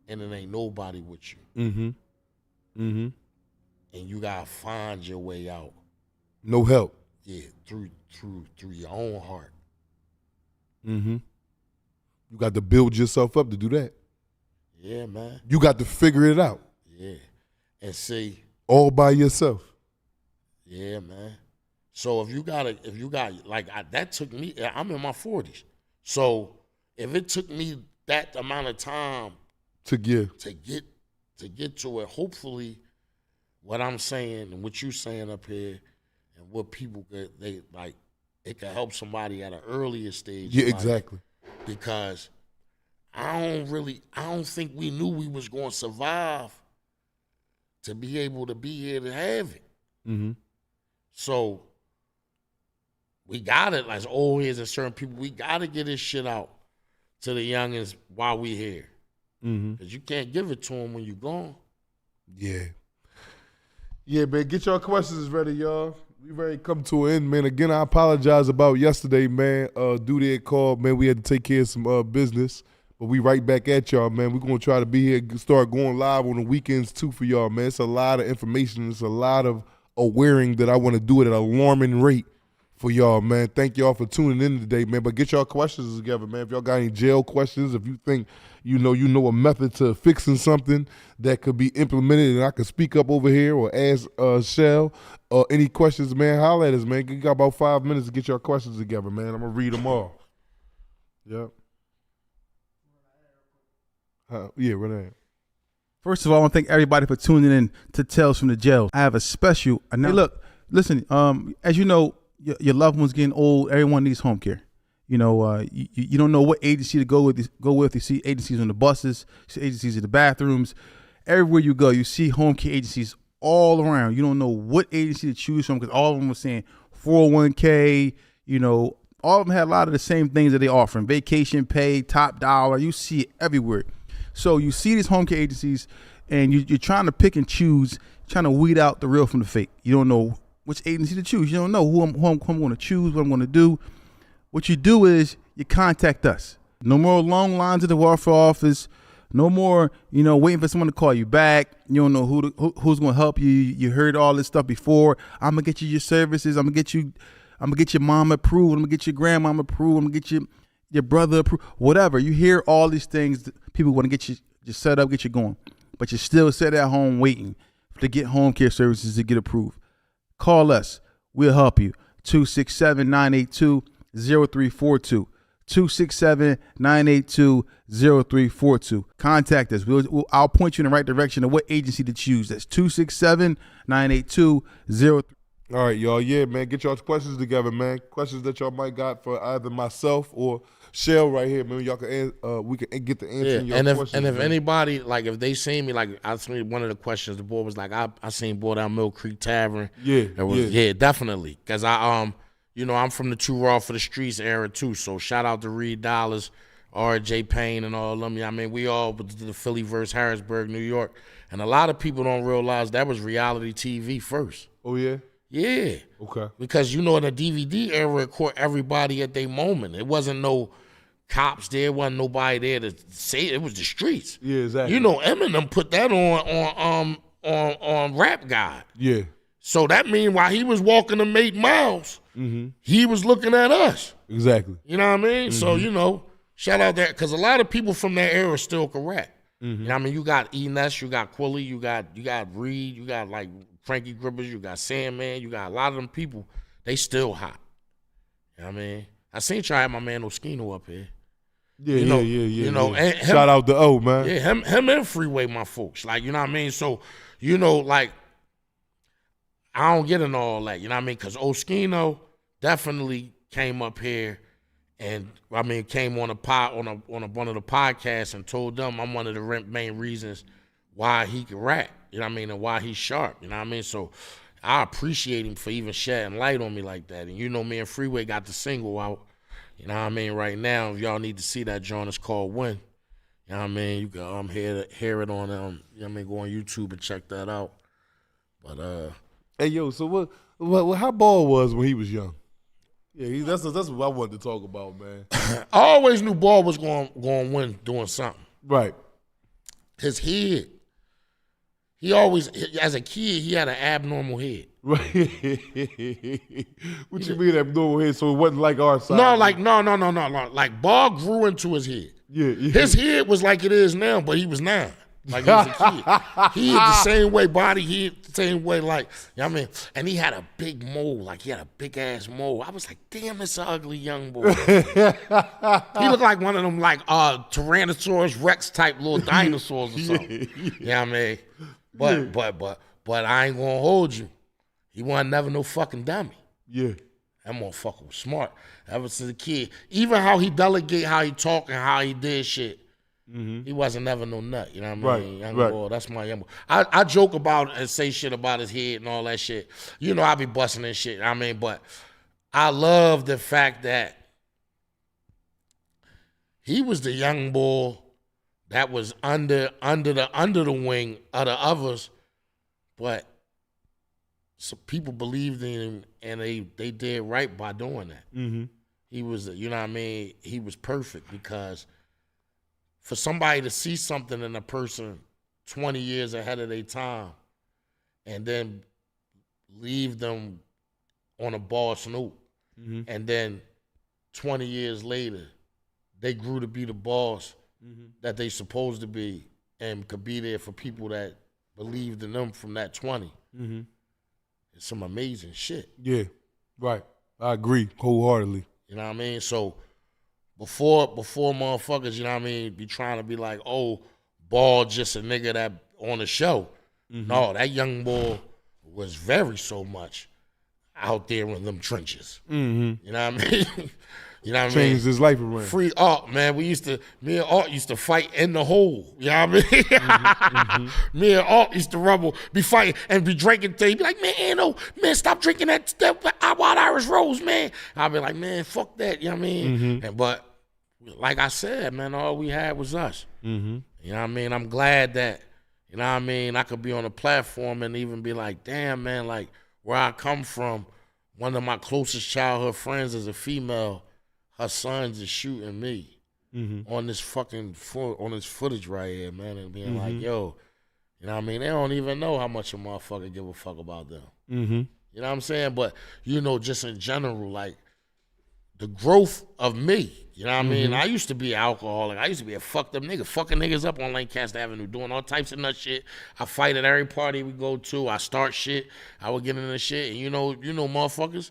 and it ain't nobody with you. Mm-hmm. Mm-hmm. And you gotta find your way out. No help. Yeah, through your own heart. Mm-hmm. You got to build yourself up to do that. Yeah, man. You got to figure it out. Yeah. And see. All by yourself. Yeah, man. So if you got that took me, I'm in my 40s. So if it took me that amount of time to get to it, hopefully what I'm saying and what you saying up here and what people it can help somebody at an earlier stage. Yeah, exactly. Because I don't think we knew we was going to survive to be able to be here to have it. Mm-hmm. So we got it, like old heads and certain people, we got to get this shit out to the youngins while we here. Mm-hmm. Because you can't give it to them when you gone. Yeah. Yeah, man, get your questions ready, y'all. We ready to come to an end, man. Again, I apologize about yesterday, man. Due to that call, man, we had to take care of some business. But we right back at y'all, man. We're going to try to be here, start going live on the weekends, too, for y'all, man. It's a lot of information. It's a lot of awareing that I want to do at an alarming rate for y'all, man. Thank y'all for tuning in today, man. But get y'all questions together, man. If y'all got any jail questions, if you think you know a method to fixing something that could be implemented and I could speak up over here or ask Shell any questions, man, holler at us, man. You got about 5 minutes to get your questions together, man. I'm going to read them all. Yep. Yeah, run ahead. First of all, I want to thank everybody for tuning in to Tales from the Jail. I have a special announcement. Hey, look, listen, as you know, your loved one's getting old. Everyone needs home care. You know, you don't know what agency to go with. You see agencies on the buses, you see agencies in the bathrooms. Everywhere you go, you see home care agencies all around. You don't know what agency to choose from because all of them were saying 401k, you know, all of them had a lot of the same things that they offer. Vacation pay, top dollar. You see it everywhere. So you see these home care agencies and you're trying to pick and choose, trying to weed out the real from the fake. You don't know which agency to choose. You don't know who I'm going to choose, what I'm going to do. What you do is you contact us. No more long lines at the welfare office. No more, waiting for someone to call you back. You don't know who's going to help you. You heard all this stuff before. I'm going to get you your services. I'm going to get your mom approved. I'm going to get your grandmama approved. I'm going to get your brother approved. Whatever. You hear all these things. People want to get you set up, get you going. But you're still sitting at home waiting to get home care services to get approved. Call us. We'll help you. 267-982-0342. 267-982-0342. Contact us. I'll point you in the right direction of what agency to choose. That's 267-982-0342. All right, y'all. Yeah, man. Get y'all's questions together, man. Questions that y'all might got for either myself or Shell right here, man. Y'all can we can get the answer. Yeah, your questions, and if man. anybody, like, if they seen me, like, I seen one of the questions, the boy was like, I seen boy down Mill Creek Tavern. Yeah, definitely. Because I'm from the Too Raw for the Streets era too. So shout out to Reed Dollars, R.J. Payne, and all of them. I mean, we all was the Philly versus Harrisburg, New York, and a lot of people don't realize that was reality TV first. Oh yeah. Yeah. Okay. Because in the DVD era, it caught everybody at their moment. It wasn't no cops there, wasn't nobody there to say it. It was the streets. Yeah, exactly. Eminem put that on Rap God. Yeah. So that means while he was walking them 8 miles, he was looking at us. Exactly. You know what I mean? So, shout out that, because a lot of people from that era still can rap. You know what I mean? You got E-Ness, you got Quilly, you got Reed, you got like Frankie Gribbers, you got Sandman, you got a lot of them people, they still hot. You know what I mean? I seen y'all had my man Oskino up here. Yeah. And him, shout out to O, man. Yeah, him and Freeway, my folks. Like, you know what I mean? So, like, I don't get into all that, you know what I mean? Because Oskino definitely came up here and, came on one of the podcasts and told them I'm one of the main reasons why he can rap, you know what I mean, and why he's sharp, you know what I mean? So I appreciate him for even shedding light on me like that. And me and Freeway got the single out, you know what I mean, right now. If y'all need to see that joint, it's called Win. You know what I mean? You can hear it on, you know what I mean, go on YouTube and check that out. But hey, yo, so what how Ball was when he was young? Yeah, that's what I wanted to talk about, man. I always knew Ball was going to win doing something. Right. His head. He always, as a kid, he had an abnormal head. Right. What you mean abnormal head? So it wasn't like our size? No. Like, Ball grew into his head. Yeah. His head was like it is now, but he was 9. Like, he was a kid. He had the same way body, he had the same way, like, you know what I mean? And he had a big mole, like he had a big ass mole. I was like, damn, this ugly young boy. He looked like one of them, like, Tyrannosaurus Rex type little dinosaurs or something. You know what I mean? But I ain't gonna hold you. He wasn't never no fucking dummy. Yeah. That motherfucker was smart ever since a kid. Even how he delegate, how he talk, and how he did shit. He wasn't never no nut, you know what I mean? Right. Boy, that's my young boy. I joke about and say shit about his head and all that shit. I be busting and shit, I mean, but I love the fact that he was the young boy that was under the wing of the others, but so people believed in him and they did right by doing that. He was, you know what I mean? He was perfect, because for somebody to see something in a person 20 years ahead of their time and then leave them on a boss note, and then 20 years later, they grew to be the boss that they supposed to be and could be there for people that believed in them from that 20. It's some amazing shit. Yeah, right. I agree wholeheartedly. You know what I mean? So before motherfuckers, you know what I mean, be trying to be like, oh, Ball just a nigga that on the show. No, that young boy was very so much out there in them trenches. You know what I mean? You know what I mean? Changed his life around. Free Art, man. Me and Art used to fight in the hole. You know what I mean? Me and Art used to be fighting and be drinking things. Be like, man, stop drinking that Wild Irish Rose, man. I'll be like, man, fuck that. You know what I mean? But like I said, man, all we had was us. You know what I mean? I'm glad that, you know what I mean, I could be on a platform and even be like, damn, man, like where I come from, one of my closest childhood friends is a female. Her sons is shooting me on this footage right here, man, and being like, yo, you know what I mean? They don't even know how much a motherfucker give a fuck about them. You know what I'm saying? But, just in general, like, the growth of me, You know what I mean? I used to be an alcoholic. I used to be a fucked up nigga, fucking niggas up on Lancaster Avenue, doing all types of nut shit. I fight at every party we go to. I start shit. I would get into shit. And you know, motherfuckers,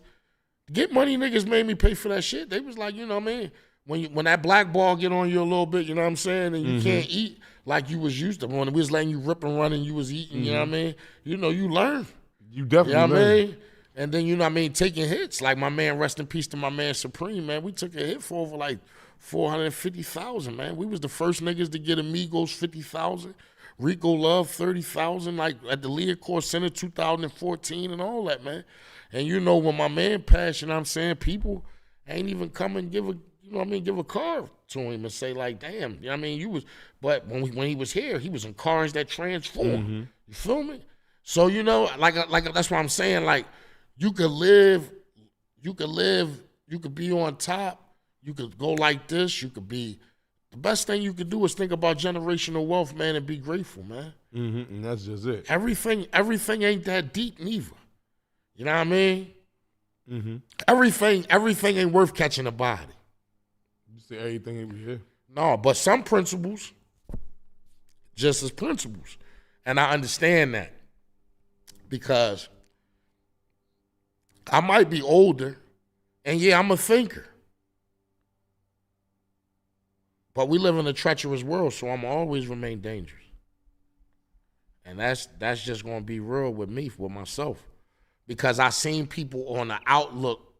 Get Money niggas made me pay for that shit. They was like, you know what I mean? When that black ball get on you a little bit, you know what I'm saying, and you can't eat like you was used to. When we was letting you rip and run and you was eating, you know what I mean? You know, you learn. You definitely You know what I learn. mean? And then, you know what I mean, taking hits. Like my man, rest in peace to my man Supreme, man. We took a hit for over like 450,000, man. We was the first niggas to get Amigos 50,000. Rico Love 30,000, like at the Leacourt Center 2014 and all that, man. And you know, when my man passed, you know what I'm saying, people ain't even come and give a, you know what I mean, give a car to him and say like, damn, you know what I mean, you was, but when he was here, he was in cars that transform. You feel me? So, you know, like that's what I'm saying, like, you could be on top, you could go like this, you could be, the best thing you could do is think about generational wealth, man, and be grateful, man. And that's just it. Everything ain't that deep neither. You know what I mean? Everything ain't worth catching a body. You say everything over here. No, but some principles, just as principles. And I understand that because I might be older, and yeah, I'm a thinker. But we live in a treacherous world, so I'm always remain dangerous. And that's just gonna be real with me, with myself. Because I seen people on the outlook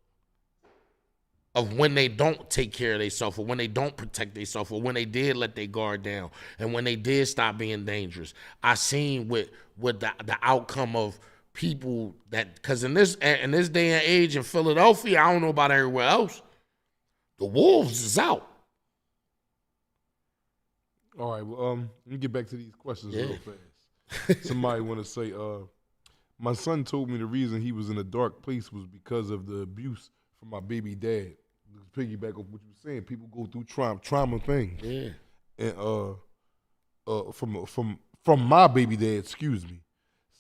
of when they don't take care of themselves, or when they don't protect themselves, or when they did let their guard down, and when they did stop being dangerous. I seen with the outcome of people that, because in this day and age in Philadelphia, I don't know about everywhere else, the wolves is out. All right, well, let me get back to these questions real fast. Somebody want to say, my son told me the reason he was in a dark place was because of the abuse from my baby dad. Let's piggyback off what you were saying. People go through trauma things. Yeah. And from my baby dad, excuse me.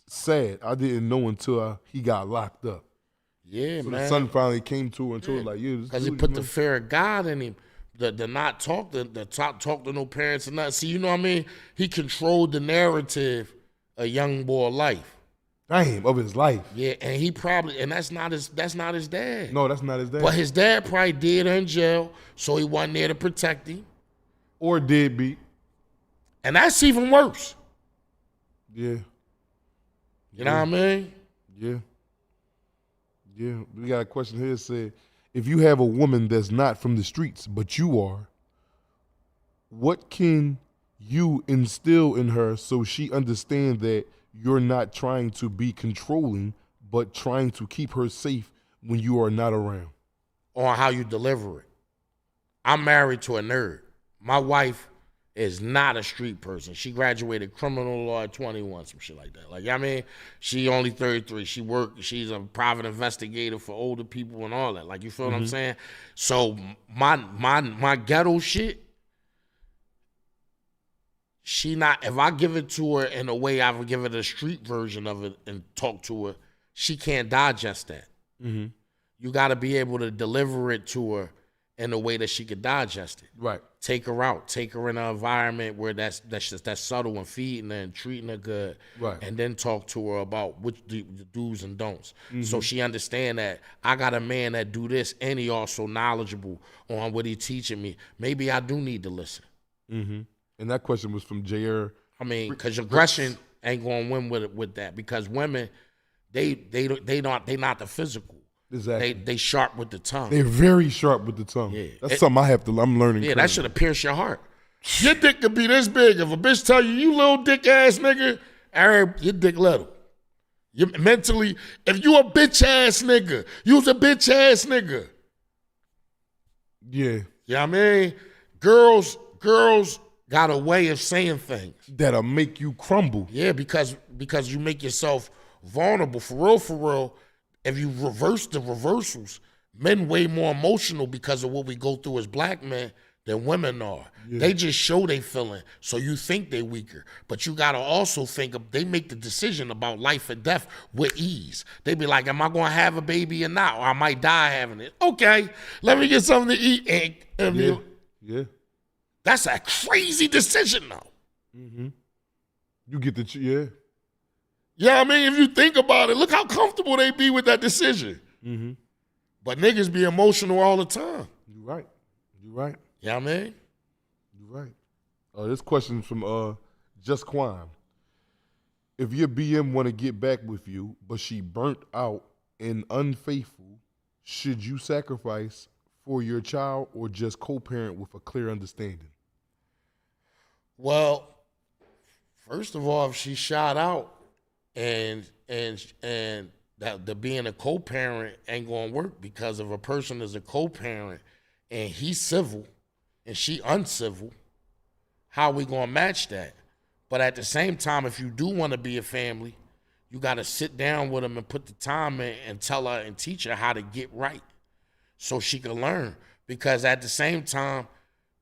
Sad. I didn't know until he got locked up. Yeah, so man. the son finally came to her and told her, like, yeah, because he put the fear of God in him. The not talk to no parents or nothing. See, you know what I mean? He controlled the narrative of young boy life. Damn, of his life. Yeah, and he probably, and that's not his dad. No, that's not his dad. But his dad probably did her in jail, so he wasn't there to protect him. Or did be. And that's even worse. Yeah. You know what I mean? Yeah. Yeah. We got a question here that said, if you have a woman that's not from the streets, but you are, what can you instill in her so she understands that you're not trying to be controlling, but trying to keep her safe when you are not around? On how you deliver it. I'm married to a nerd. My wife is not a street person. She graduated criminal law at 21, some shit like that. Like, I mean, she only 33. She's a private investigator for older people and all that. Like, you feel what I'm saying? So my ghetto shit, if I give it to her in a way I would give it a street version of it and talk to her, she can't digest that. You got to be able to deliver it to her in a way that she could digest it. Right. Take her out. Take her in an environment where that's subtle and feeding her and treating her good. Right. And then talk to her about which the do's and don'ts. So she understand that I got a man that do this and he also knowledgeable on what he teaching me. Maybe I do need to listen. And that question was from JR. I mean, because aggression ain't gonna win with that. Because women, they not the physical. Exactly. They sharp with the tongue. They're very sharp with the tongue. Yeah. That's something I'm learning. Yeah, that should have pierced your heart. Your dick could be this big. If a bitch tell you, you little dick ass nigga, your dick little. You mentally, if you a bitch ass nigga, you's a bitch ass nigga. Yeah. You know what I mean? Girls got a way of saying things. That'll make you crumble. Yeah, because you make yourself vulnerable. For real, if you reverse the reversals, men way more emotional because of what we go through as black men than women are. They just show they feeling, so you think they weaker. But you gotta also think of, they make the decision about life and death with ease. They be like, am I gonna have a baby or not? Or I might die having it. Okay, let me get something to eat. Yeah. That's a crazy decision though. You get the, yeah. Yeah, I mean, if you think about it, look how comfortable they be with that decision. But niggas be emotional all the time. You right. You right. You know what I mean? You right. This question from Just Quan. If your BM want to get back with you, but she burnt out and unfaithful, should you sacrifice for your child or just co-parent with a clear understanding? Well, first of all, if she shot out and that the being a co-parent ain't gonna work, because if a person is a co-parent and he's civil and she uncivil, how we gonna match that? But at the same time, if you do want to be a family, you gotta sit down with them and put the time in and tell her and teach her how to get right so she can learn. Because at the same time,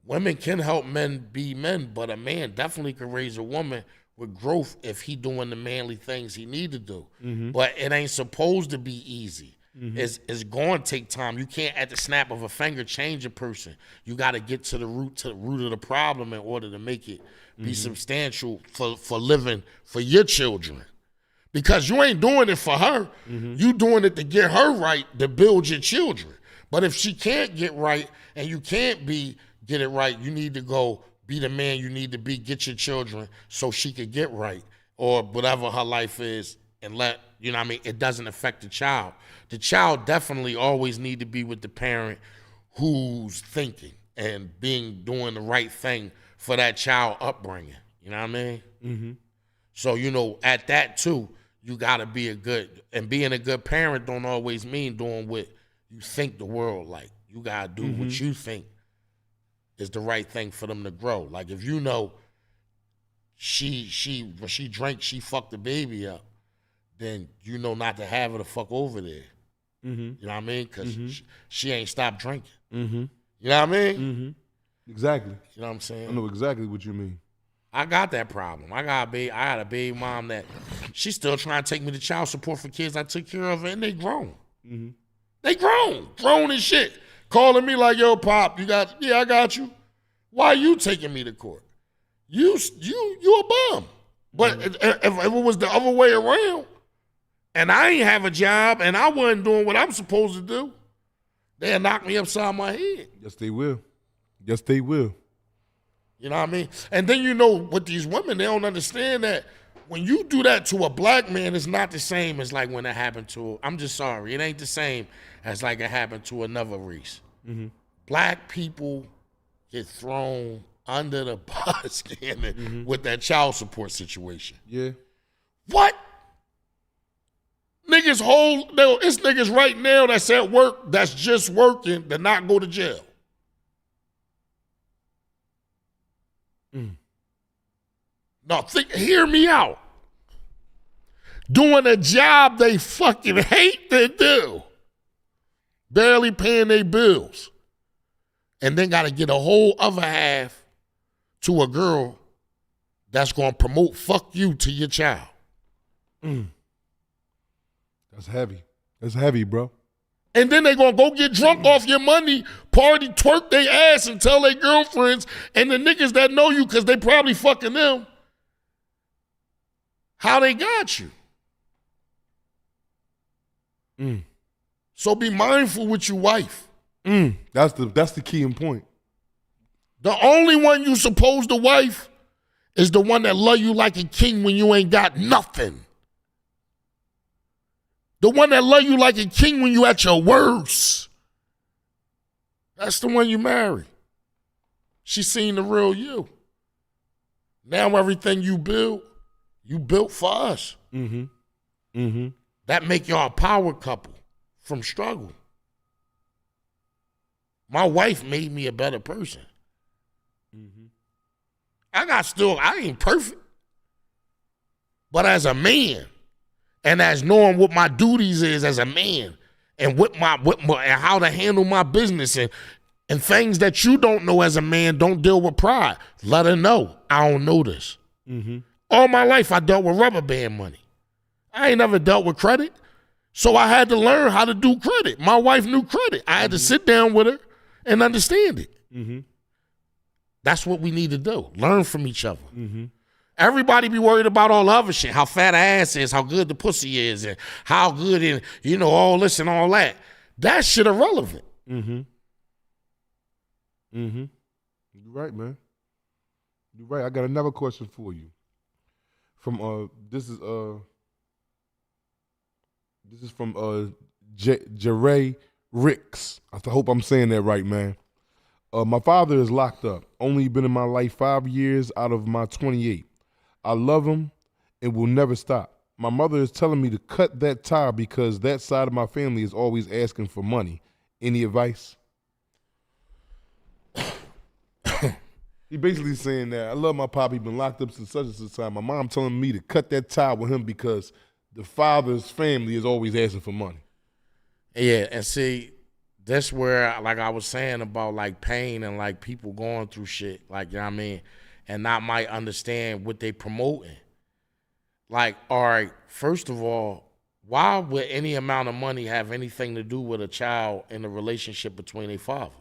women can help men be men, but a man definitely can raise a woman with growth if he doing the manly things he need to do. But it ain't supposed to be easy. It's going to take time. You can't at the snap of a finger change a person. You got to get to the root of the problem in order to make it be substantial for living for your children. Because you ain't doing it for her. You doing it to get her right, to build your children. But if she can't get right and you can't get it right, you need to go be the man you need to be, get your children so she could get right, or whatever her life is, and let, you know what I mean, it doesn't affect the child. The child definitely always need to be with the parent who's thinking and doing the right thing for that child upbringing. You know what I mean? So, you know, at that too, you gotta be and being a good parent don't always mean doing what you think the world like. You gotta do what you think is the right thing for them to grow. Like if you know when she drank, she fucked the baby up, then you know not to have her to fuck over there. You know what I mean? Because she ain't stopped drinking. You know what I mean? Exactly. You know what I'm saying? I know exactly what you mean. I got that problem. I got a baby mom that she's still trying to take me to child support for kids I took care of, and they grown. They grown as shit. Calling me like, yo, Pop, I got you. Why you taking me to court? You a bum. But if it was the other way around, and I ain't have a job, and I wasn't doing what I'm supposed to do, they'll knock me upside my head. Yes, they will. Yes, they will. You know what I mean? And then, you know, with these women, they don't understand that when you do that to a black man, it's not the same as like when it happened to, I'm just sorry, it ain't the same as like it happened to another race. Black people get thrown under the bus with that child support situation. Yeah. What? It's niggas right now that's at work, that's just working, that not go to jail. No, hear me out. Doing a job they fucking hate to do. Barely paying their bills. And then got to get a whole other half to a girl that's going to promote fuck you to your child. That's heavy. That's heavy, bro. And then they going to go get drunk off your money, party, twerk their ass and tell their girlfriends and the niggas that know you because they probably fucking them how they got you. So be mindful with your wife. That's the key and point. The only one you supposed to wife is the one that love you like a king when you ain't got nothing. The one that love you like a king when you at your worst. That's the one you marry. She seen the real you. Now everything you built for us. That make y'all a power couple from struggle. My wife made me a better person. I ain't perfect. But as a man, and as knowing what my duties is as a man, and what my and how to handle my business, and And things that you don't know as a man, don't deal with pride. Let her know, I don't know this. All my life, I dealt with rubber band money. I ain't never dealt with credit. So I had to learn how to do credit. My wife knew credit. I had to sit down with her and understand it. That's what we need to do. Learn from each other. Everybody be worried about all the other shit, how fat her ass is, how good the pussy is, and how good, and you know, all this and all that. That shit irrelevant. You're right, man. You're right. I got another question for you. From this is from Jeray Ricks. I hope I'm saying that right, man. My father is locked up. Only been in my life 5 years out of my 28. I love him and will never stop. My mother is telling me to cut that tie because that side of my family is always asking for money. Any advice? He basically saying that I love my pop. He been locked up since such and such time. My mom telling me to cut that tie with him because the father's family is always asking for money. Yeah, and see, that's where, like I was saying about like pain and like people going through shit, like, you know what I mean, and not might understand what they promoting. Like, all right, first of all, why would any amount of money have anything to do with a child in the relationship between a father?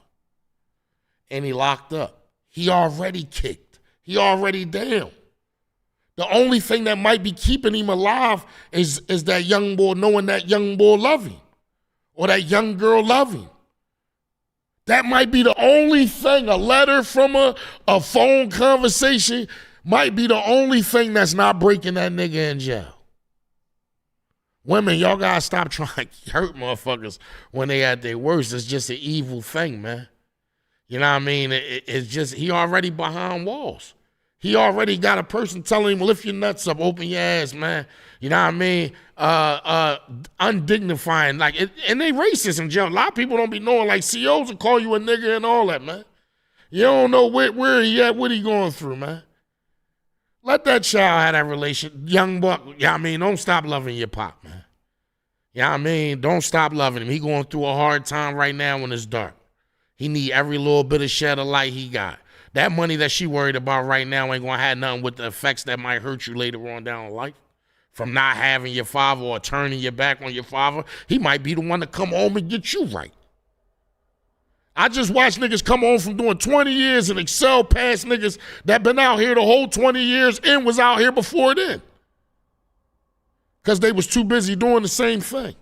And he locked up. He already kicked. He already down. The only thing that might be keeping him alive is that young boy knowing that young boy love him or that young girl love him. That might be the only thing. A letter from a phone conversation might be the only thing that's not breaking that nigga in jail. Women, y'all gotta stop trying to hurt motherfuckers when they at their worst. It's just an evil thing, man. You know what I mean? It's just, he already behind walls. He already got a person telling him, lift your nuts up, open your ass, man. You know what I mean? Undignifying. Like, and they racist in jail. A lot of people don't be knowing, like, COs will call you a nigga and all that, man. You don't know where he at, what he going through, man. Let that child have that relation. Young buck, you know what I mean? Don't stop loving your pop, man. You know what I mean? Don't stop loving him. He going through a hard time right now when it's dark. He need every little bit of shed of light he got. That money that she worried about right now ain't gonna have nothing with the effects that might hurt you later on down in life. From not having your father or turning your back on your father. He might be the one to come home and get you right. I just watched niggas come home from doing 20 years and excel past niggas that been out here the whole 20 years and was out here before then. Because they was too busy doing the same thing.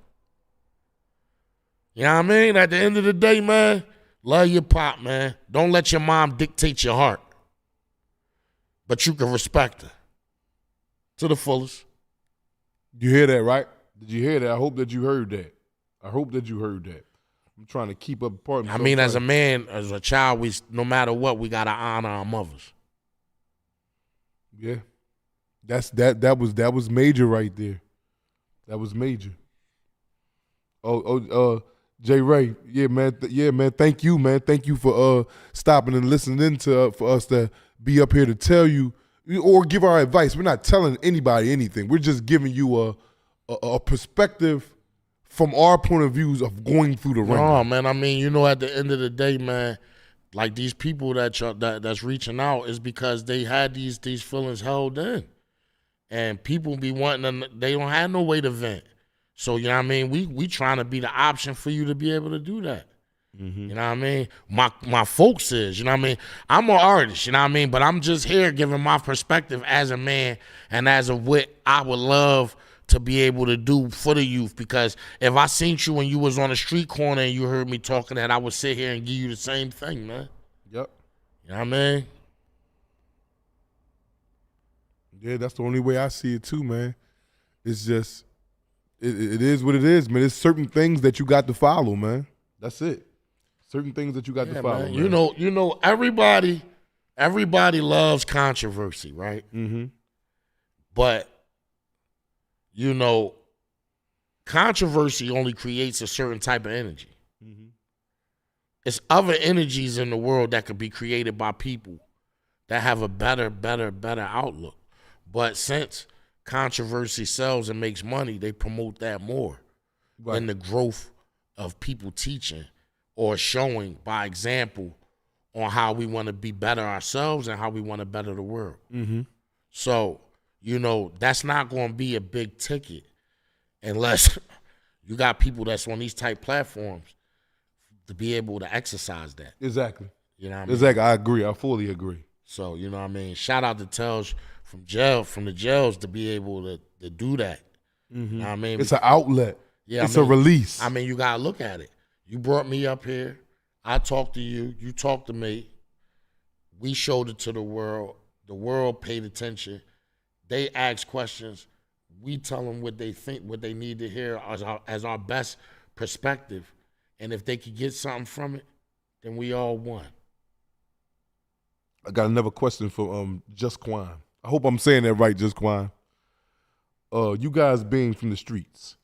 You know what I mean? At the end of the day, man, love your pop, man. Don't let your mom dictate your heart. But you can respect her to the fullest. You hear that, right? Did you hear that? I hope that you heard that. I hope that you heard that. I'm trying to keep up part. I mean, as a man, as a child, we no matter what, we gotta honor our mothers. Yeah, that was major right there. That was major. J. Ray, yeah, man. Thank you, man. Thank you for stopping and listening in to for us to be up here to tell you or give our advice. We're not telling anybody anything. We're just giving you a perspective from our point of views of going through the ring. No, man. I mean, you know, at the end of the day, man, like these people that's reaching out is because they had these feelings held in, and people be wanting to, they don't have no way to vent. So, you know what I mean? We trying to be the option for you to be able to do that. Mm-hmm. You know what I mean? My folks is, you know what I mean? I'm an artist, you know what I mean? But I'm just here giving my perspective as a man and as of what I would love to be able to do for the youth. Because if I seen you when you was on the street corner and you heard me talking that, I would sit here and give you the same thing, man. Yep. You know what I mean? Yeah, that's the only way I see it too, man. It's just, it is what it is, man. There's certain things that you got to follow, man. That's it. Certain things that you got to follow, man. You know, everybody loves controversy, right? Mm-hmm. But, you know, controversy only creates a certain type of energy. Mm-hmm. It's other energies in the world that could be created by people that have a better outlook. But since controversy sells and makes money, they promote that more than the growth of people teaching or showing by example on how we want to be better ourselves and how we want to better the world. Mm-hmm. So, you know, that's not going to be a big ticket unless you got people that's on these type platforms to be able to exercise that. Exactly. You know what I mean? Exactly. I agree. I fully agree. So, you know what I mean? Shout out to Tells from the jails to be able to do that. Mm-hmm. You know what I mean? It's an outlet. Yeah, it's a release. I mean, you got to look at it. You brought me up here. I talked to you. You talked to me. We showed it to the world. The world paid attention. They asked questions. We tell them what they think, what they need to hear as our best perspective. And if they could get something from it, then we all won. I got another question for Just Quan. I hope I'm saying that right, Just Quan. You guys being from the streets.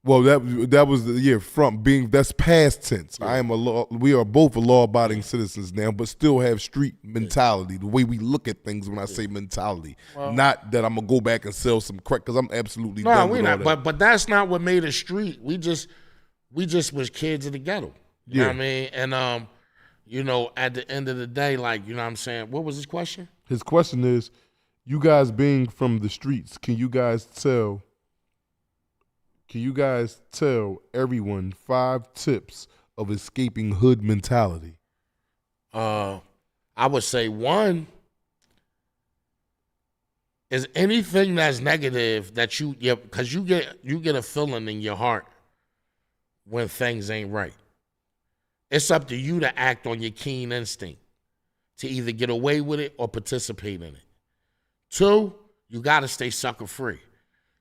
Well, that was from being, that's past tense. Yeah. We are both law-abiding citizens now, but still have street mentality, the way we look at things when I say mentality. Well, not that I'm gonna go back and sell some crack, because I'm absolutely done with all that. But that's not what made us street. We just was kids in the ghetto. You know what I mean? And you know, at the end of the day, like, you know what I'm saying? What was his question? His question is, you guys being from the streets, can you guys tell everyone 5 tips of escaping hood mentality? I would say 1 is anything that's negative that because you get a feeling in your heart when things ain't right. It's up to you to act on your keen instinct to either get away with it or participate in it. 2, you got to stay sucker free,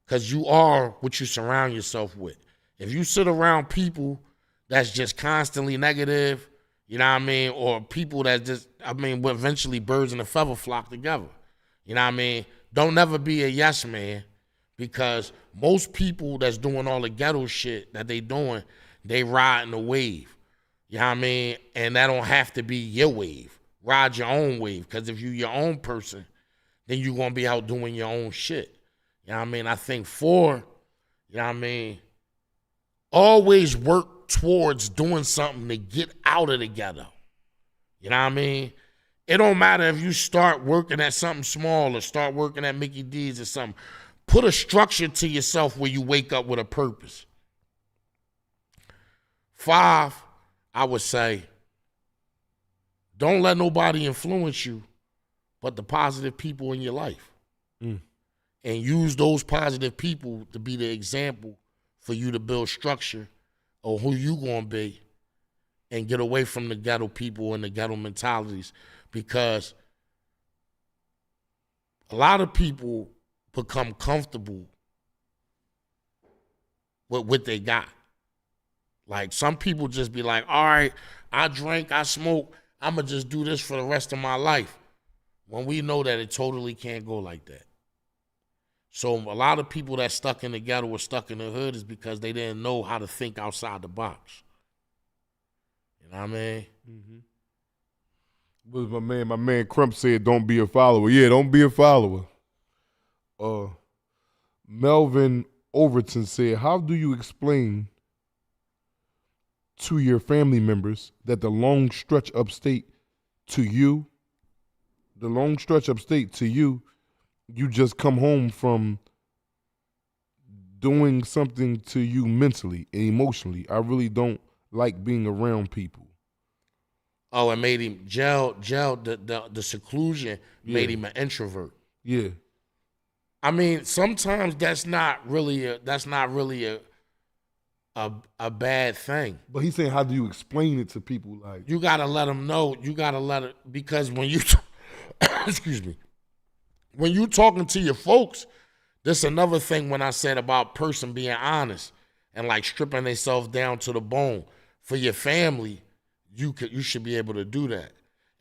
because you are what you surround yourself with. If you sit around people that's just constantly negative, you know what I mean, or people that just, eventually birds in a feather flock together. You know what I mean? Don't never be a yes man, because most people that's doing all the ghetto shit that they doing, they riding the wave. You know what I mean? And that don't have to be your wave. Ride your own wave, because if you your own person, then you're going to be out doing your own shit. You know what I mean? I think 4, you know what I mean, always work towards doing something to get out of the ghetto. You know what I mean? It don't matter if you start working at something small or start working at Mickey D's or something. Put a structure to yourself where you wake up with a purpose. 5, I would say, don't let nobody influence you but the positive people in your life. And use those positive people to be the example for you to build structure of who you gonna be, and get away from the ghetto people and the ghetto mentalities, because a lot of people become comfortable with what they got. Like, some people just be like, all right, I drink, I smoke, I'm going to just do this for the rest of my life. When we know that it totally can't go like that. So a lot of people that stuck in the ghetto or stuck in the hood is because they didn't know how to think outside the box. You know what I mean? Mm-hmm. But my man Crump said, don't be a follower. Yeah, don't be a follower. Melvin Overton said, how do you explain to your family members that the long stretch upstate to you, you just come home from doing something to you mentally and emotionally? I really don't like being around people. Oh, it made him the seclusion made him an introvert. Yeah. I mean, sometimes that's not really a bad thing. But he's saying, how do you explain it to people? Like, you gotta let them know. You gotta let it, because when you excuse me, when you talking to your folks, this is another thing when I said about person being honest and like stripping themselves down to the bone. For your family, you should be able to do that,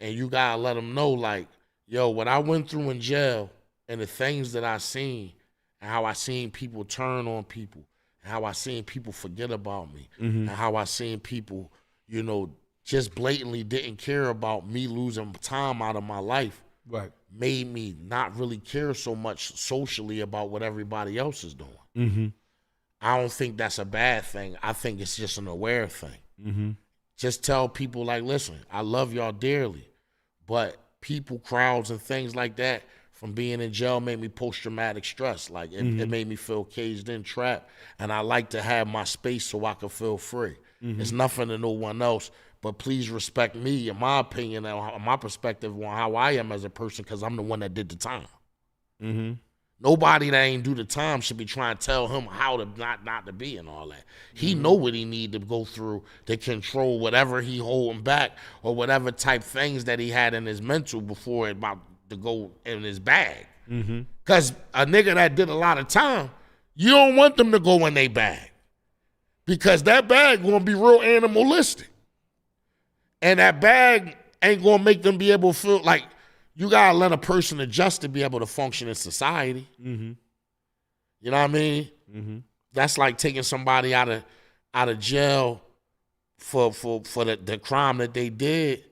and you gotta let them know, like, yo, what I went through in jail and the things that I seen and how I seen people turn on people, how I seen people forget about me, and how I seen people, you know, just blatantly didn't care about me losing time out of my life. Right. Made me not really care so much socially about what everybody else is doing. Mm-hmm. I don't think that's a bad thing. I think it's just an aware thing. Mm-hmm. just tell people like, listen, I love y'all dearly, but people, crowds, and things like that from being in jail made me post-traumatic stress. Like it made me feel caged in, trapped, and I like to have my space so I can feel free. It's nothing to no one else, but please respect me and my opinion and my perspective on how I am as a person, because I'm the one that did the time. Nobody that ain't do the time should be trying to tell him how to not to be and all that. He know what he need to go through to control whatever he holding back or whatever type things that he had in his mental before it about to go in his bag. Because a nigga that did a lot of time, you don't want them to go in their bag, because that bag gonna be real animalistic, and that bag ain't gonna make them be able to feel like. You gotta let a person adjust to be able to function in society. You know what I mean? That's like taking somebody out of jail for the crime that they did,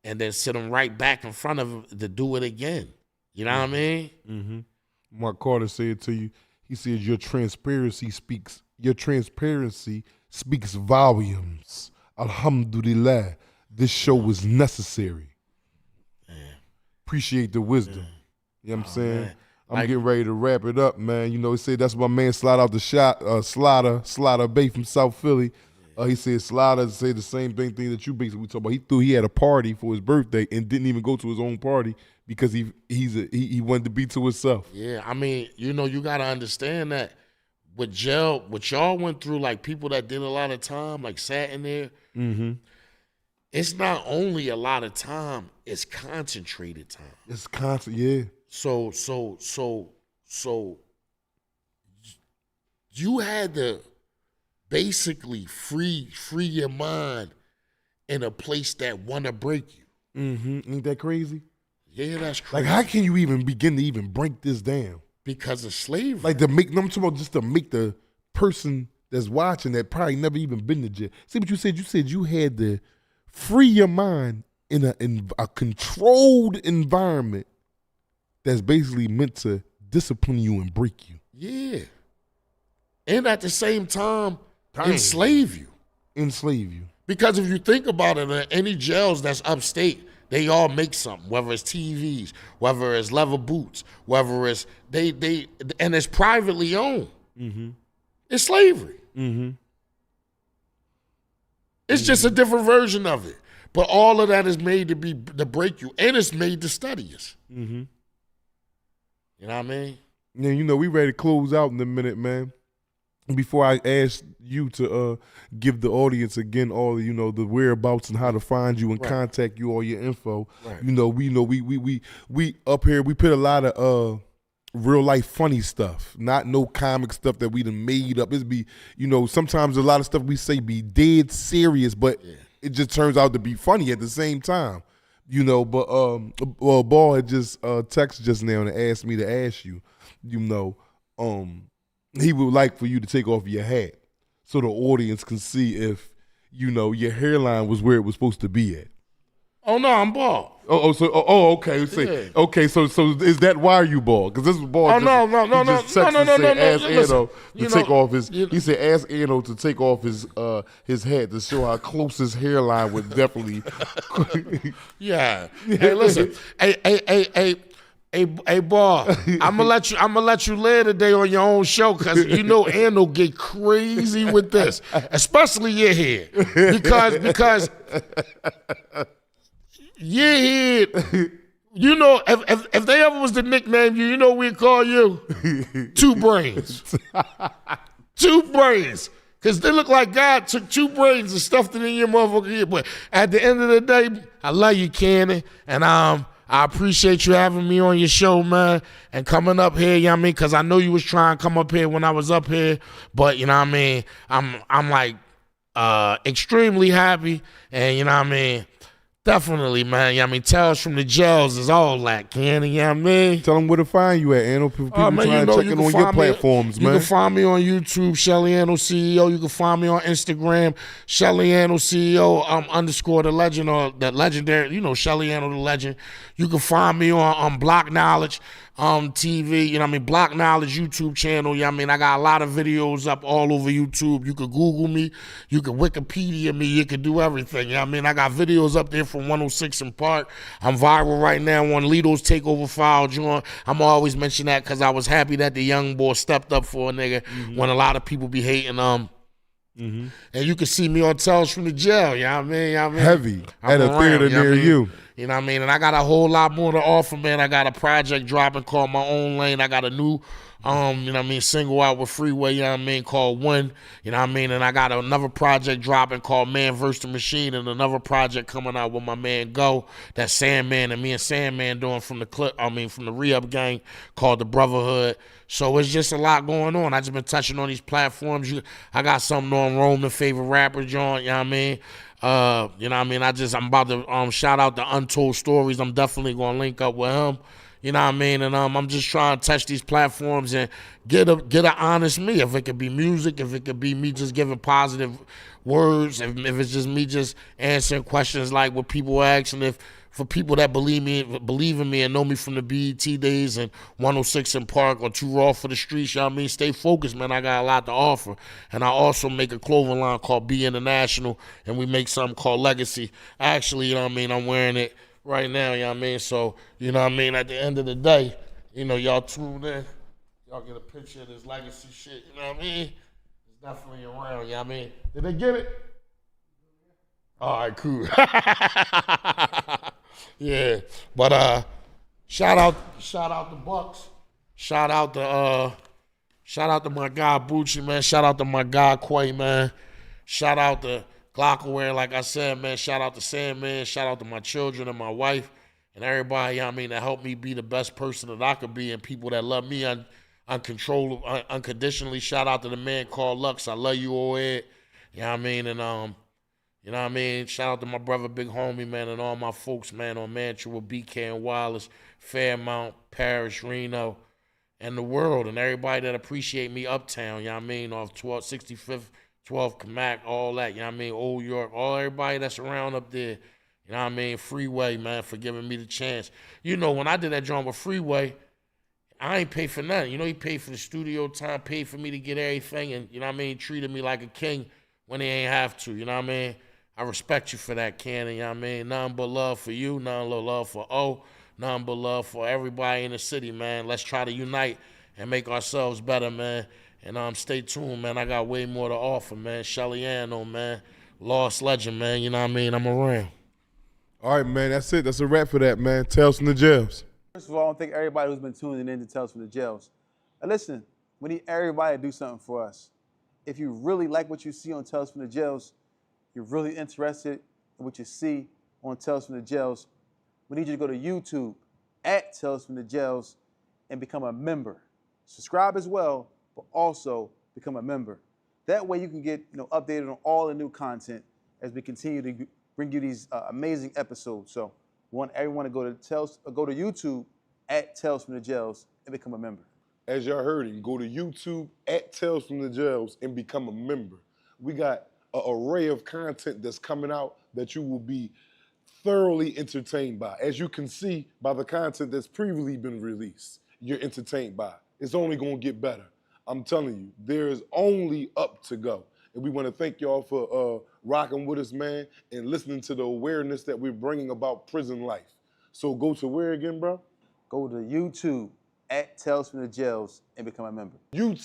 and then sit them right back in front of them to do it again. You know what I mean? Mark Carter said to you, he said, your transparency speaks volumes. Alhamdulillah, this show was necessary. Appreciate the wisdom. You know what I'm saying? Man. I'm getting ready to wrap it up, man. You know, he said that's my man Slide out the shot, Slaughter Bay from South Philly. He said Slaughter said the same thing that you basically talked about. He had a party for his birthday and didn't even go to his own party because he wanted to be to himself. Yeah, I mean, you know, you gotta understand that with jail, what y'all went through, like people that did a lot of time, like sat in there. It's not only a lot of time, it's concentrated time. It's constant, yeah. So you had to basically free your mind in a place that wanna break you. Ain't that crazy? Yeah, that's crazy. Like, how can you even begin to even break this down? Because of slavery. Like, I'm talking about just to make the person that's watching that probably never even been to jail. See what you said? You said you had to free your mind in a controlled environment that's basically meant to discipline you and break you. Yeah. And at the same time, enslave you. Enslave you. Because if you think about it, in any jails that's upstate, they all make something, whether it's TVs, whether it's leather boots, whether it's and it's privately owned. It's slavery. It's just a different version of it. But all of that is made to break you, and it's made to study us. You know what I mean? Yeah, you know, we ready to close out in a minute, man. Before I ask you to give the audience again all the whereabouts and how to find you and contact you, all your info. Right. We up here, we put a lot of real life funny stuff, not no comic stuff that we done made up. It's be, sometimes a lot of stuff we say be dead serious, but it just turns out to be funny at the same time. But Ball had just texted just now and asked me to ask you, he would like for you to take off your hat so the audience can see if, your hairline was where it was supposed to be at. Oh no, I'm bald. Okay. Okay, so is that why you bald? Because this was bald. No. Take off his. He said, ask Ano to take off his hat to show how close his hairline would definitely. Yeah. Hey, listen. Hey, Ball. I'm gonna let you live today on your own show, because Ano get crazy with this, especially your head, because. Your head, if they ever was to nickname you, we'd call you Two Brains. Two Brains. Because they look like God took two brains and stuffed it in your motherfucking head. But at the end of the day, I love you, Cannon. And I appreciate you having me on your show, man, and coming up here, because I know you was trying to come up here when I was up here. But, I'm like extremely happy. And, definitely, man. Tales from the Jails is all that, Cannon. Tell them where to find you at, Ano. People trying to check in on your platforms, man. You can find me on YouTube, Shelliano CEO. You can find me on Instagram, Shelliano CEO _ the legend, or the legendary, Shelliano the legend. You can find me on Block Knowledge. TV, you know what I mean, Block Knowledge YouTube channel, you know what I mean, I got a lot of videos up all over YouTube. You could Google me, you could Wikipedia me, you could do everything, you know what I mean, I got videos up there from 106 in Park. I'm viral right now on Lito's Takeover File joint. I'm always mention that because I was happy that the young boy stepped up for a nigga when a lot of people be hating and you can see me on Tales from the Jail, you know what I mean? You know what I mean? Heavy I'm at a theater you know what I near mean? you. You know what I mean? And I got a whole lot more to offer, man. I got a project dropping called My Own Lane. I got a new, you know what I mean, single out with Freeway, you know what I mean, called One, you know what I mean? And I got another project dropping called Man vs. the Machine, and another project coming out with my man Go, that's Sandman, and me and Sandman doing from the Re-Up Gang, called the Brotherhood. So it's just a lot going on. I just been touching on these platforms. I got something on Roman Favorite Rapper joint, you know what I mean? You know what I mean? I'm about to shout out the Untold Stories. I'm definitely gonna link up with him. You know what I mean? And I'm just trying to touch these platforms and get an honest me. If it could be music, if it could be me just giving positive words, if it's just me just answering questions like what people ask, and if for people that believe in me and know me from the BET days and 106 in Park or Too Raw for the Streets, you know what I mean? Stay focused, man. I got a lot to offer. And I also make a clothing line called Be International, and we make something called Legacy. Actually, you know what I mean? I'm wearing it right now, you know what I mean? So, you know what I mean? At the end of the day, you know, y'all tune in. Y'all get a picture of this legacy shit, you know what I mean? It's definitely around, you know what I mean? Did they get it? All right, cool. Yeah, but shout out the Bucks. Shout out to my guy Bucci, man. Shout out to my guy Quay, man. Shout out to Glockaware, like I said, man. Shout out to Sandman. Shout out to my children and my wife and everybody, you know what I mean, that helped me be the best person that I could be, and people that love me unconditionally. Shout out to the man called Lux. I love you, all Ed. You know what I mean? And you know what I mean? Shout out to my brother, Big Homie, man, and all my folks, man, on Mantua, BK and Wallace, Fairmount, Parish, Reno, and the world, and everybody that appreciate me uptown, you know what I mean, off 65th, 12th, Kamak, all that, you know what I mean, Old York, everybody that's around up there, you know what I mean, Freeway, man, for giving me the chance. You know, when I did that joint with Freeway, I ain't paid for nothing. You know, he paid for the studio time, paid for me to get everything, and, you know what I mean, treated me like a king when he ain't have to, you know what I mean? I respect you for that, Cannon, you know what I mean? Nothing but love for you, nothing but love for O, nothing but love for everybody in the city, man. Let's try to unite and make ourselves better, man. And stay tuned, man. I got way more to offer, man. Shelliano, man. Lost legend, man. You know what I mean? I'm around. All right, man. That's it. That's a wrap for that, man. Tales from the Jails. First of all, I want to thank everybody who's been tuning in to Tales from the Jails. And listen, we need everybody to do something for us. If you really like what you see on Tales from the Jails, you're really interested in what you see on Tales from the Jails, we need you to go to YouTube at Tales from the Jails and become a member. Subscribe as well, but also become a member. That way you can get updated on all the new content as we continue to bring you these amazing episodes. So we want everyone to go to YouTube at Tales from the Jails and become a member. As y'all heard him, go to YouTube at Tales from the Jails and become a member. We got an array of content that's coming out that you will be thoroughly entertained by. As you can see by the content that's previously been released, you're entertained by. It's only gonna get better. I'm telling you, there is only up to go. And we wanna thank y'all for rocking with us, man, and listening to the awareness that we're bringing about prison life. So go to where again, bro? Go to YouTube at Tales from the Jails and become a member. YouTube.